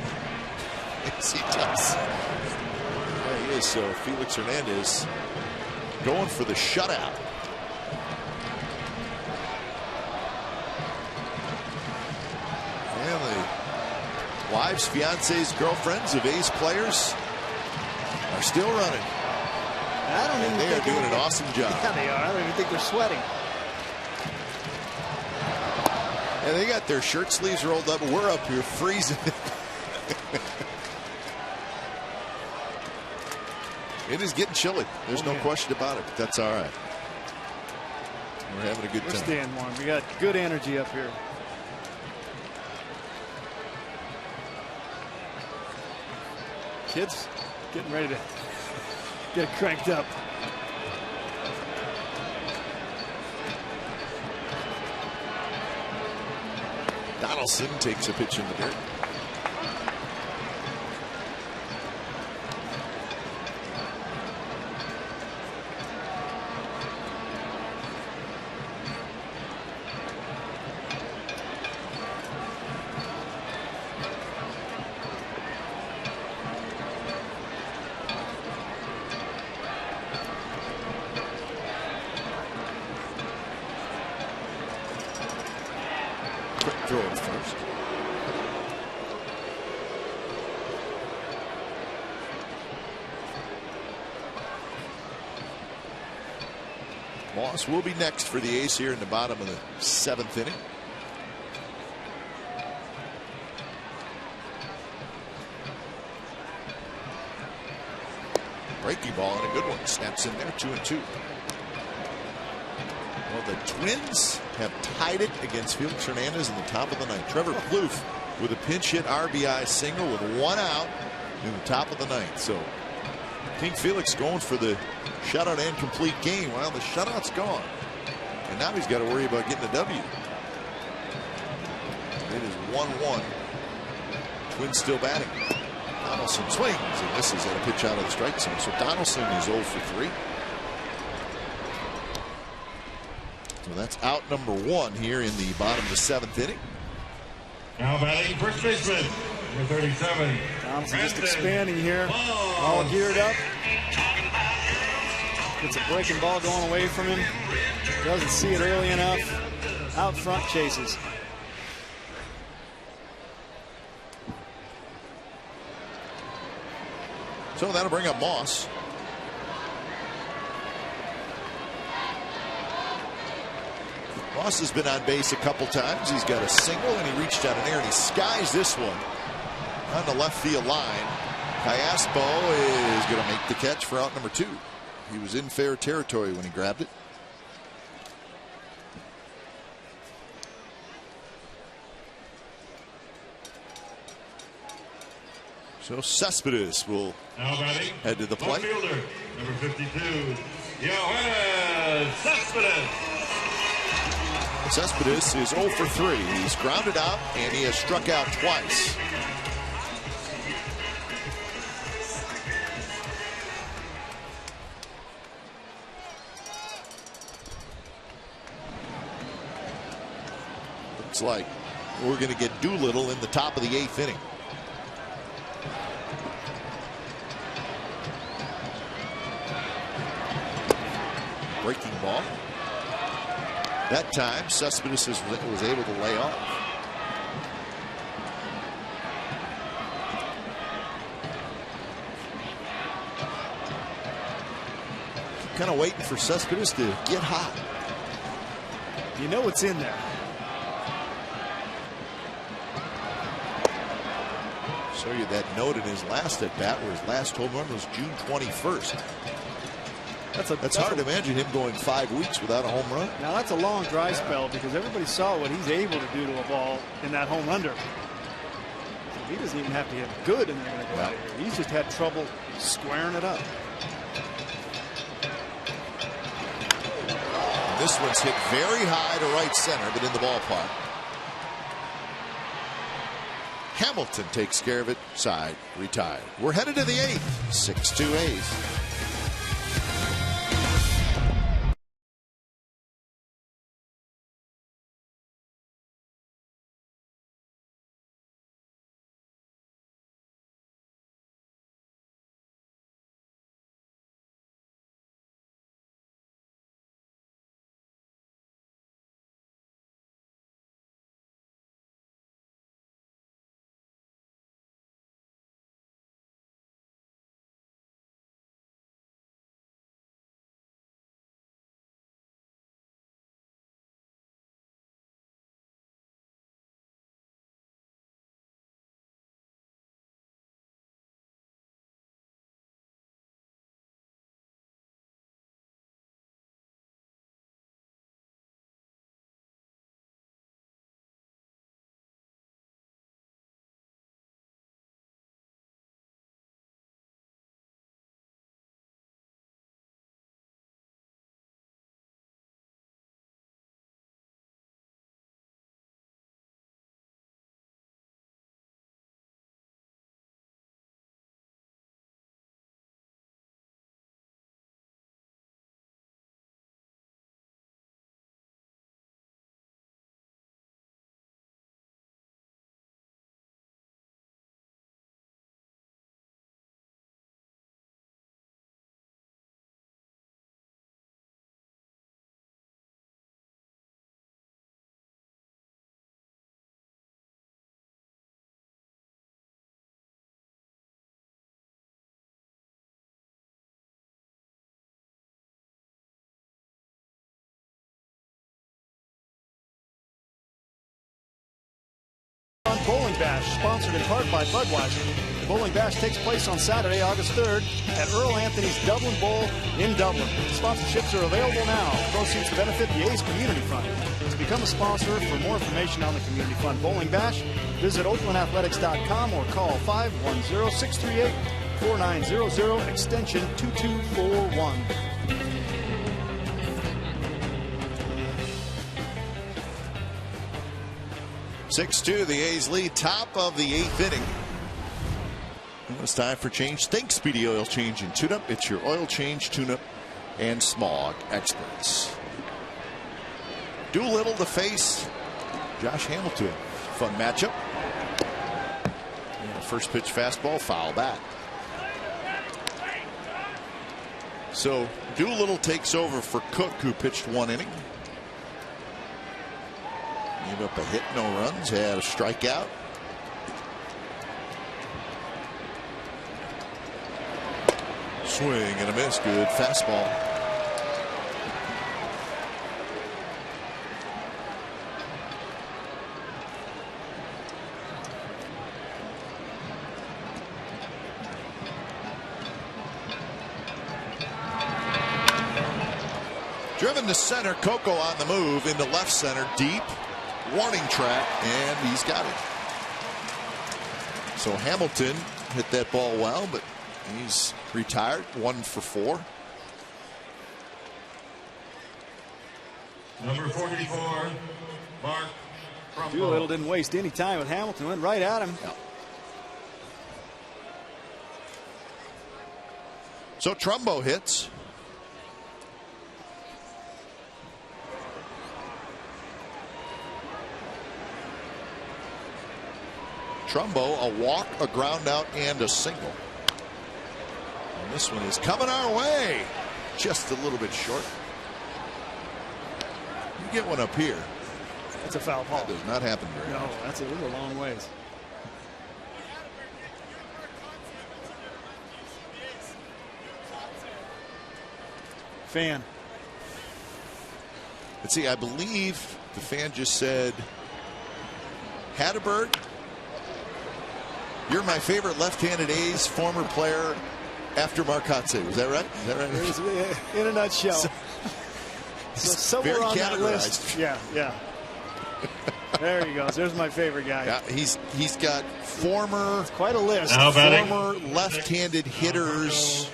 Yes, he does. Yeah, he is. So Felix Hernandez going for the shutout. And the wives, fiancés, girlfriends of A's players are still running. I don't even they think are doing an awesome job. Yeah, they are. I don't even think they're sweating. And they got their shirt sleeves rolled up. We're up here freezing. It is getting chilly. There's no question about it. But that's all right. We're having a good time. We're staying warm. We got good energy up here. Kids getting ready to get it cranked up. Donaldson takes a pitch in the dirt. Throw it first. Moss will be next for the A's here in the bottom of the 7th inning. Breaking ball and a good one. Snaps in there, 2-2. Well, the Twins have tied it against Felix Hernandez in the top of the 9th. Trevor Plouffe with a pinch hit RBI single with 1 out in the top of the 9th. So King Felix going for the shutout and complete game. Well, the shutout's gone. And now he's got to worry about getting a W. It is 1-1. Twins still batting. Donaldson swings and misses at a pitch out of the strike zone. So Donaldson is 0 for 3. So that's out number 1 here in the bottom of the 7th inning. Now batting first baseman, number 37. Thompson just expanding here. All geared up. Gets a breaking ball going away from him. Doesn't see it early enough. Out front chases. So that'll bring up Moss. Moss has been on base a couple times. He's got a single and he reached out in there and he skies this one on the left field line. Callaspo is going to make the catch for out number 2. He was in fair territory when he grabbed it. So Cespedes will head to the plate. Fielder, number 52, Yoenis Cespedes. Cespedes is 0 for 3. He's grounded out and he has struck out twice. Looks like we're going to get Doolittle in the top of the 8th inning. breaking ball. That time, Cespedes was able to lay off. Kind of waiting for Cespedes to get hot. You know what's in there. Show you that note in his last at bat, where his last home run was June 21st. That's hard to imagine him going 5 weeks without a home run. Now that's a long dry spell, because everybody saw what he's able to do to a ball in that home run derby. So he doesn't even have to hit good and they're going to go out of here. He's just had trouble squaring it up. And this one's hit very high to right center, but in the ballpark. Hamilton takes care of it. Side retired. We're headed to the 8th. 6-2 A's. Bowling Bash, sponsored in part by Budweiser. The Bowling Bash takes place on Saturday, August 3rd at Earl Anthony's Dublin Bowl in Dublin. Sponsorships are available now. Proceeds benefit the A's Community Fund. To become a sponsor, for more information on the Community Fund Bowling Bash, visit OaklandAthletics.com or call 510-638-4900, extension 2241. The A's lead, top of the 8th inning. It's time for change. Think Speedy Oil Change and Tune-Up. It's your oil change, tune-up, and smog experts. Doolittle to face Josh Hamilton. Fun matchup. And first pitch fastball, foul back. So Doolittle takes over for Cook, who pitched 1 inning. Gave up a hit, no runs, had a strikeout. Swing and a miss, good fastball. Driven to center, Coco on the move into left center, deep. Warning track, and he's got it. So Hamilton hit that ball well, but he's retired. 1 for 4. Number 44, Mark Doolittle didn't waste any time with Hamilton. Went right at him. Yeah. So Trumbo hits. Trumbo, a walk, a ground out, and a single. And this one is coming our way. Just a little bit short. get one up here. That's a foul ball. That does not happen very No, often. that's a long ways. Fan. Let's see, I believe the fan just said, Hatteberg, you're my favorite left-handed A's former player after Marcotte. Was that right? Is that right? In a nutshell. So somewhere very on that categorized. list. Yeah, yeah. There he goes. There's my favorite guy. Yeah, he's got former, Quite a list. Now batting. former left-handed hitters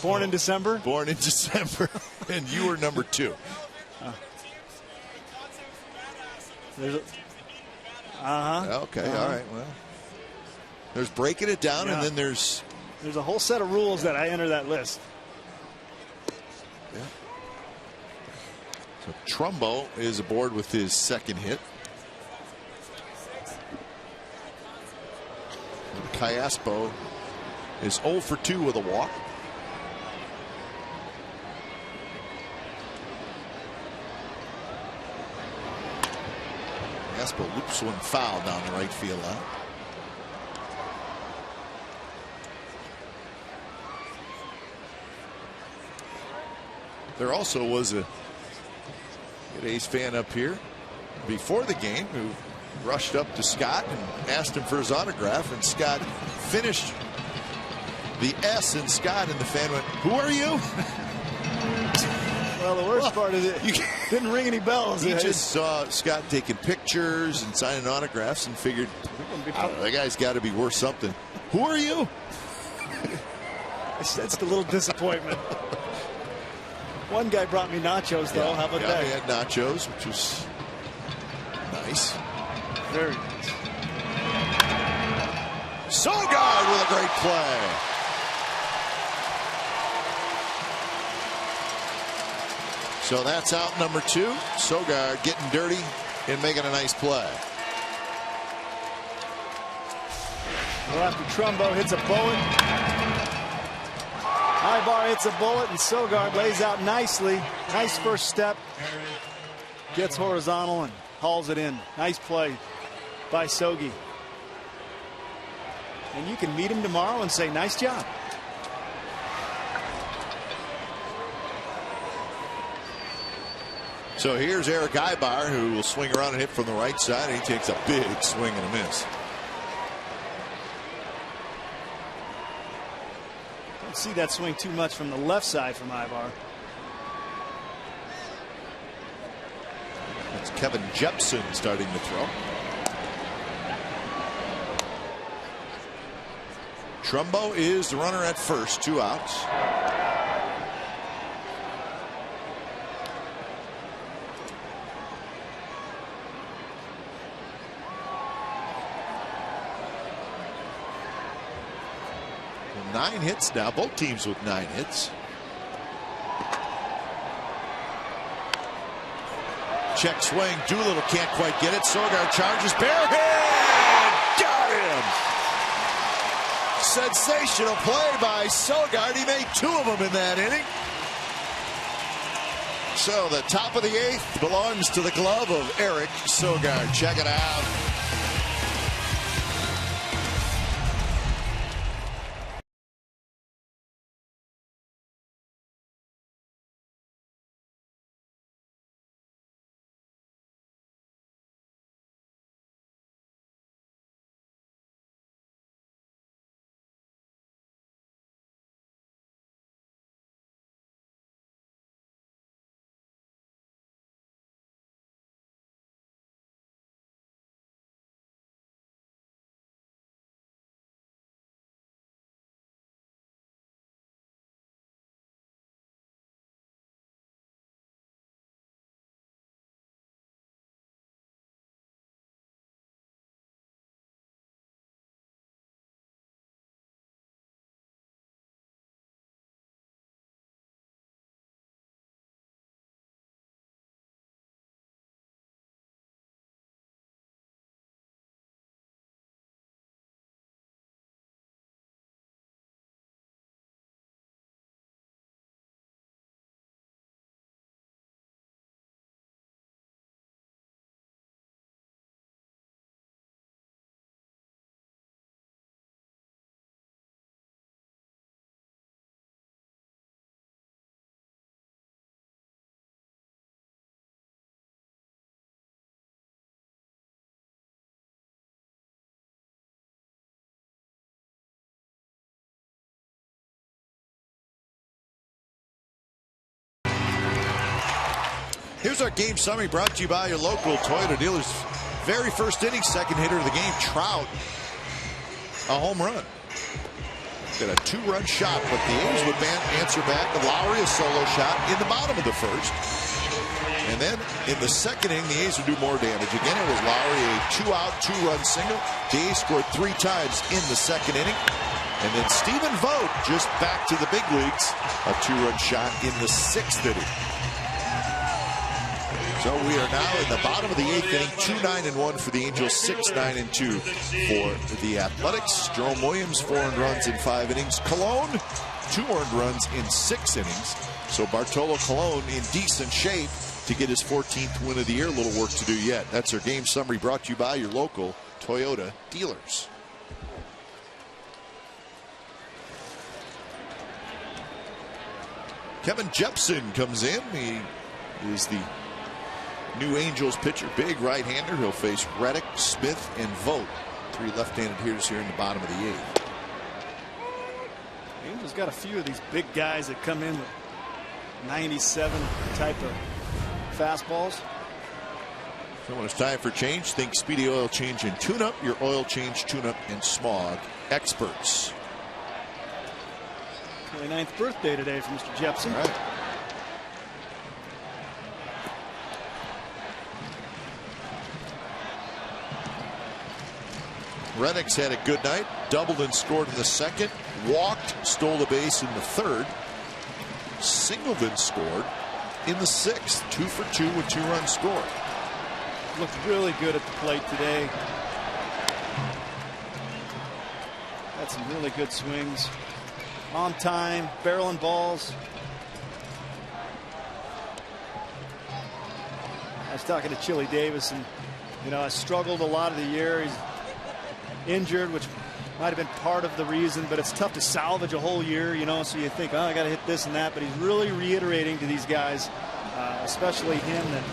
Born in December. born in December, and you were number 2. There's Okay, all right. Well, there's breaking it down, and Yeah. then there's a whole set of rules that I enter that list. so Trumbo is aboard with his second hit. Cayaspo is 0 for 2 with a walk. Cayaspo loops one foul down the right field line. There also was a A's fan up here before the game who rushed up to Scott and asked him for his autograph, and Scott finished the S in Scott, and the fan went, "Who are you?" Well, the worst part is it didn't ring any bells. He just saw Scott taking pictures and signing autographs and figured, I don't know, that guy's got to be worth something. Who are you? That's the little disappointment. One guy brought me nachos, though. How about We that? had nachos, which was nice. Very nice. Sogard with a great play. So that's out number 2. Sogard getting dirty and making a nice play. Well, after Trumbo hits a bullet, Ibar hits a bullet, and Sogard lays out nicely. Nice first step. Gets horizontal and hauls it in. Nice play by Sogi. And you can meet him tomorrow and say, nice job. So here's Eric Ibar, who will swing around and hit from the right side, and he takes a big swing and a miss. Don't see that swing too much from the left side from Ibar. It's Kevin Jepson starting to throw. Trumbo is the runner at first, 2 outs. Well, 9 hits now, both teams with 9 hits. Check swing, Doolittle can't quite get it. Sogard charges, bare hit, got him. Sensational play by Sogard. He made 2 of them in that inning. So the top of the 8th belongs to the glove of Eric Sogard. Check it out. Here's our game summary brought to you by your local Toyota dealers. Very first inning, second hitter of the game, Trout, a home run. Got a 2-run shot, but the A's would answer back. Lowry, a solo shot in the bottom of the first. And then in the second inning, the A's would do more damage. Again, it was Lowry, a 2-out, 2-run single. The A's scored 3 times in the second inning. And then Stephen Vogt just back to the big leagues, a 2-run shot in the 6th inning. So we are now in the bottom of the 8th inning, 2-9-1 for the Angels, 6-9-2 for the Athletics. Jerome Williams, 4 earned runs in 5 innings. Colon, 2 earned runs in 6 innings. So Bartolo Colon in decent shape to get his 14th win of the year. A little work to do yet. That's our game summary brought to you by your local Toyota dealers. Kevin Jepson comes in. He is the new Angels pitcher, big right-hander. He'll face Reddick, Smith, and Vogt. 3 left-handed hitters here in the bottom of the 8th. Angels got a few of these big guys that come in with 97 type of fastballs. So when it's time for change, think Speedy Oil Change and Tune-Up, your oil change, tune-up, and smog experts. 29th birthday today for Mr. Jepson. All right. Reddick's had a good night. Doubled and scored in the 2nd. Walked, stole the base in the 3rd. Singled and scored in the 6th. 2 for 2 with 2 runs scored. Looked really good at the plate today. Had some really good swings. On time, barreling balls. I was talking to Chili Davis, and I struggled a lot of the year. He's injured, which might have been part of the reason, but it's tough to salvage a whole year, so you think, oh, I got to hit this and that, but he's really reiterating to these guys, especially him, that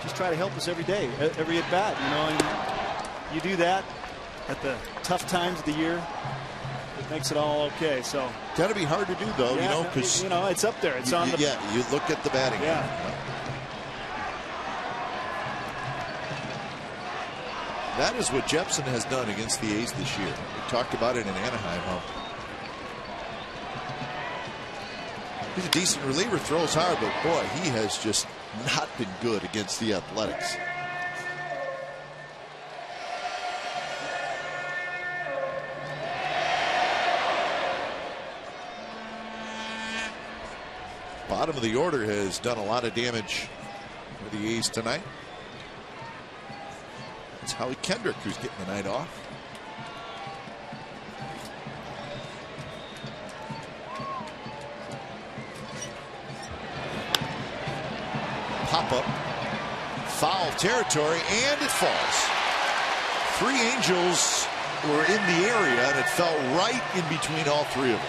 just try to help us every day, every at bat, and you do that at the tough times of the year, it makes it all okay. So got to be hard to do, though, because it's up there. It's on the you look at the batting. Yeah. That is what Jepson has done against the A's this year. We talked about it in Anaheim. He's a decent reliever, throws hard, but boy, he has just not been good against the Athletics. Bottom of the order has done a lot of damage for the A's tonight. It's Howie Kendrick who's getting the night off. Pop-up. Foul territory, and it falls. 3 Angels were in the area, and it fell right in between all 3 of them.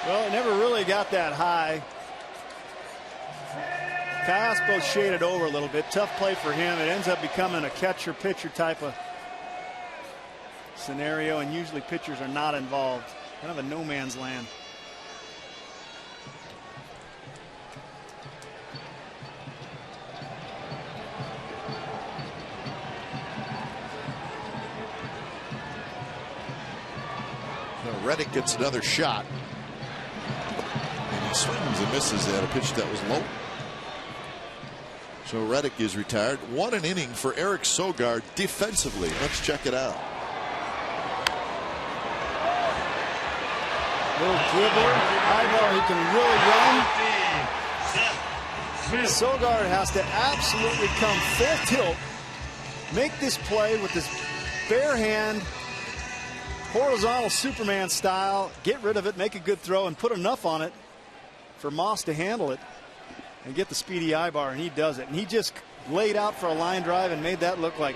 Well, it never really got that high. Caspo shaded over a little bit. Tough play for him. It ends up becoming a catcher-pitcher type of scenario, and usually pitchers are not involved. Kind of a no man's land. Reddick gets another shot. And he swings and misses at a pitch that was low. So Reddick is retired. What an inning for Eric Sogard defensively. Let's check it out. Little dribbler. Ivar, he can really run. Sogard has to absolutely come full tilt. Make this play with this bare hand. Horizontal Superman style. Get rid of it. Make a good throw and put enough on it for Moss to handle it and get the speedy Ivar, and he does it. And he just laid out for a line drive and made that look like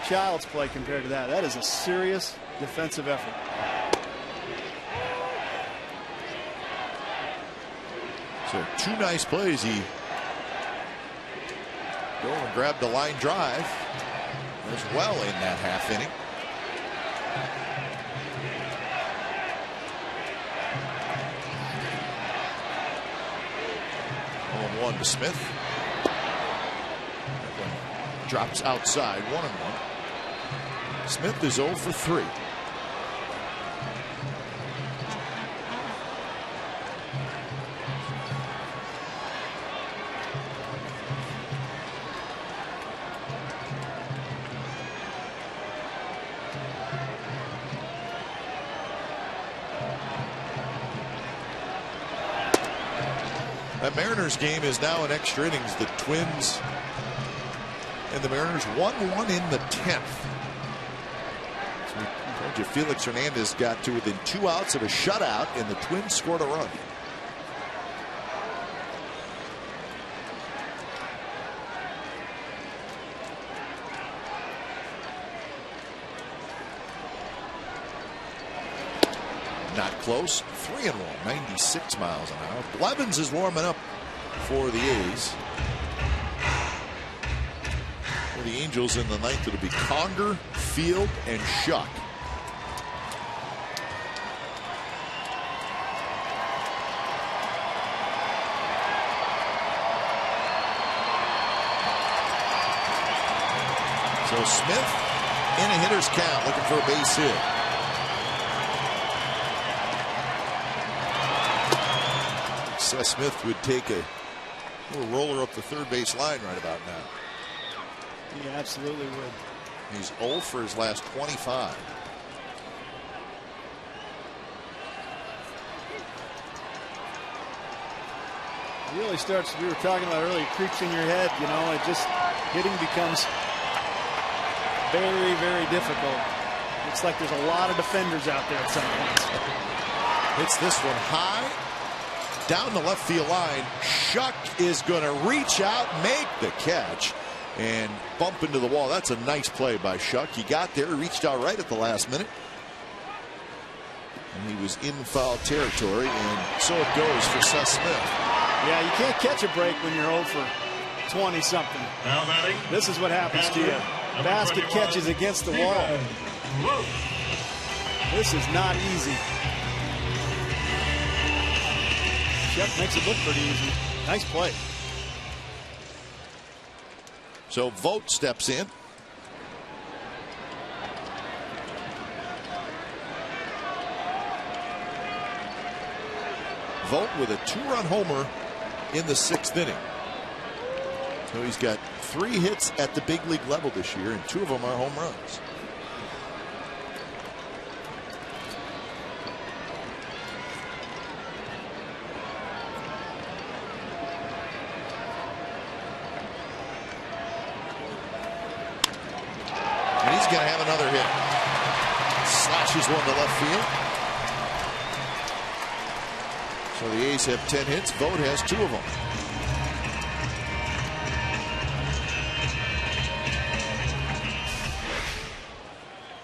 child's play compared to that. That is a serious defensive effort. So 2 nice plays. He go and grabbed the line drive as well in that half inning. 2-1 to Smith. That one drops outside, 1-1. Smith is 0 for 3. That Mariners game is now in extra innings. The Twins and the Mariners 1-1 in the 10th. So we told you Felix Hernandez got to within 2 outs of a shutout, and the Twins scored a run. Not close. 3-1, 96 miles an hour. Blevins is warming up for the A's. For the Angels in the ninth, it'll be Conger, Field, and Shuck. So Smith in a hitter's count, looking for a base hit. Seth Smith would take a little roller up the third base line right about now. He absolutely would. He's 0 for his last 25. It really starts, we were talking about earlier, creeps in your head, you know, it just, hitting becomes very, very difficult. Looks like there's a lot of defenders out there at some points. Hits this one high. Down the left field line. Shuck is going to reach out, make the catch, and bump into the wall. That's a nice play by Shuck. He got there, reached out right at the last minute. And he was in foul territory, and so it goes for Seth Smith. Yeah, you can't catch a break when you're 0 for 20-something. Now batting. This is what happens to you. Basket catches against the wall. This is not easy. Shuck makes it look pretty easy. Nice play. So Vogt steps in. Vogt with a 2-run homer in the 6th inning. So he's got 3 hits at the big league level this year, and 2 of them are home runs. And he's going to have another hit. Slashes one to left field. So the A's have 10 hits. Vogt has 2 of them.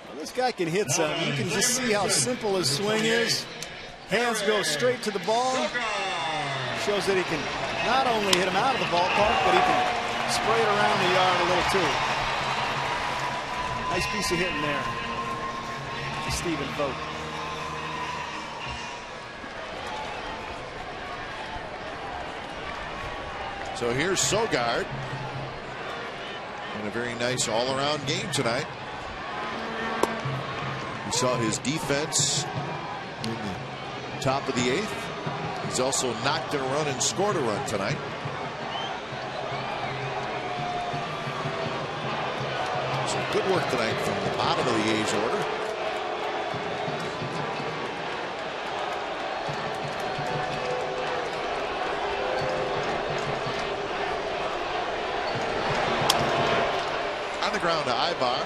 Well, this guy can hit some. You can just see how simple his swing is. Hands go straight to the ball. Shows that he can not only hit him out of the ballpark, but he can spray it around the yard a little too. Nice piece of hitting there to Stephen Vogt. So here's Sogard in a very nice all-around game tonight. We saw his defense in the top of the 8th. He's also knocked in a run and scored a run tonight. So good work tonight from the bottom of the A's order. On the ground to Ibar.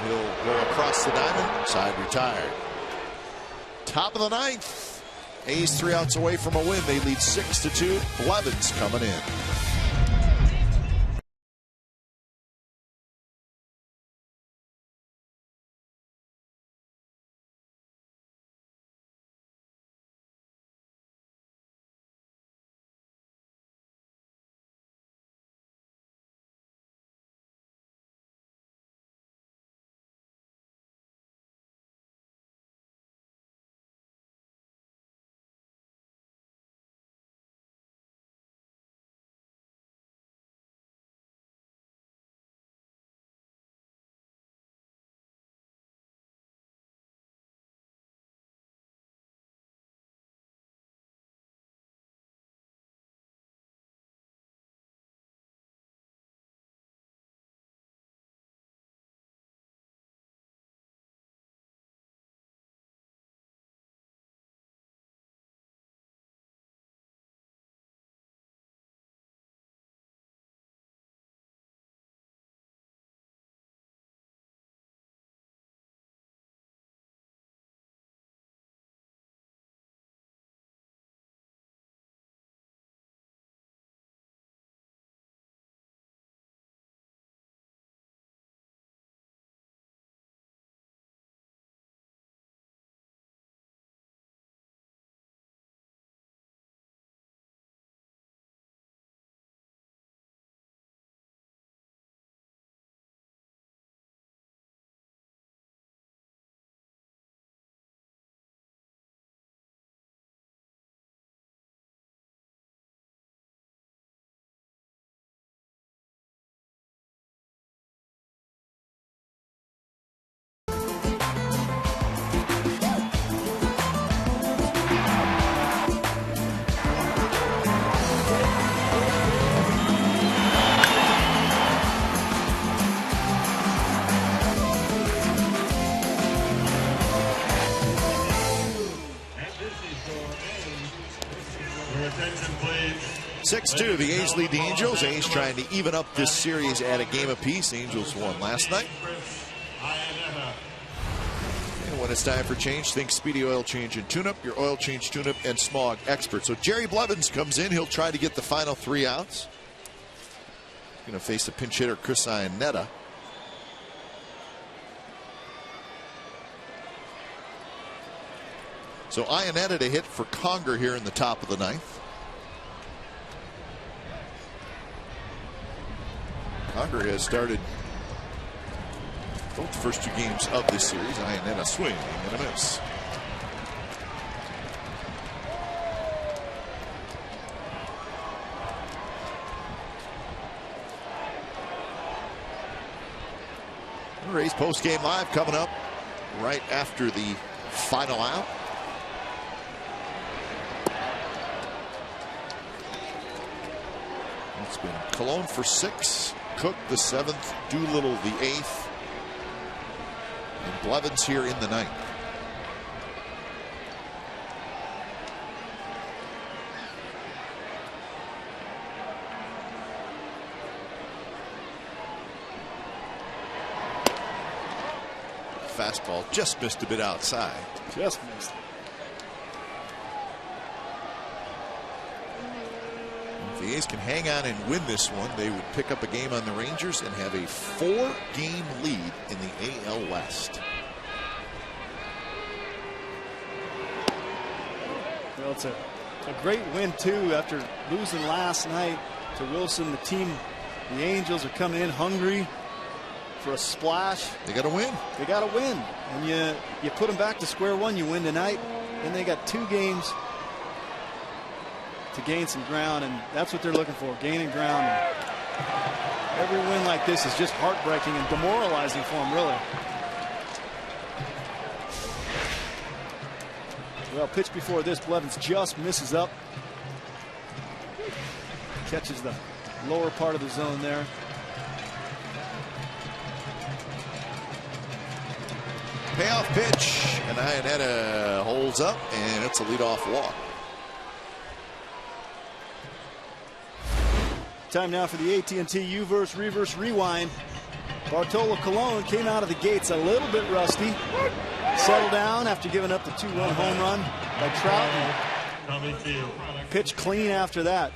He'll go across the diamond. Side retired. Top of the 9th. A's 3 outs away from a win. They lead 6-2. Blevins coming in. Attention, please. 6-2, the A's lead the Angels. A's trying to even up this series at a game apiece. Angels won last night. And when it's time for change, think Speedy Oil Change and Tune-Up, your oil change, tune-up, and smog expert. So Jerry Blevins comes in. He'll try to get the final 3 outs. Going to face the pinch hitter, Chris Iannetta. So Iannetta to hit for Conger here in the top of the 9th. Conger has started both the first 2 games of this series. Iannetta swing and a miss. Rays post-game live coming up right after the final out. It's been Cologne for 6, Cook the 7th, Doolittle the 8th, and Blevins here in the 9th. Fastball just missed a bit outside. Just missed. If the A's can hang on and win this one, they would pick up a game on the Rangers and have a 4-game lead in the AL West. Well, it's a great win, too, after losing last night to Wilson. The team, the Angels, are coming in hungry for a splash. They got to win. They got to win. And you put them back to square one. You win tonight. Then they got 2 games to gain some ground, and that's what they're looking for, gaining ground. And every win like this is just heartbreaking and demoralizing for them, really. Well, pitch before this, Blevins just misses up. Catches the lower part of the zone there. Payoff pitch, and Iannetta holds up, and it's a leadoff walk. Time now for the AT&T U-verse Reverse Rewind. Bartolo Colon came out of the gates a little bit rusty. Settled down after giving up the 2-run home run by Trout. Pitched clean after that.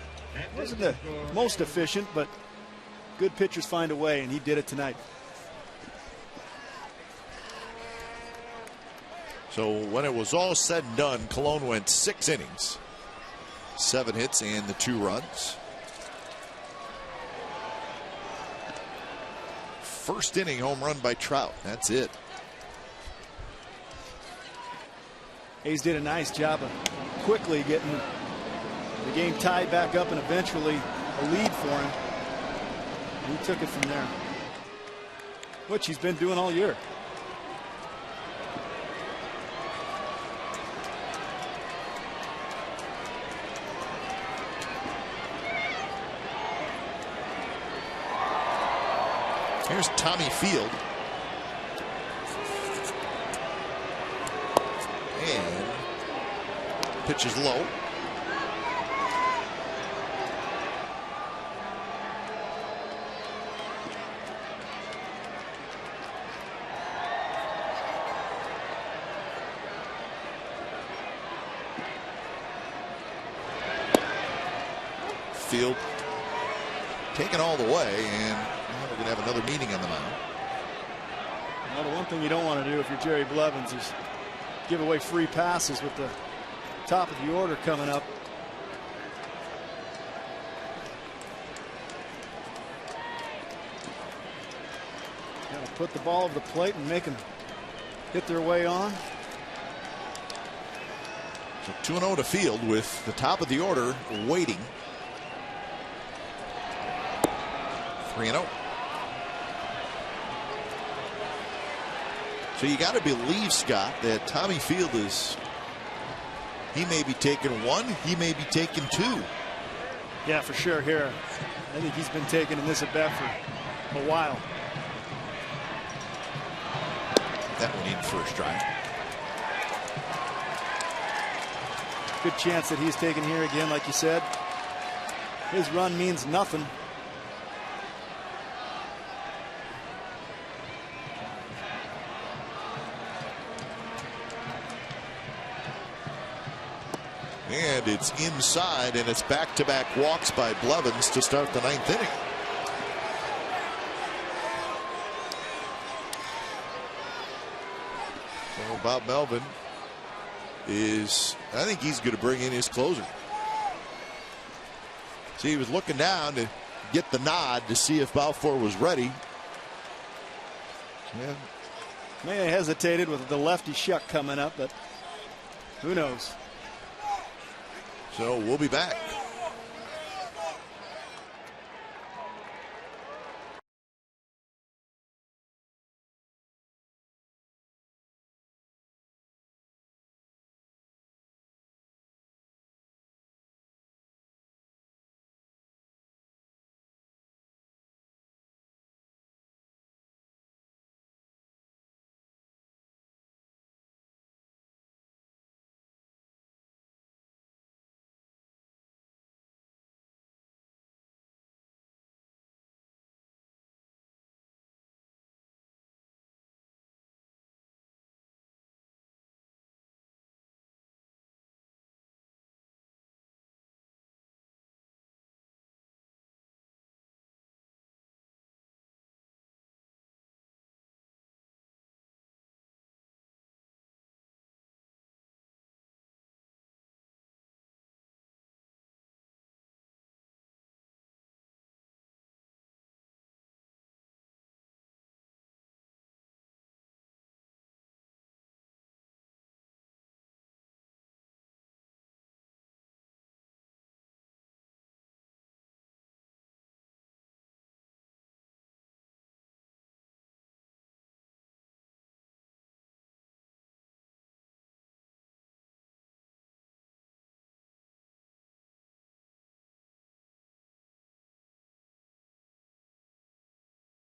Wasn't the most efficient, but good pitchers find a way, and he did it tonight. So when it was all said and done, Colon went 6 innings, 7 hits, and the 2 runs. First inning home run by Trout. That's it. A's did a nice job of quickly getting the game tied back up and eventually a lead for him. He took it from there, which he's been doing all year. Here's Tommy Field. And pitches low. Field taken all the way, and we're going to have another meeting on the mound. Well, the one thing you don't want to do if you're Jerry Blevins is give away free passes with the top of the order coming up. Got to put the ball over the plate and make them hit their way on. So 2-0 to Field with the top of the order waiting. 3-0. So you got to believe, Scott, that Tommy Field he may be taking 1, he may be taking 2. Yeah, for sure here. I think he's been taking in this at bat for a while. That one in for a strike. Good chance that he's taken here again, like you said. His run means nothing. And it's inside, and it's back-to-back walks by Blevins to start the 9th inning. So Bob Melvin is, I think he's going to bring in his closer. See, he was looking down to get the nod to see if Balfour was ready. Yeah. May have hesitated with the lefty shuck coming up, but who knows? So we'll be back.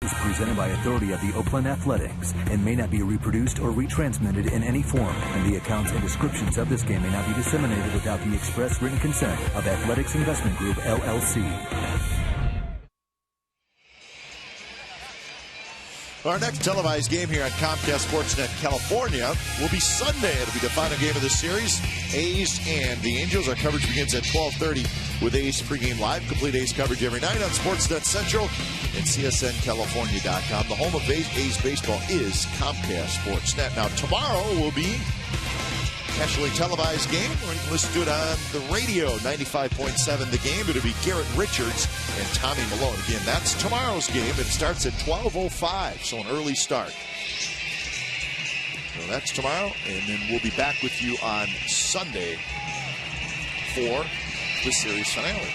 Is presented by authority of the Oakland Athletics and may not be reproduced or retransmitted in any form, and the accounts and descriptions of this game may not be disseminated without the express written consent of Athletics Investment Group, LLC. Our next televised game here on Comcast Sportsnet California will be Sunday. It'll be the final game of the series. A's and the Angels. Our coverage begins at 12:30 with A's pregame live. Complete A's coverage every night on Sportsnet Central and CSNCalifornia.com. The home of A's baseball is Comcast Sportsnet. Now tomorrow will be nationally televised game. Or you can listen to it on the radio, 95.7 The Game. It'll be Garrett Richards and Tommy Malone. Again, that's tomorrow's game. It starts at 12:05, so an early start. So that's tomorrow, and then we'll be back with you on Sunday for the series finale.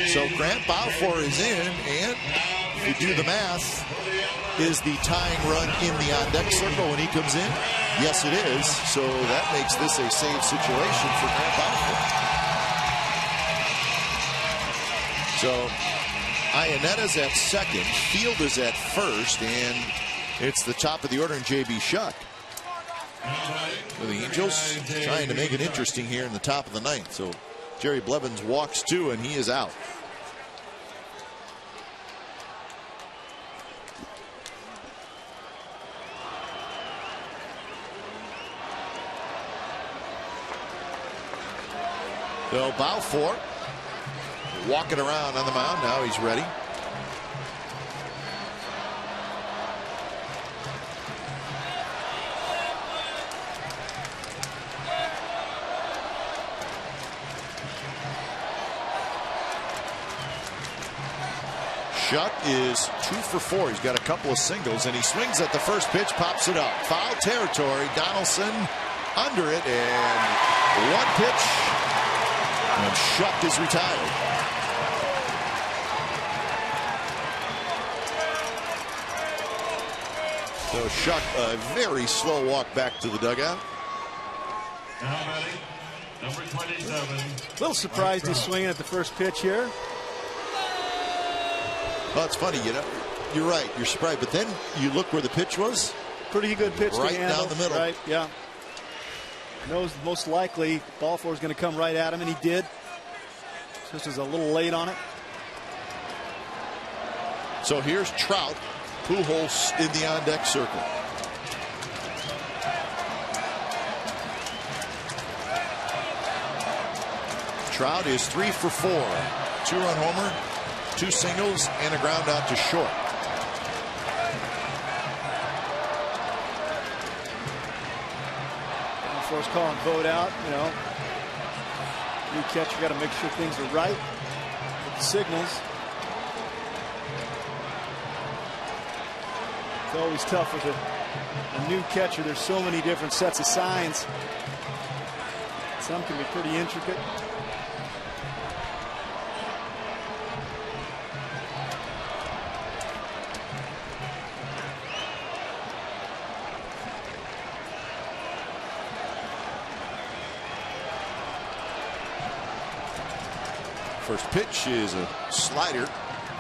So Grant Balfour is in, and if you do the math, is the tying run in the on-deck circle when he comes in? Yes, it is. So that makes this a save situation for Grant Balfour. So Ionetta's at second, Field is at first, and it's the top of the order in J.B. Shuck. With the Angels trying to make it interesting here in the top of the 9th. So Jerry Blevins walks two, and he is out. So Balfour walking around on the mound. Now he's ready. Shuck is 2 for 4. He's got a couple of singles, and he swings at the first pitch, pops it up. Foul territory. Donaldson under it, and one pitch, and Shuck is retired. So Shuck, a very slow walk back to the dugout. Now batting, number 27. A little surprised he's swinging at the first pitch here. Well, it's funny, you know. You're right. You're surprised, but then you look where the pitch was. Pretty good pitch right to handle. down the middle. Right, yeah. Knows most likely ball four is going to come right at him, and he did. This was a little late on it. So here's Trout. Pujols in the on-deck circle. Trout is 3 for 4. 2-run homer, 2 singles, and a ground out to short. Force call and vote out. You know, new catcher got to make sure things are right with the signals. It's always tough with a new catcher. There's so many different sets of signs. Some can be pretty intricate. First pitch is a slider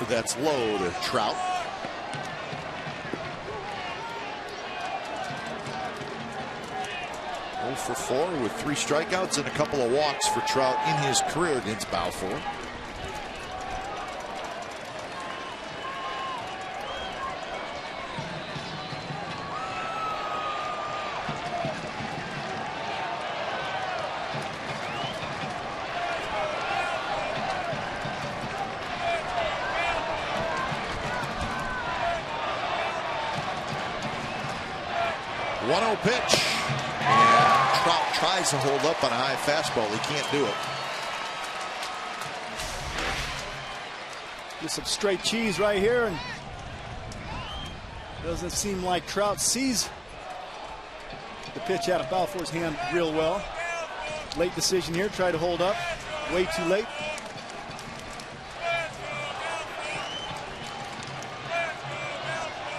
that's low to Trout. Oh for 4 with 3 strikeouts and a couple of walks for Trout in his career against Balfour. Pitch, and Trout tries to hold up on a high fastball. He can't do it. Get some straight cheese right here, and doesn't seem like Trout sees the pitch out of Balfour's hand real well. Late decision here. Try to hold up. Way too late.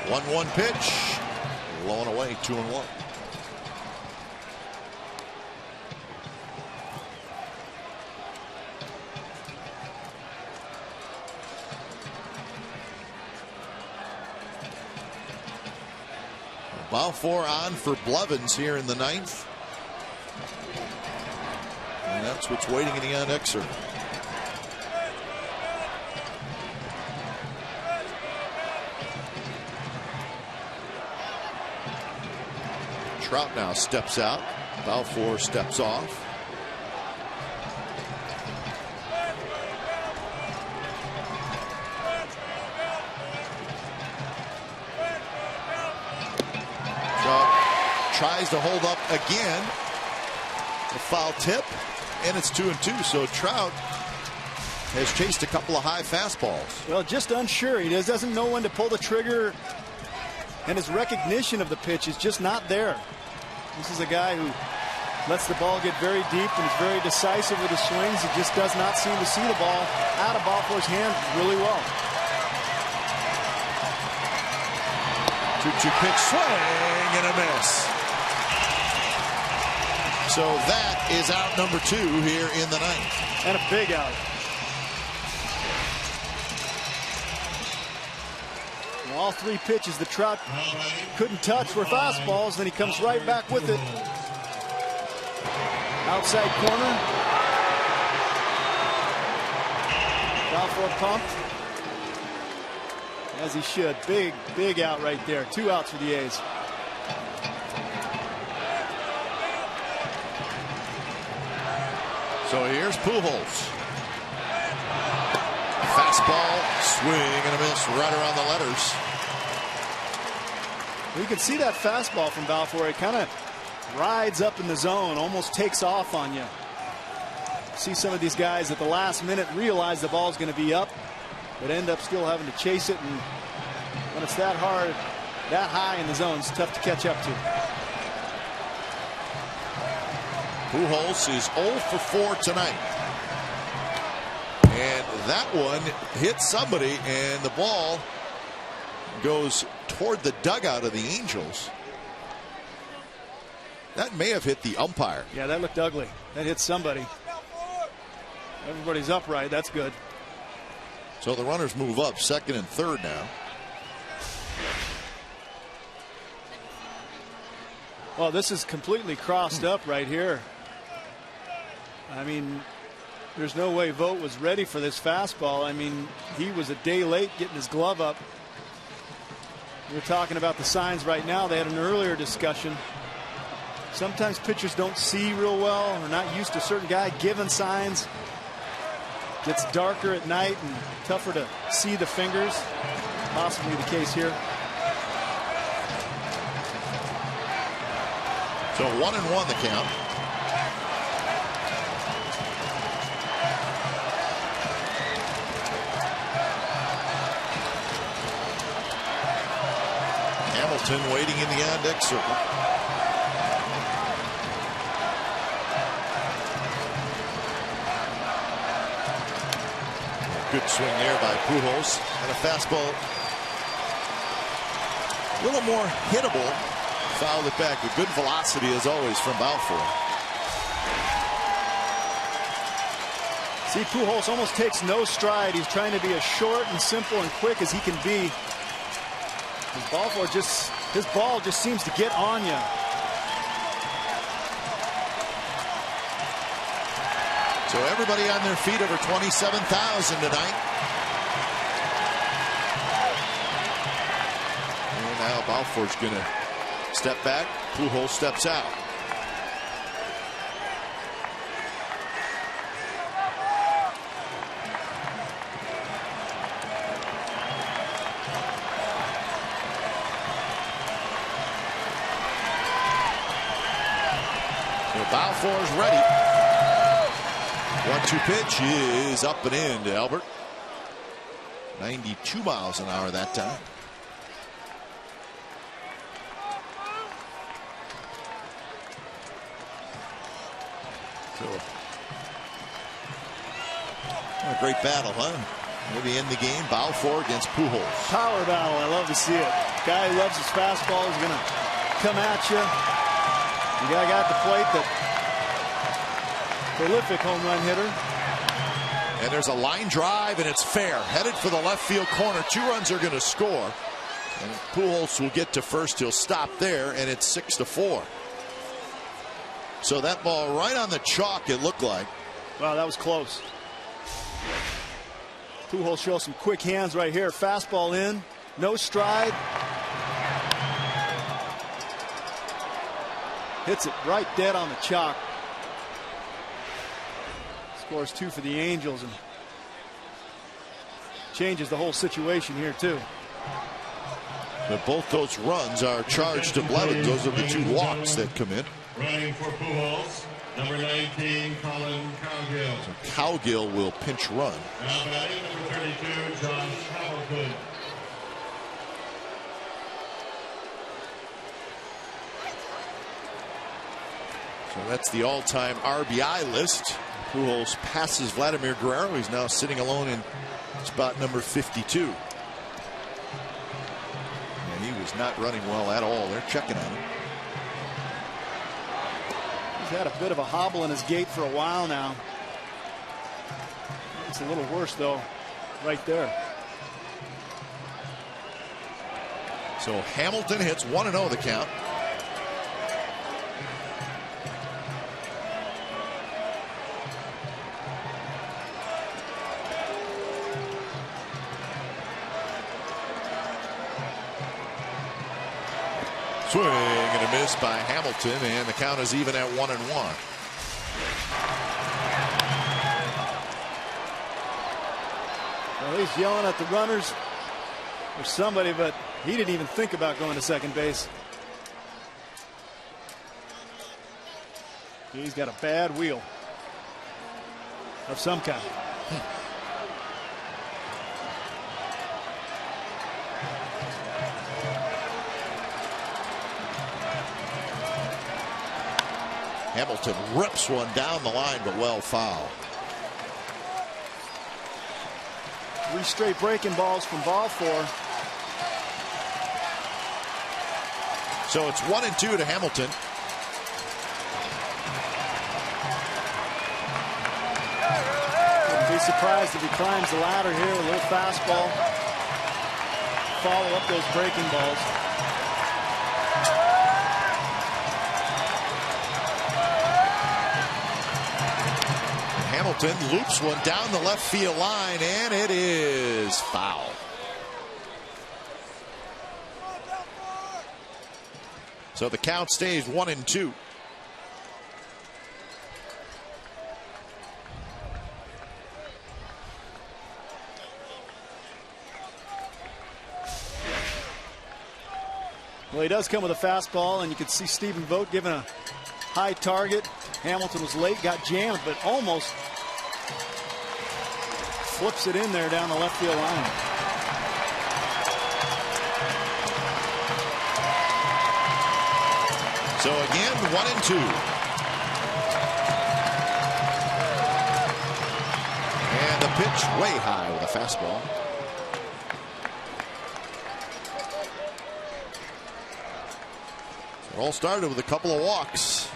One pitch. Low and away, 2-1. Balfour on for Blevins here in the 9th. And that's what's waiting in the on-deck circle. Trout now steps out. Balfour steps off. Trout tries to hold up again. A foul tip, and it's 2-2. So Trout has chased a couple of high fastballs. Well, just unsure. He doesn't know when to pull the trigger, and his recognition of the pitch is just not there. This is a guy who lets the ball get very deep and is very decisive with his swings. He just does not seem to see the ball out of Balfour's hand really well. 2-2 pitch, swing and a miss. So that is out number 2 here in the 9th. And a big out. All 3 pitches that Trout couldn't touch were fastballs. Then he comes right back with it. Outside corner. Balfour pumped. As he should. Big out right there. 2 outs for the A's. So here's Pujols. Fastball, swing and a miss right around the letters. You can see that fastball from Balfour. It kind of rides up in the zone, almost takes off on you. See some of these guys at the last minute realize the ball's going to be up, but end up still having to chase it. And when it's that hard, that high in the zone, it's tough to catch up to. Pujols is 0 for 4 tonight. And that one hits somebody, and the ball goes toward the dugout of the Angels. That may have hit the umpire. Yeah, that looked ugly. That hit somebody. Everybody's upright. That's good. So the runners move up 2nd and 3rd now. Well, this is completely crossed up right here. I mean, there's no way Vogt was ready for this fastball. I mean, he was a day late getting his glove up. We're talking about the signs right now. They had an earlier discussion. Sometimes pitchers don't see real well. They're not used to a certain guy giving signs. Gets darker at night and tougher to see the fingers. Possibly the case here. So 1-1 the count. Hamilton waiting in the on-deck circle. Good swing there by Pujols, and a fastball a little more hittable. Fouled it back with good velocity as always from Balfour. See, Pujols almost takes no stride. He's trying to be as short and simple and quick as he can be. His ball just seems to get on you. So everybody on their feet, over 27,000 tonight. And now Balfour's going to step back. Pujols steps out. So Balfour's ready. 1-2 pitch is up and in to Albert. 92 miles an hour that time. So, what a great battle, huh? Maybe end the game. Balfour against Pujols. Power battle. I love to see it. Guy who loves his fastball is going to come at you. You got a guy at the plate that prolific home run hitter. And there's a line drive, and it's fair. Headed for the left field corner. 2 runs are going to score. And Pujols will get to first. He'll stop there, and it's 6-4. So that ball right on the chalk, it looked like. Wow, that was close. Pujols shows some quick hands right here. Fastball in, no stride. Hits it right dead on the chalk. Scores 2 for the Angels and changes the whole situation here too. But both those runs are charged to Blevins. Those are the 2 walks that come in. Running for Pujols, number 19, Colin Cowgill. So Cowgill will pinch run. Now batting, number 32, Josh Hamilton. So that's the all-time RBI list. Pujols passes Vladimir Guerrero. He's now sitting alone in spot number 52. And he was not running well at all. They're checking on him. He's had a bit of a hobble in his gait for a while now. It's a little worse though right there. So Hamilton hits 1-0 the count. Swing and a miss by Hamilton, and the count is even at 1-1. Well, he's yelling at the runners or somebody, but he didn't even think about going to second base. He's got a bad wheel of some kind. Hamilton rips one down the line, but well foul. 3 straight breaking balls from Balfour. So it's 1-2 to Hamilton. Wouldn't be surprised if he climbs the ladder here. A little fastball. Follow up those breaking balls. Hamilton loops one down the left field line, and it is foul. So the count stays 1-2. Well, he does come with a fastball, and you can see Stephen Vogt giving a high target. Hamilton was late, got jammed, but almost flips it in there down the left field line. So again, 1-2. And the pitch way high with a fastball. It all started with a couple of walks.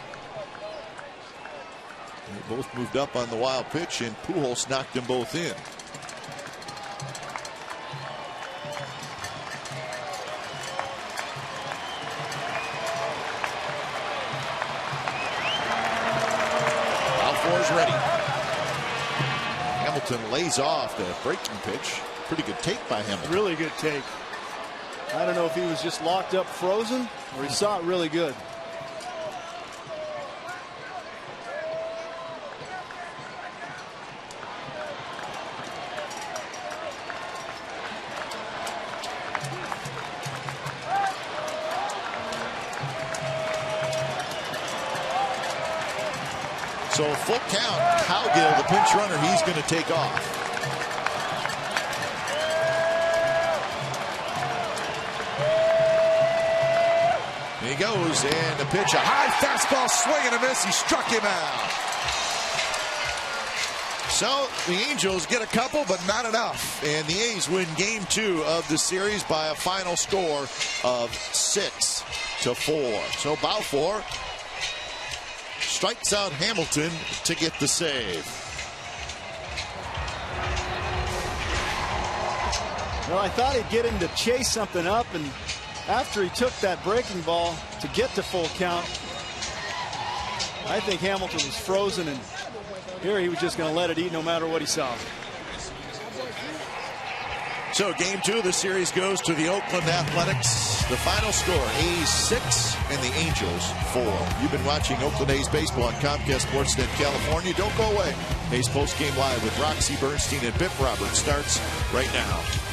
They both moved up on the wild pitch, and Pujols knocked them both in. Balfour's ready. Hamilton lays off the breaking pitch. Pretty good take by Hamilton. Really good take. I don't know if he was just locked up frozen or he saw it really good. So full count. Cowgill, the pinch runner, he's going to take off. He goes, and the pitch, a high fastball, swing and a miss. He struck him out. So the Angels get a couple, but not enough. And the A's win game 2 of the series by a final score of 6-4. So Balfour strikes out Hamilton to get the save. Well, I thought he'd get him to chase something up, and after he took that breaking ball to get to full count, I think Hamilton was frozen, and here he was just going to let it eat no matter what he saw. So game 2 of the series goes to the Oakland Athletics. The final score, A's 6 and the Angels 4. You've been watching Oakland A's baseball on Comcast Sportsnet California. Don't go away. A's postgame live with Roxy Bernstein and Biff Roberts starts right now.